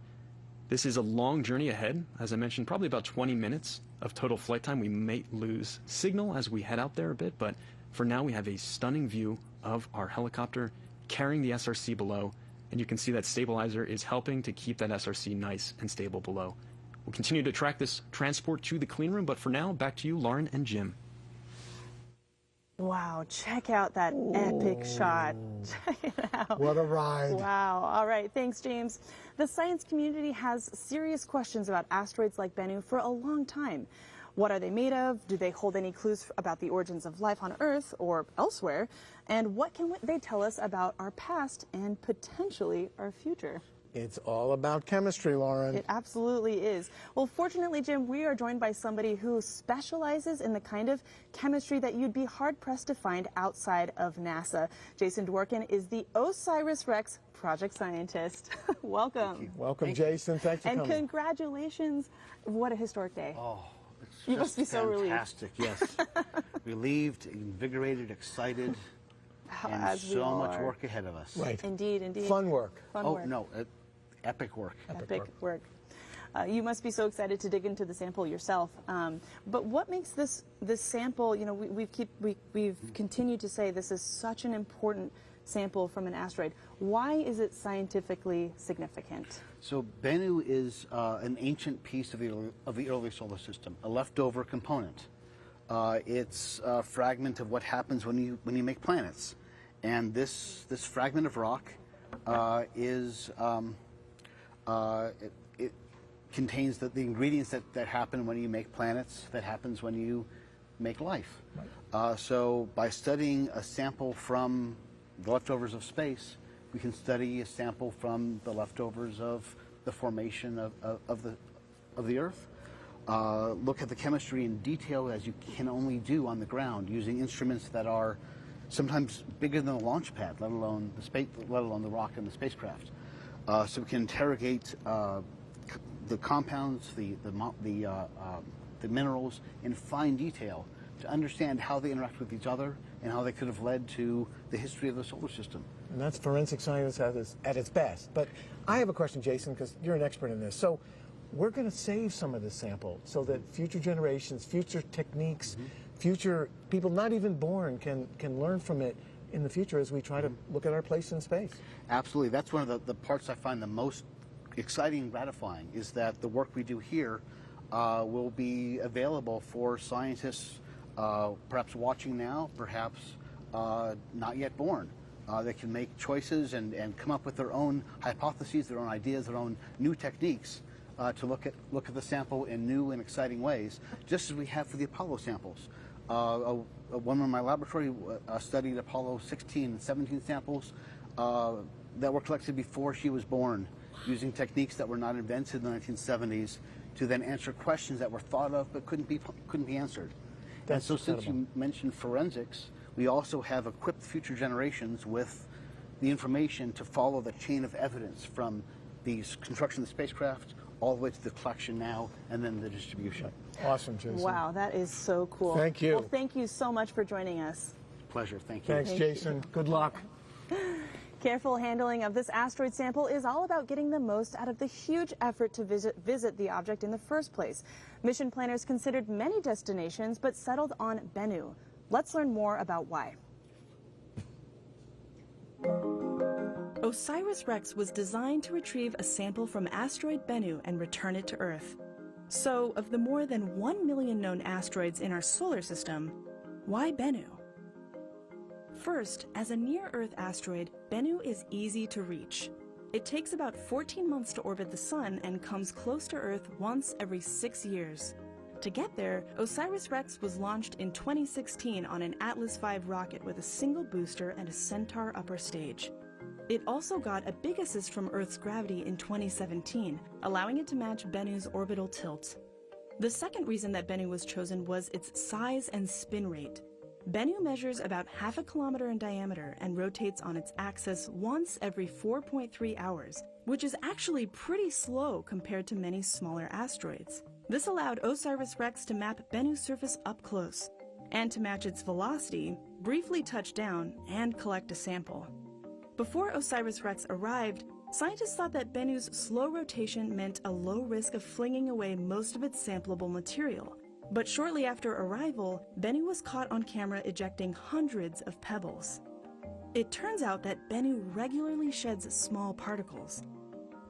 This is a long journey ahead. As I mentioned, probably about 20 minutes of total flight time. We may lose signal as we head out there a bit, but for now we have a stunning view of our helicopter carrying the SRC below. And you can see that stabilizer is helping to keep that SRC nice and stable below. We'll continue to track this transport to the clean room, but for now, back to you, Lauren and Jim. Wow, check out that epic shot. Check it out. What a ride. Wow. All right. Thanks, James. The science community has serious questions about asteroids like Bennu for a long time. What are they made of? Do they hold any clues about the origins of life on Earth or elsewhere? And what can they tell us about our past and potentially our future? It's all about chemistry, Lauren. It absolutely is. Well, fortunately, Jim, we are joined by somebody who specializes in the kind of chemistry that you'd be hard-pressed to find outside of NASA. Jason Dworkin is the OSIRIS-REx project scientist. Welcome. Welcome, Jason. Thanks for coming. And congratulations. What a historic day. Oh, it's you just must be so relieved. Fantastic, yes. Relieved, invigorated, excited, and so much work ahead of us. Right. Indeed, indeed. Fun work. Fun work. No. Epic work. Epic work. You must be so excited to dig into the sample yourself. But what makes this sample? You know, we've continued to say this is such an important sample from an asteroid. Why is it scientifically significant? So Bennu is an ancient piece of the early solar system, a leftover component. It's a fragment of what happens when you make planets, and this fragment of rock it contains the ingredients that happen when you make planets, that happens when you make life. Right. So by studying a sample from the leftovers of space, we can study a sample from the leftovers of the formation of the Earth. Look at the chemistry in detail as you can only do on the ground, using instruments that are sometimes bigger than a launch pad, let alone the rock and the spacecraft. So we can interrogate the compounds, the minerals in fine detail to understand how they interact with each other and how they could have led to the history of the solar system. And that's forensic science at its best. But I have a question, Jason, because you're an expert in this. So we're going to save some of this sample so that future generations, future techniques, future people not even born can learn from it in the future as we try to look at our place in space. Absolutely. That's one of the parts I find the most exciting and gratifying, is that the work we do here will be available for scientists perhaps watching now, perhaps not yet born. They can make choices and come up with their own hypotheses, their own ideas, their own new techniques to look at the sample in new and exciting ways, just as we have for the Apollo samples. A woman in my laboratory studied Apollo 16 and 17 samples that were collected before she was born, using techniques that were not invented in the 1970s to then answer questions that were thought of but couldn't be answered. That's and so since you mentioned forensics, we also have equipped future generations with the information to follow the chain of evidence from the construction of the spacecraft all the way to the collection now and then the distribution. Awesome, Jason. Wow, that is so cool. Thank you. Well, thank you so much for joining us. Pleasure. Thank you. Thanks, Jason. Good luck. Careful handling of this asteroid sample is all about getting the most out of the huge effort to visit the object in the first place. Mission planners considered many destinations but settled on Bennu. Let's learn more about why. OSIRIS-REx was designed to retrieve a sample from asteroid Bennu and return it to Earth. So, of the more than 1 million known asteroids in our solar system, why Bennu? First, as a near-Earth asteroid, Bennu is easy to reach. It takes about 14 months to orbit the Sun and comes close to Earth once every 6 years. To get there, OSIRIS-REx was launched in 2016 on an Atlas V rocket with a single booster and a Centaur upper stage. It also got a big assist from Earth's gravity in 2017, allowing it to match Bennu's orbital tilt. The second reason that Bennu was chosen was its size and spin rate. Bennu measures about half a kilometer in diameter and rotates on its axis once every 4.3 hours, which is actually pretty slow compared to many smaller asteroids. This allowed OSIRIS-REx to map Bennu's surface up close, and to match its velocity, briefly touch down, and collect a sample. Before OSIRIS-REx arrived, scientists thought that Bennu's slow rotation meant a low risk of flinging away most of its sampleable material. But shortly after arrival, Bennu was caught on camera ejecting hundreds of pebbles. It turns out that Bennu regularly sheds small particles,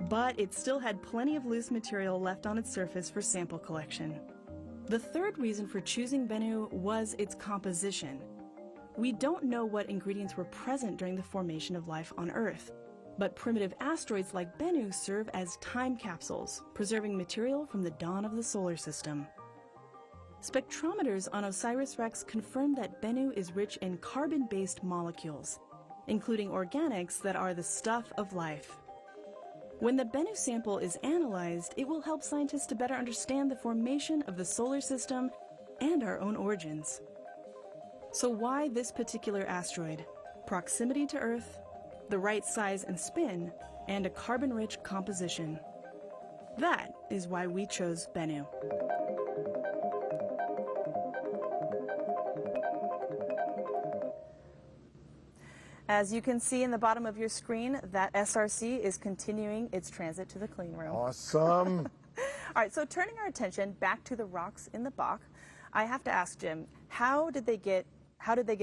but it still had plenty of loose material left on its surface for sample collection. The third reason for choosing Bennu was its composition. We don't know what ingredients were present during the formation of life on Earth, but primitive asteroids like Bennu serve as time capsules, preserving material from the dawn of the solar system. Spectrometers on OSIRIS-REx confirm that Bennu is rich in carbon-based molecules, including organics that are the stuff of life. When the Bennu sample is analyzed, it will help scientists to better understand the formation of the solar system and our own origins. So why this particular asteroid? Proximity to Earth, the right size and spin, and a carbon-rich composition. That is why we chose Bennu. As you can see in the bottom of your screen, that SRC is continuing its transit to the clean room. Awesome. All right, so turning our attention back to the rocks in the Bach, I have to ask Jim, how did they get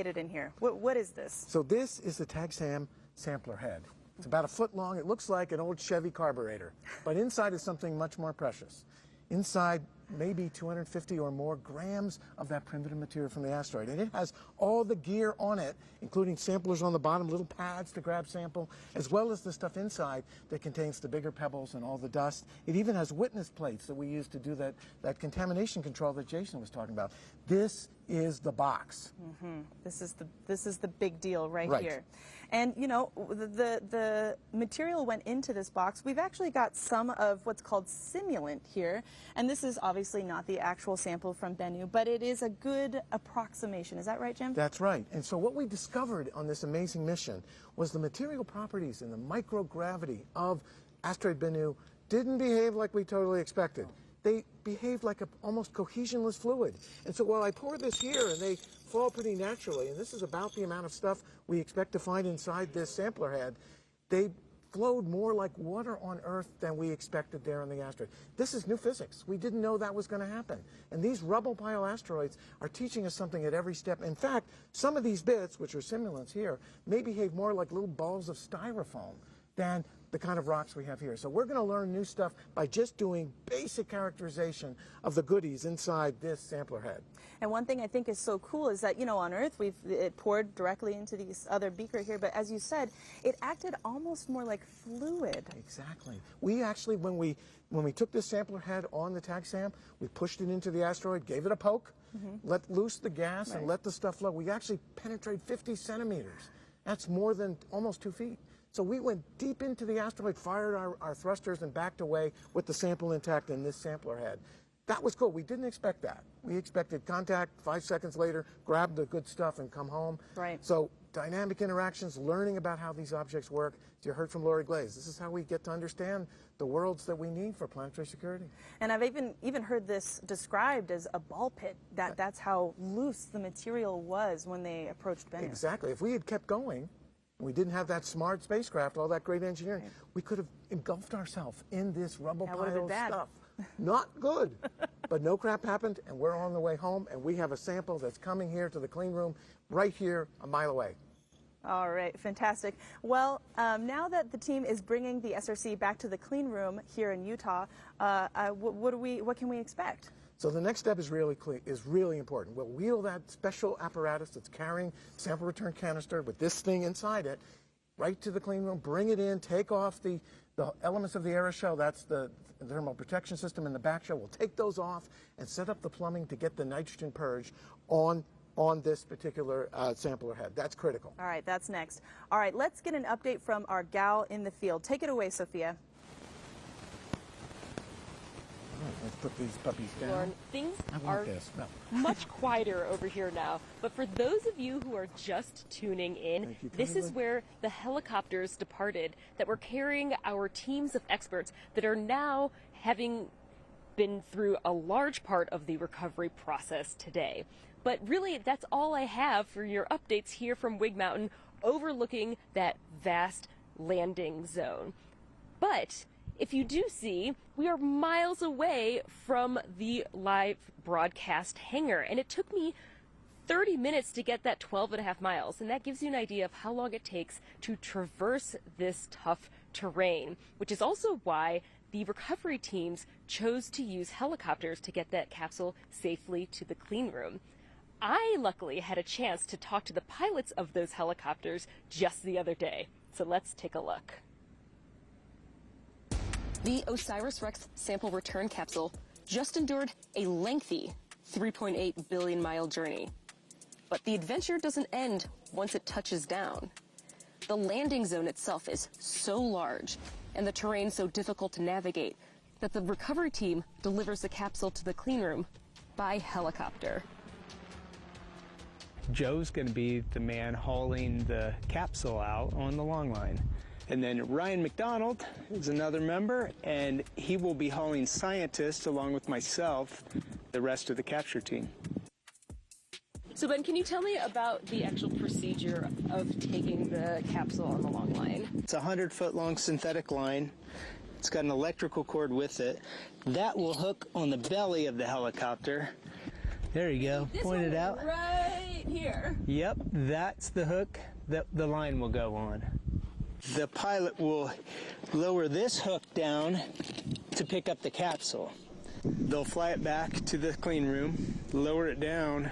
it in here? What is this? So this is the TAGSAM sampler head. It's about 1 foot long. It looks like an old Chevy carburetor, but inside is something much more precious. Inside, maybe 250 or more grams of that primitive material from the asteroid. And it has all the gear on it, including samplers on the bottom, little pads to grab sample, as well as the stuff inside that contains the bigger pebbles and all the dust. It even has witness plates that we use to do that contamination control that Jason was talking about. This is the box. Mm-hmm. This is the big deal right here. And you know, the material went into this box. We've actually got some of what's called simulant here, and this is obviously not the actual sample from Bennu, but it is a good approximation. Is that right, Jim? That's right. And so what we discovered on this amazing mission was the material properties and the microgravity of asteroid Bennu didn't behave like we totally expected. They behave like an almost cohesionless fluid. And so while I pour this here and they fall pretty naturally, and this is about the amount of stuff we expect to find inside this sampler head, they flowed more like water on Earth than we expected there on the asteroid. This is new physics. We didn't know that was going to happen. And these rubble pile asteroids are teaching us something at every step. In fact, some of these bits, which are simulants here, may behave more like little balls of styrofoam than the kind of rocks we have here. So we're going to learn new stuff by just doing basic characterization of the goodies inside this sampler head. And one thing I think is so cool is that, you know, on Earth, it poured directly into this other beaker here, but as you said, it acted almost more like fluid. Exactly. We actually, when we took this sampler head on the TAGSAM, we pushed it into the asteroid, gave it a poke, let loose the gas, and let the stuff flow. We actually penetrated 50 centimeters. That's more than almost 2 feet. So we went deep into the asteroid, fired our thrusters, and backed away with the sample intact in this sampler head. That was cool. We didn't expect that. We expected contact, 5 seconds later, grab the good stuff and come home. Right. So dynamic interactions, learning about how these objects work. As you heard from Lori Glaze, this is how we get to understand the worlds that we need for planetary security. And I've even heard this described as a ball pit. That's how loose the material was when they approached Bennu. Exactly. If we had kept going, we didn't have that smart spacecraft, all that great engineering, we could have engulfed ourselves in this rubble pile of stuff. Not good. But no crap happened, and we're on the way home, and we have a sample that's coming here to the clean room right here a mile away. All right, fantastic. Well, now that the team is bringing the SRC back to the clean room here in Utah, what can we expect? So the next step is really important. We'll wheel that special apparatus that's carrying sample return canister with this thing inside it right to the clean room, bring it in, take off the elements of the aeroshell. That's the thermal protection system in the back shell. We'll take those off and set up the plumbing to get the nitrogen purge on this particular sampler head. That's critical. All right, that's next. All right, let's get an update from our gal in the field. Take it away, Sophia. All right, let's put these puppies down. Lauren, things are much quieter over here now. But for those of you who are just tuning in, this is where the helicopters departed that were carrying our teams of experts that are now having been through a large part of the recovery process today. But really, that's all I have for your updates here from Wig Mountain overlooking that vast landing zone. But if you do see, we are miles away from the live broadcast hangar, and it took me 30 minutes to get that 12.5 miles, and that gives you an idea of how long it takes to traverse this tough terrain, which is also why the recovery teams chose to use helicopters to get that capsule safely to the clean room. I luckily had a chance to talk to the pilots of those helicopters just the other day. So let's take a look. The OSIRIS-REx sample return capsule just endured a lengthy 3.8 billion mile journey. But the adventure doesn't end once it touches down. The landing zone itself is so large and the terrain so difficult to navigate that the recovery team delivers the capsule to the clean room by helicopter. Joe's going to be the man hauling the capsule out on the long line. And then Ryan McDonald is another member, and he will be hauling scientists along with myself, the rest of the capture team. So Ben, can you tell me about the actual procedure of taking the capsule on the long line? It's a 100-foot long synthetic line. It's got an electrical cord with it. That will hook on the belly of the helicopter. There you go. Point it out. Right here. Yep, that's the hook that the line will go on. The pilot will lower this hook down to pick up the capsule. They'll fly it back to the clean room, lower it down,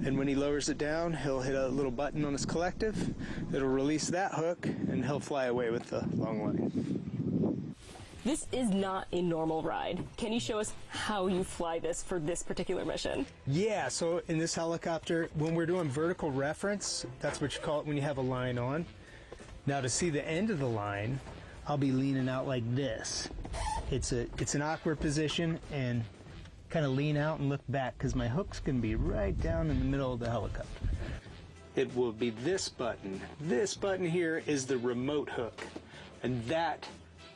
and when he lowers it down, he'll hit a little button on his collective. It'll release that hook, and he'll fly away with the long line. This is not a normal ride. Can you show us how you fly this for this particular mission? Yeah, so in this helicopter, when we're doing vertical reference, that's what you call it when you have a line on. Now to see the end of the line, I'll be leaning out like this. It's an awkward position, and kind of lean out and look back because my hook's going to be right down in the middle of the helicopter. It will be this button. This button here is the remote hook, and that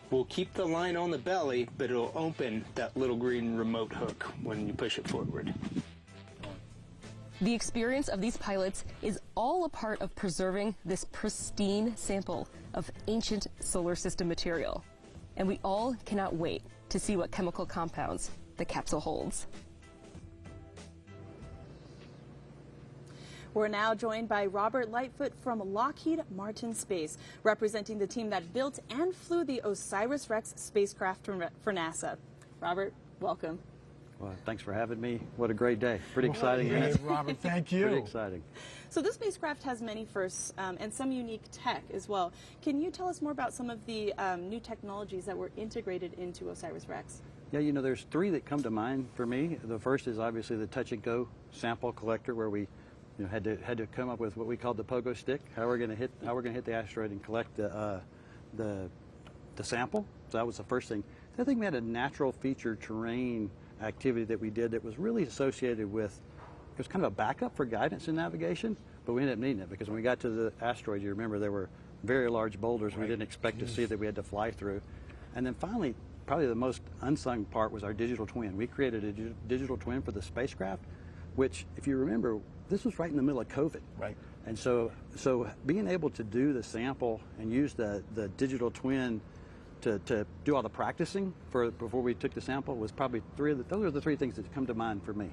will keep the line on the belly, but it'll open that little green remote hook when you push it forward. The experience of these pilots is all a part of preserving this pristine sample of ancient solar system material. And we all cannot wait to see what chemical compounds the capsule holds. We're now joined by Robert Lightfoot from Lockheed Martin Space, representing the team that built and flew the OSIRIS-REx spacecraft for NASA. Robert, welcome. Well, thanks for having me. What a great day. Pretty exciting. Hey, Robert, thank you. Pretty exciting. So this spacecraft has many firsts and some unique tech as well. Can you tell us more about some of the new technologies that were integrated into OSIRIS-REx? Yeah, you know, there's three that come to mind for me. The first is obviously the touch-and-go sample collector, where we had to come up with what we called the pogo stick. How we're going to hit the asteroid and collect the sample. So that was the first thing. The other thing, we had a natural feature terrain activity that we did that was really associated with, it was kind of a backup for guidance and navigation, but we ended up needing it because when we got to the asteroid, you remember there were very large boulders we didn't expect to see that we had to fly through. And then finally, probably the most unsung part was our digital twin. We created a digital twin for the spacecraft, which, if you remember, this was right in the middle of COVID. Right. And so being able to do the sample and use the digital twin to do all the practicing before we took the sample was probably those are the three things that come to mind for me.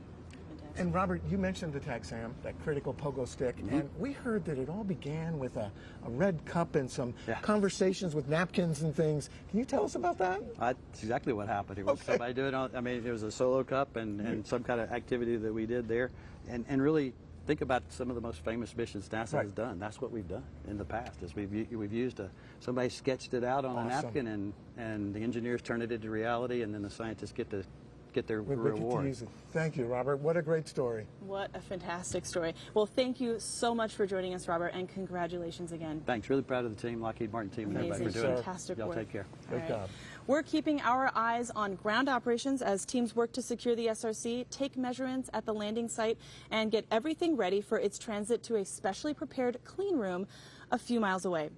And Robert, you mentioned the TAGSAM, that critical pogo stick, and we heard that it all began with a red cup and some conversations with napkins and things. Can you tell us about that? That's exactly what happened. It was somebody doing it was a solo cup and some kind of activity that we did there, and really think about some of the most famous missions NASA has done. That's what we've done in the past. Is we've used somebody sketched it out on a napkin, and the engineers turn it into reality, and then the scientists get their reward. Thank you, Robert. What a great story. What a fantastic story. Well, thank you so much for joining us, Robert, and congratulations again. Thanks. Really proud of the team, Lockheed Martin team, and everybody for doing it. Fantastic Y'all work. take care. Great job. We're keeping our eyes on ground operations as teams work to secure the SRC, take measurements at the landing site, and get everything ready for its transit to a specially prepared clean room a few miles away.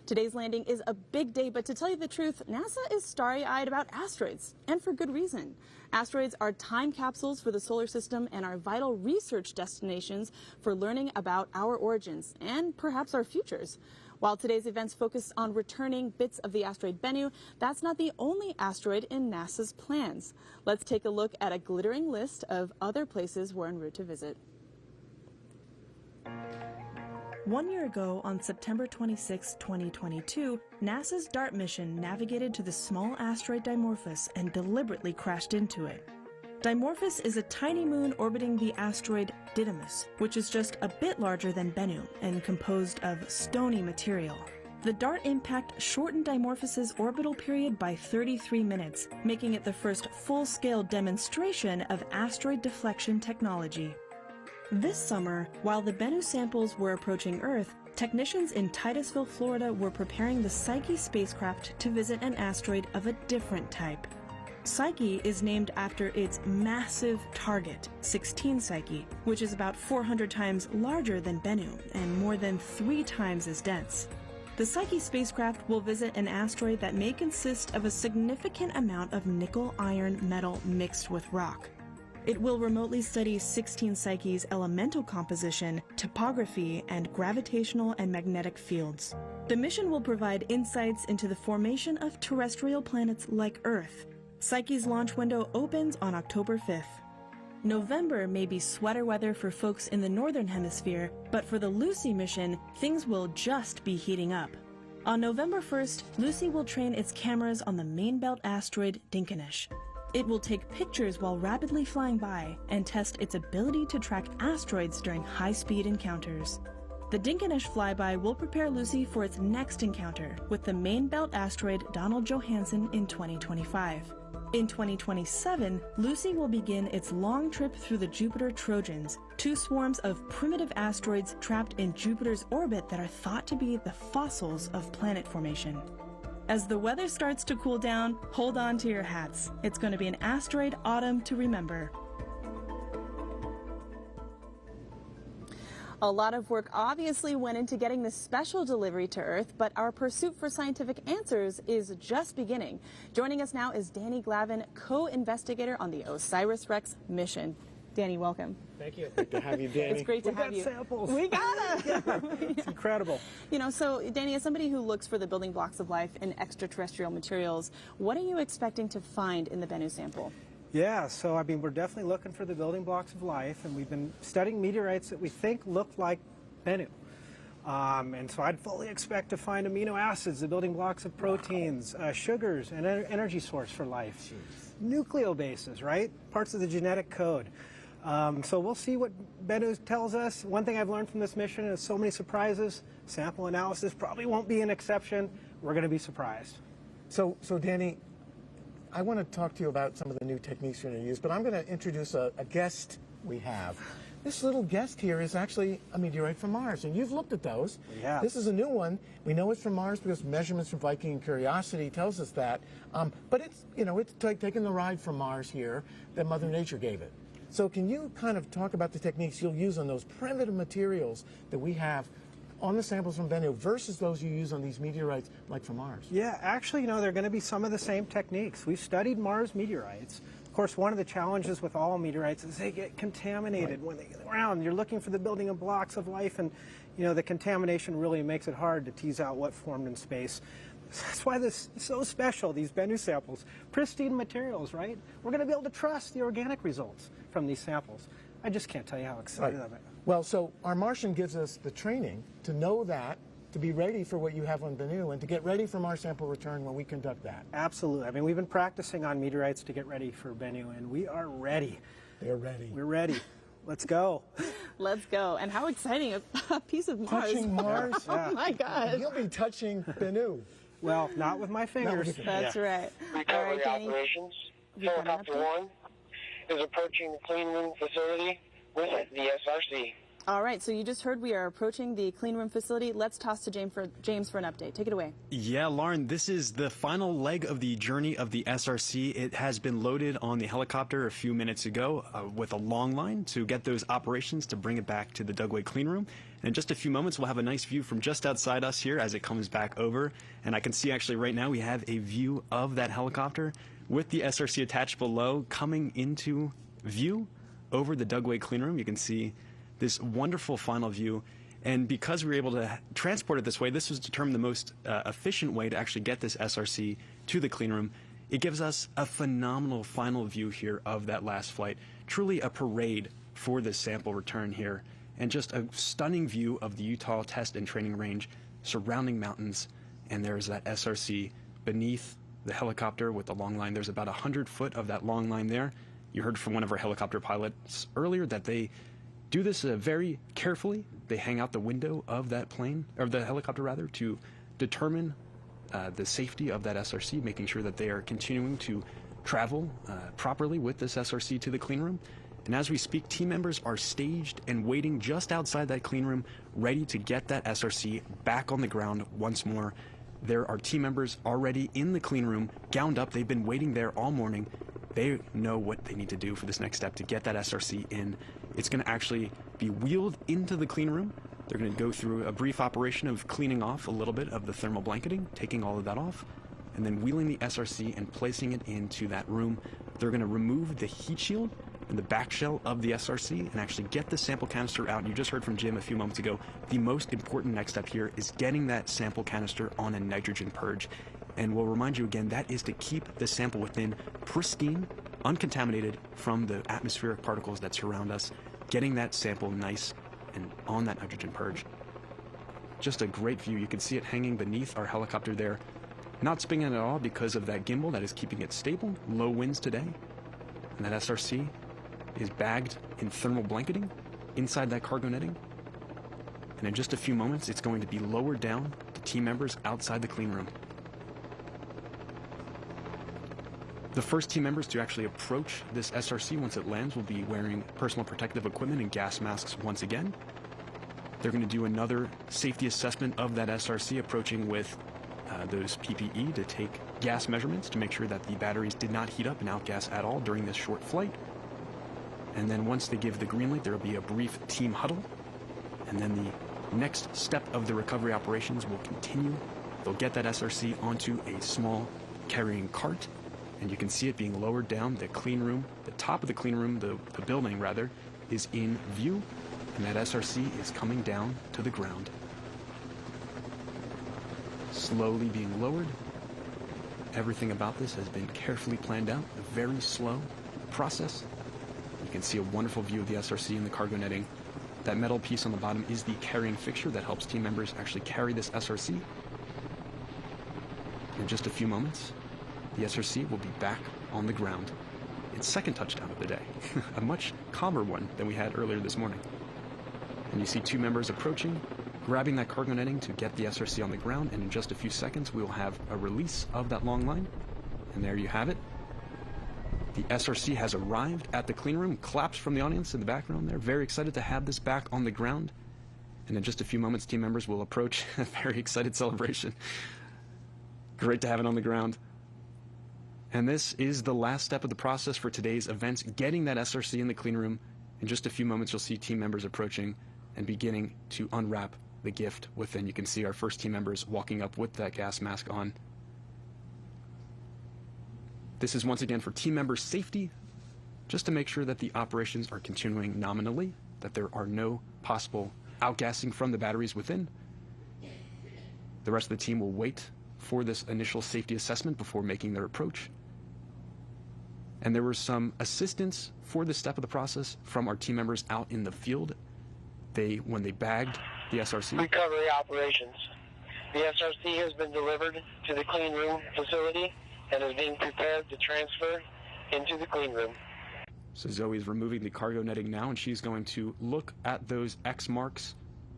Today's landing is a big day, but to tell you the truth, NASA is starry-eyed about asteroids, and for good reason. Asteroids are time capsules for the solar system and are vital research destinations for learning about our origins and perhaps our futures. While today's events focus on returning bits of the asteroid Bennu, that's not the only asteroid in NASA's plans. Let's take a look at a glittering list of other places we're en route to visit. 1 year ago, on September 26, 2022, NASA's DART mission navigated to the small asteroid Dimorphos and deliberately crashed into it. Dimorphos is a tiny moon orbiting the asteroid Didymos, which is just a bit larger than Bennu and composed of stony material. The DART impact shortened Dimorphos's orbital period by 33 minutes, making it the first full-scale demonstration of asteroid deflection technology. This summer, while the Bennu samples were approaching Earth, technicians in Titusville, Florida were preparing the Psyche spacecraft to visit an asteroid of a different type. Psyche is named after its massive target, 16 Psyche, which is about 400 times larger than Bennu and more than 3 times as dense. The Psyche spacecraft will visit an asteroid that may consist of a significant amount of nickel-iron metal mixed with rock. It will remotely study 16 Psyche's elemental composition, topography, and gravitational and magnetic fields. The mission will provide insights into the formation of terrestrial planets like Earth. Psyche's launch window opens on October 5th. November may be sweater weather for folks in the northern hemisphere, but for the Lucy mission, things will just be heating up. On November 1st, Lucy will train its cameras on the main belt asteroid Dinkinesh. It will take pictures while rapidly flying by and test its ability to track asteroids during high-speed encounters. The Dinkinesh flyby will prepare Lucy for its next encounter with the main belt asteroid Donald Johanson in 2025. In 2027, Lucy will begin its long trip through the Jupiter Trojans, 2 swarms of primitive asteroids trapped in Jupiter's orbit that are thought to be the fossils of planet formation. As the weather starts to cool down, hold on to your hats. It's going to be an asteroid autumn to remember. A lot of work obviously went into getting this special delivery to Earth, but our pursuit for scientific answers is just beginning. Joining us now is Danny Glavin, co-investigator on the OSIRIS-REx mission. Danny, welcome. Thank you. Great to have you, Danny. It's great to have you. We got samples. We got them. It's incredible. You know, so Danny, as somebody who looks for the building blocks of life in extraterrestrial materials, what are you expecting to find in the Bennu sample? Yeah, so I mean, we're definitely looking for the building blocks of life, and we've been studying meteorites that we think look like Bennu. And so I'd fully expect to find amino acids, the building blocks of proteins, sugars, and energy source for life. Nucleobases, right? Parts of the genetic code. So we'll see what Bennu tells us. One thing I've learned from this mission is so many surprises. Sample analysis probably won't be an exception. We're going to be surprised. So Danny, I want to talk to you about some of the new techniques you're going to use, but I'm going to introduce a guest we have. This little guest here is actually a meteorite from Mars, and you've looked at those. Yeah. This is a new one. We know it's from Mars because measurements from Viking and Curiosity tells us that. But it's, you know, it's taking the ride from Mars here that Mother Nature gave it. So can you kind of talk about the techniques you'll use on those primitive materials that we have on the samples from Bennu versus those you use on these meteorites like from Mars? Yeah, actually, you know, they're going to be some of the same techniques. We've studied Mars meteorites. Of course, one of the challenges with all meteorites is they get contaminated when they get around. You're looking for the building of blocks of life, and, you know, the contamination really makes it hard to tease out what formed in space. That's why this is so special, these Bennu samples. Pristine materials, right? We're going to be able to trust the organic results from these samples. I just can't tell you how excited I am. Well, so our Martian gives us the training to know that, to be ready for what you have on Bennu, and to get ready from our sample return when we conduct that. Absolutely. I mean, we've been practicing on meteorites to get ready for Bennu, and we are ready. They're ready. We're ready. Let's go. Let's go. And how exciting, a piece of Mars. Touching Mars? Oh, my gosh. You'll be touching Bennu. Well, not with my fingers. That's right. Recovery Danny. operations. Helicopter 1 is approaching the clean room facility with the SRC. All right, so you just heard we are approaching the clean room facility. Let's toss to James for an update. Take it away. Yeah, Lauren, this is the final leg of the journey of the SRC. It has been loaded on the helicopter a few minutes ago with a long line to get those operations to bring it back to the Dugway clean room. And in just a few moments, we'll have a nice view from just outside us here as it comes back over. And I can see actually right now we have a view of that helicopter with the SRC attached below coming into view over the Dugway clean room. You can see this wonderful final view, and because we were able to transport it this way, this was determined the most efficient way to actually get this SRC to the clean room. It gives us a phenomenal final view here of that last flight, truly a parade for this sample return here, and just a stunning view of the Utah Test and Training Range, surrounding mountains, and there's that SRC beneath the helicopter with the long line. There's about 100 foot of that long line there, You heard from one of our helicopter pilots earlier that they do this very carefully. They hang out the window of that plane, or the helicopter rather, to determine the safety of that SRC, making sure that they are continuing to travel properly with this SRC to the clean room. And as we speak, team members are staged and waiting just outside that clean room, ready to get that SRC back on the ground once more. There are team members already in the clean room, gowned up. They've been waiting there all morning. They know what they need to do for this next step to get that SRC in. It's going to actually be wheeled into the clean room. They're going to go through a brief operation of cleaning off a little bit of the thermal blanketing, taking all of that off, and then wheeling the SRC and placing it into that room. They're going to remove the heat shield and the back shell of the SRC and actually get the sample canister out. And you just heard from Jim a few moments ago, the most important next step here is getting that sample canister on a nitrogen purge. And we'll remind you again, that is to keep the sample within pristine, uncontaminated from the atmospheric particles that surround us, getting that sample nice and on that nitrogen purge. Just a great view. You can see it hanging beneath our helicopter there. Not spinning at all because of that gimbal that is keeping it stable. Low winds today. And that SRC is bagged in thermal blanketing inside that cargo netting. And in just a few moments, it's going to be lowered down to team members outside the clean room. The first team members to actually approach this SRC once it lands will be wearing personal protective equipment and gas masks once again. They're going to do another safety assessment of that SRC, approaching with those PPE to take gas measurements to make sure that the batteries did not heat up and outgas at all during this short flight. And then once they give the green light, there will be a brief team huddle. And then the next step of the recovery operations will continue. They'll get that SRC onto a small carrying cart, and you can see it being lowered down. The clean room, the top of the clean room, the building rather, is in view, and that SRC is coming down to the ground. Slowly being lowered. Everything about this has been carefully planned out, a very slow process. You can see a wonderful view of the SRC in the cargo netting. That metal piece on the bottom is the carrying fixture that helps team members actually carry this SRC. In just a few moments, the SRC will be back on the ground. Its second touchdown of the day, a much calmer one than we had earlier this morning. And you see two members approaching, grabbing that cargo netting to get the SRC on the ground, and in just a few seconds we will have a release of that long line. And there you have it. The SRC has arrived at the clean room. Claps from the audience in the background there. Very excited to have this back on the ground. And in just a few moments, team members will approach. A very excited celebration. Great to have it on the ground. And this is the last step of the process for today's events, getting that SRC in the clean room. In just a few moments, you'll see team members approaching and beginning to unwrap the gift within. You can see our first team members walking up with that gas mask on. This is once again for team member safety, just to make sure that the operations are continuing nominally, that there are no possible outgassing from the batteries within. The rest of the team will wait for this initial safety assessment before making their approach. And there was some assistance for this step of the process from our team members out in the field. When they bagged the SRC. Recovery operations. The SRC has been delivered to the clean room facility and is being prepared to transfer into the clean room. So Zoe's removing the cargo netting now, and she's going to look at those X marks,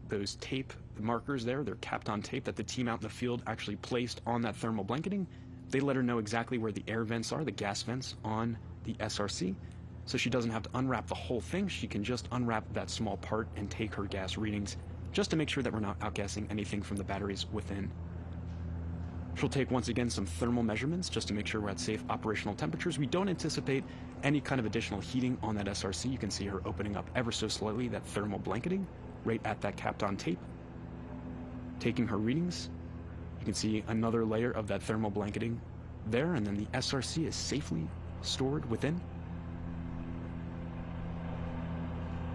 those tape markers there. They're capped on tape that the team out in the field actually placed on that thermal blanketing. They let her know exactly where the air vents are, the gas vents on the SRC. So she doesn't have to unwrap the whole thing. She can just unwrap that small part and take her gas readings, just to make sure that we're not outgassing anything from the batteries within. She'll take, once again, some thermal measurements just to make sure we're at safe operational temperatures. We don't anticipate any kind of additional heating on that SRC. You can see her opening up ever so slightly that thermal blanketing right at that capped on tape. Taking her readings, you can see another layer of that thermal blanketing there, and then the SRC is safely stored within.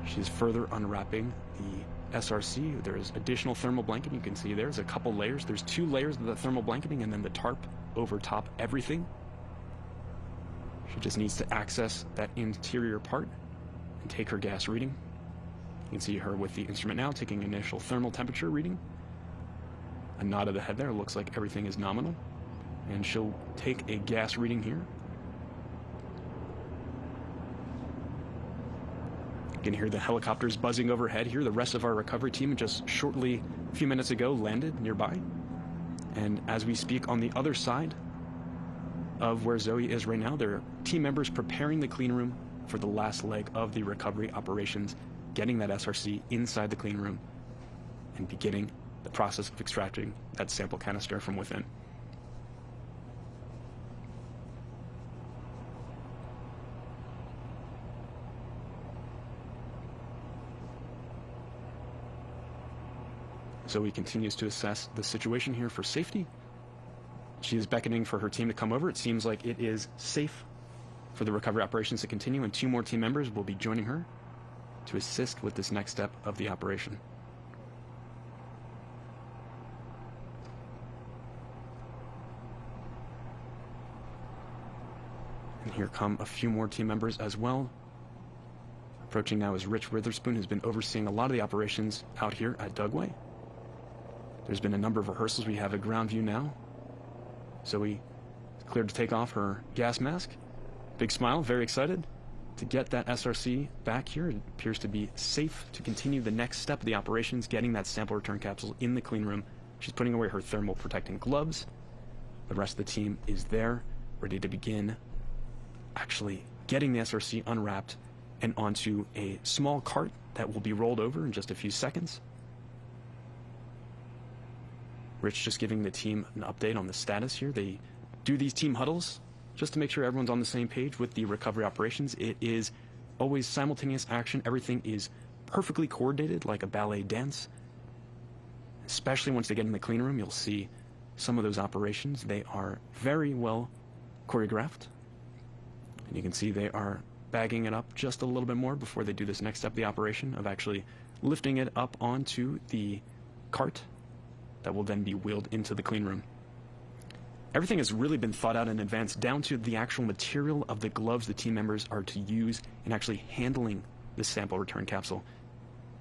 She's further unwrapping the SRC. There's additional thermal blanket. You can see there's a couple layers. There's 2 layers of the thermal blanketing and then the tarp over top everything. She just needs to access that interior part and take her gas reading. You can see her with the instrument now taking initial thermal temperature reading. A nod of the head there. Looks like everything is nominal. And she'll take a gas reading here. You can hear the helicopters buzzing overhead here. The rest of our recovery team just shortly, a few minutes ago, landed nearby. And as we speak, on the other side of where Zoe is right now, there are team members preparing the clean room for the last leg of the recovery operations, getting that SRC inside the clean room and beginning the process of extracting that sample canister from within. Zoe continues to assess the situation here for safety. She is beckoning for her team to come over. It seems like it is safe for the recovery operations to continue, and 2 more team members will be joining her to assist with this next step of the operation. And here come a few more team members as well. Approaching now is Rich Witherspoon, who's been overseeing a lot of the operations out here at Dugway. There's been a number of rehearsals. We have a ground view now. Zoe is cleared to take off her gas mask. Big smile, very excited to get that SRC back here. It appears to be safe to continue the next step of the operations, getting that sample return capsule in the clean room. She's putting away her thermal protecting gloves. The rest of the team is there, ready to begin actually getting the SRC unwrapped and onto a small cart that will be rolled over in just a few seconds. Rich just giving the team an update on the status here. They do these team huddles just to make sure everyone's on the same page with the recovery operations. It is always simultaneous action. Everything is perfectly coordinated like a ballet dance. Especially once they get in the clean room, you'll see some of those operations. They are very well choreographed. And you can see they are bagging it up just a little bit more before they do this next step of the operation of actually lifting it up onto the cart that will then be wheeled into the clean room. Everything has really been thought out in advance, down to the actual material of the gloves the team members are to use in actually handling the sample return capsule.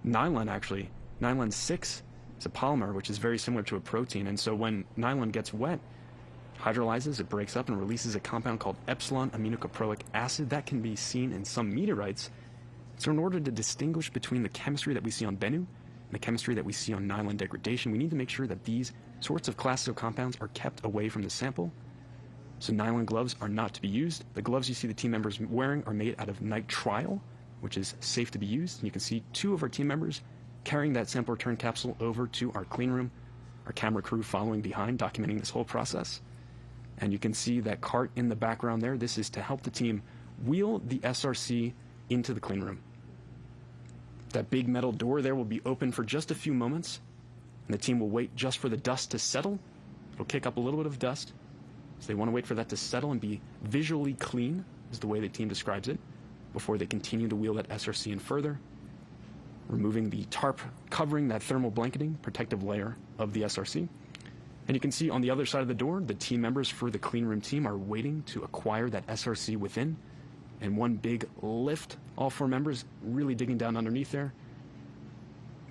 Nylon 6 is a polymer which is very similar to a protein, and so when nylon gets wet, hydrolyzes, it breaks up and releases a compound called epsilon aminocaproic acid that can be seen in some meteorites. So in order to distinguish between the chemistry that we see on Bennu and the chemistry that we see on nylon degradation, we need to make sure that these sorts of classes of compounds are kept away from the sample. So nylon gloves are not to be used. The gloves you see the team members wearing are made out of nitrile, which is safe to be used. And you can see 2 of our team members carrying that sample return capsule over to our clean room, our camera crew following behind, documenting this whole process. And you can see that cart in the background there. This is to help the team wheel the SRC into the clean room. That big metal door there will be open for just a few moments, and the team will wait just for the dust to settle. It'll kick up a little bit of dust, so they want to wait for that to settle and be visually clean, is the way the team describes it, before they continue to wheel that SRC in further, removing the tarp covering that thermal blanketing protective layer of the SRC. And you can see on the other side of the door, the team members for the clean room team are waiting to acquire that SRC within. And one big lift, all 4 members really digging down underneath there,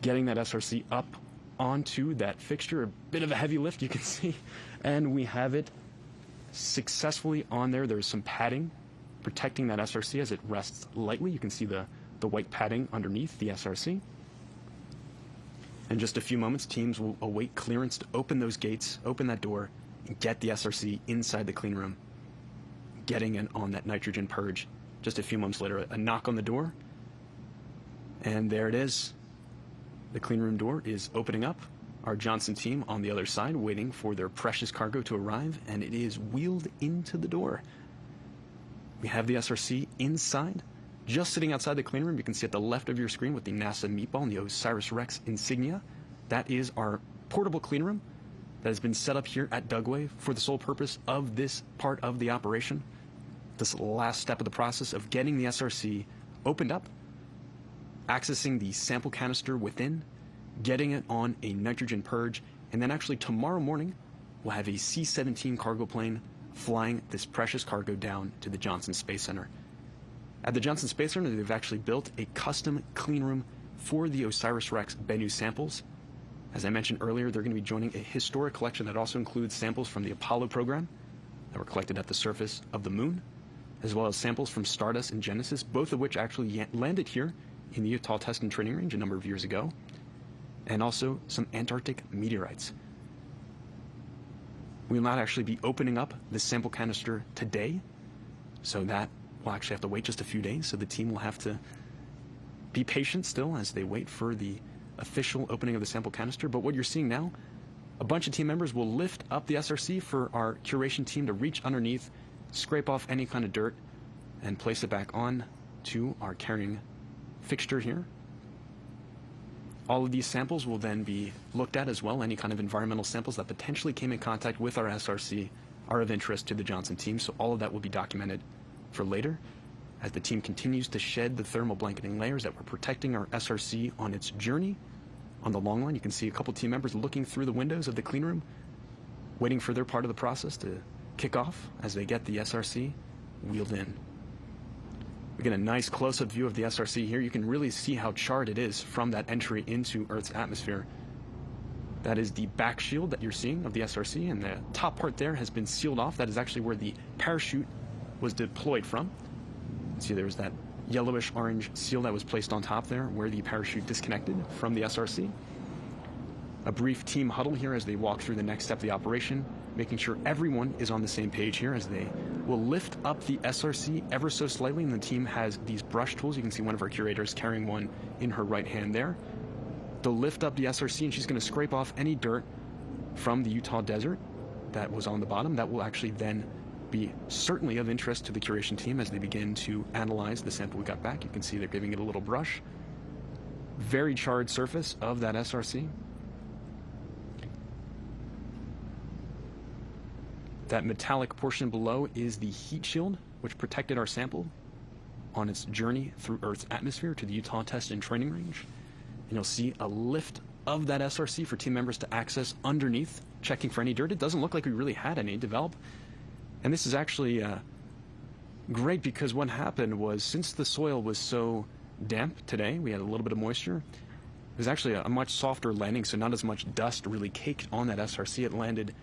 getting that SRC up onto that fixture, a bit of a heavy lift you can see, and we have it successfully on there. There's some padding protecting that SRC as it rests lightly. You can see the white padding underneath the SRC. In just a few moments, teams will await clearance to open those gates, open that door, and get the SRC inside the clean room, getting it on that nitrogen purge. Just a few moments later, a knock on the door, and there it is. The clean room door is opening up. Our Johnson team on the other side waiting for their precious cargo to arrive, and it is wheeled into the door. We have the SRC inside, just sitting outside the clean room. You can see at the left of your screen with the NASA meatball and the OSIRIS-REx insignia. That is our portable clean room that has been set up here at Dugway for the sole purpose of this part of the operation. This last step of the process of getting the SRC opened up, accessing the sample canister within, getting it on a nitrogen purge, and then actually tomorrow morning we'll have a C-17 cargo plane flying this precious cargo down to the Johnson Space Center. At the Johnson Space Center, they've actually built a custom clean room for the OSIRIS-REx Bennu samples. As I mentioned earlier, they're going to be joining a historic collection that also includes samples from the Apollo program that were collected at the surface of the moon, as well as samples from Stardust and Genesis, both of which actually landed here in the Utah Test and Training Range a number of years ago, and also some Antarctic meteorites. We will not actually be opening up the sample canister today, so that we'll actually have to wait just a few days, so the team will have to be patient still as they wait for the official opening of the sample canister. But what you're seeing now, a bunch of team members will lift up the SRC for our curation team to reach underneath, scrape off any kind of dirt, and place it back on to our carrying fixture here. All of these samples will then be looked at as well. Any kind of environmental samples that potentially came in contact with our SRC are of interest to the Johnson team, so all of that will be documented for later as the team continues to shed the thermal blanketing layers that were protecting our SRC on its journey. On the long line, you can see a couple team members looking through the windows of the clean room, waiting for their part of the process to kick off as they get the SRC wheeled in. We get a nice close-up view of the SRC here. You can really see how charred it is from that entry into Earth's atmosphere. That is the back shield that you're seeing of the SRC, and the top part there has been sealed off. That is actually where the parachute was deployed from. See, there was that yellowish-orange seal that was placed on top there where the parachute disconnected from the SRC. A brief team huddle here as they walk through the next step of the operation, making sure everyone is on the same page here as they will lift up the SRC ever so slightly, and the team has these brush tools. You can see one of our curators carrying one in her right hand there. They'll lift up the SRC, and she's going to scrape off any dirt from the Utah desert that was on the bottom. That will actually then be certainly of interest to the curation team as they begin to analyze the sample we got back. You can see they're giving it a little brush. Very charred surface of that SRC. That metallic portion below is the heat shield, which protected our sample on its journey through Earth's atmosphere to the Utah Test and Training Range. And you'll see a lift of that SRC for team members to access underneath, checking for any dirt. It doesn't look like we really had any develop. And this is actually great because what happened was, since the soil was so damp today, we had a little bit of moisture. It was actually a much softer landing, so not as much dust really caked on that SRC. It landed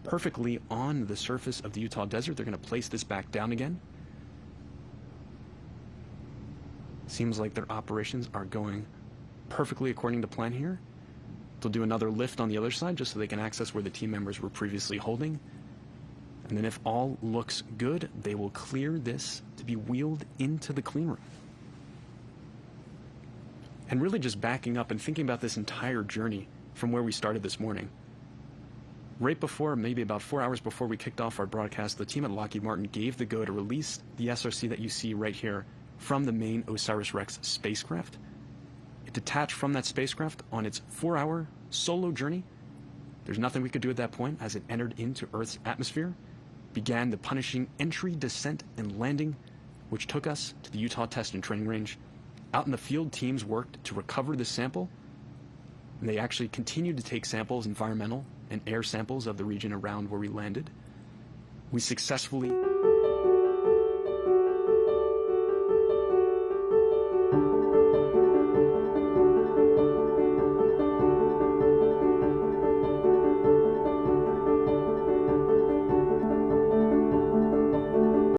perfectly on the surface of the Utah desert. They're going to place this back down again. Seems like their operations are going perfectly according to plan here. They'll do another lift on the other side just so they can access where the team members were previously holding. And then if all looks good, they will clear this to be wheeled into the clean room. And really just backing up and thinking about this entire journey from where we started this morning. Right before, maybe about 4 hours before we kicked off our broadcast, the team at Lockheed Martin gave the go to release the SRC that you see right here from the main OSIRIS-REx spacecraft. It detached from that spacecraft on its 4-hour solo journey. There's nothing we could do at that point as it entered into Earth's atmosphere. Began the punishing entry, descent, and landing, which took us to the Utah Test and Training Range. Out in the field, teams worked to recover the sample, and they actually continued to take samples, environmental and air samples of the region around where we landed. We successfully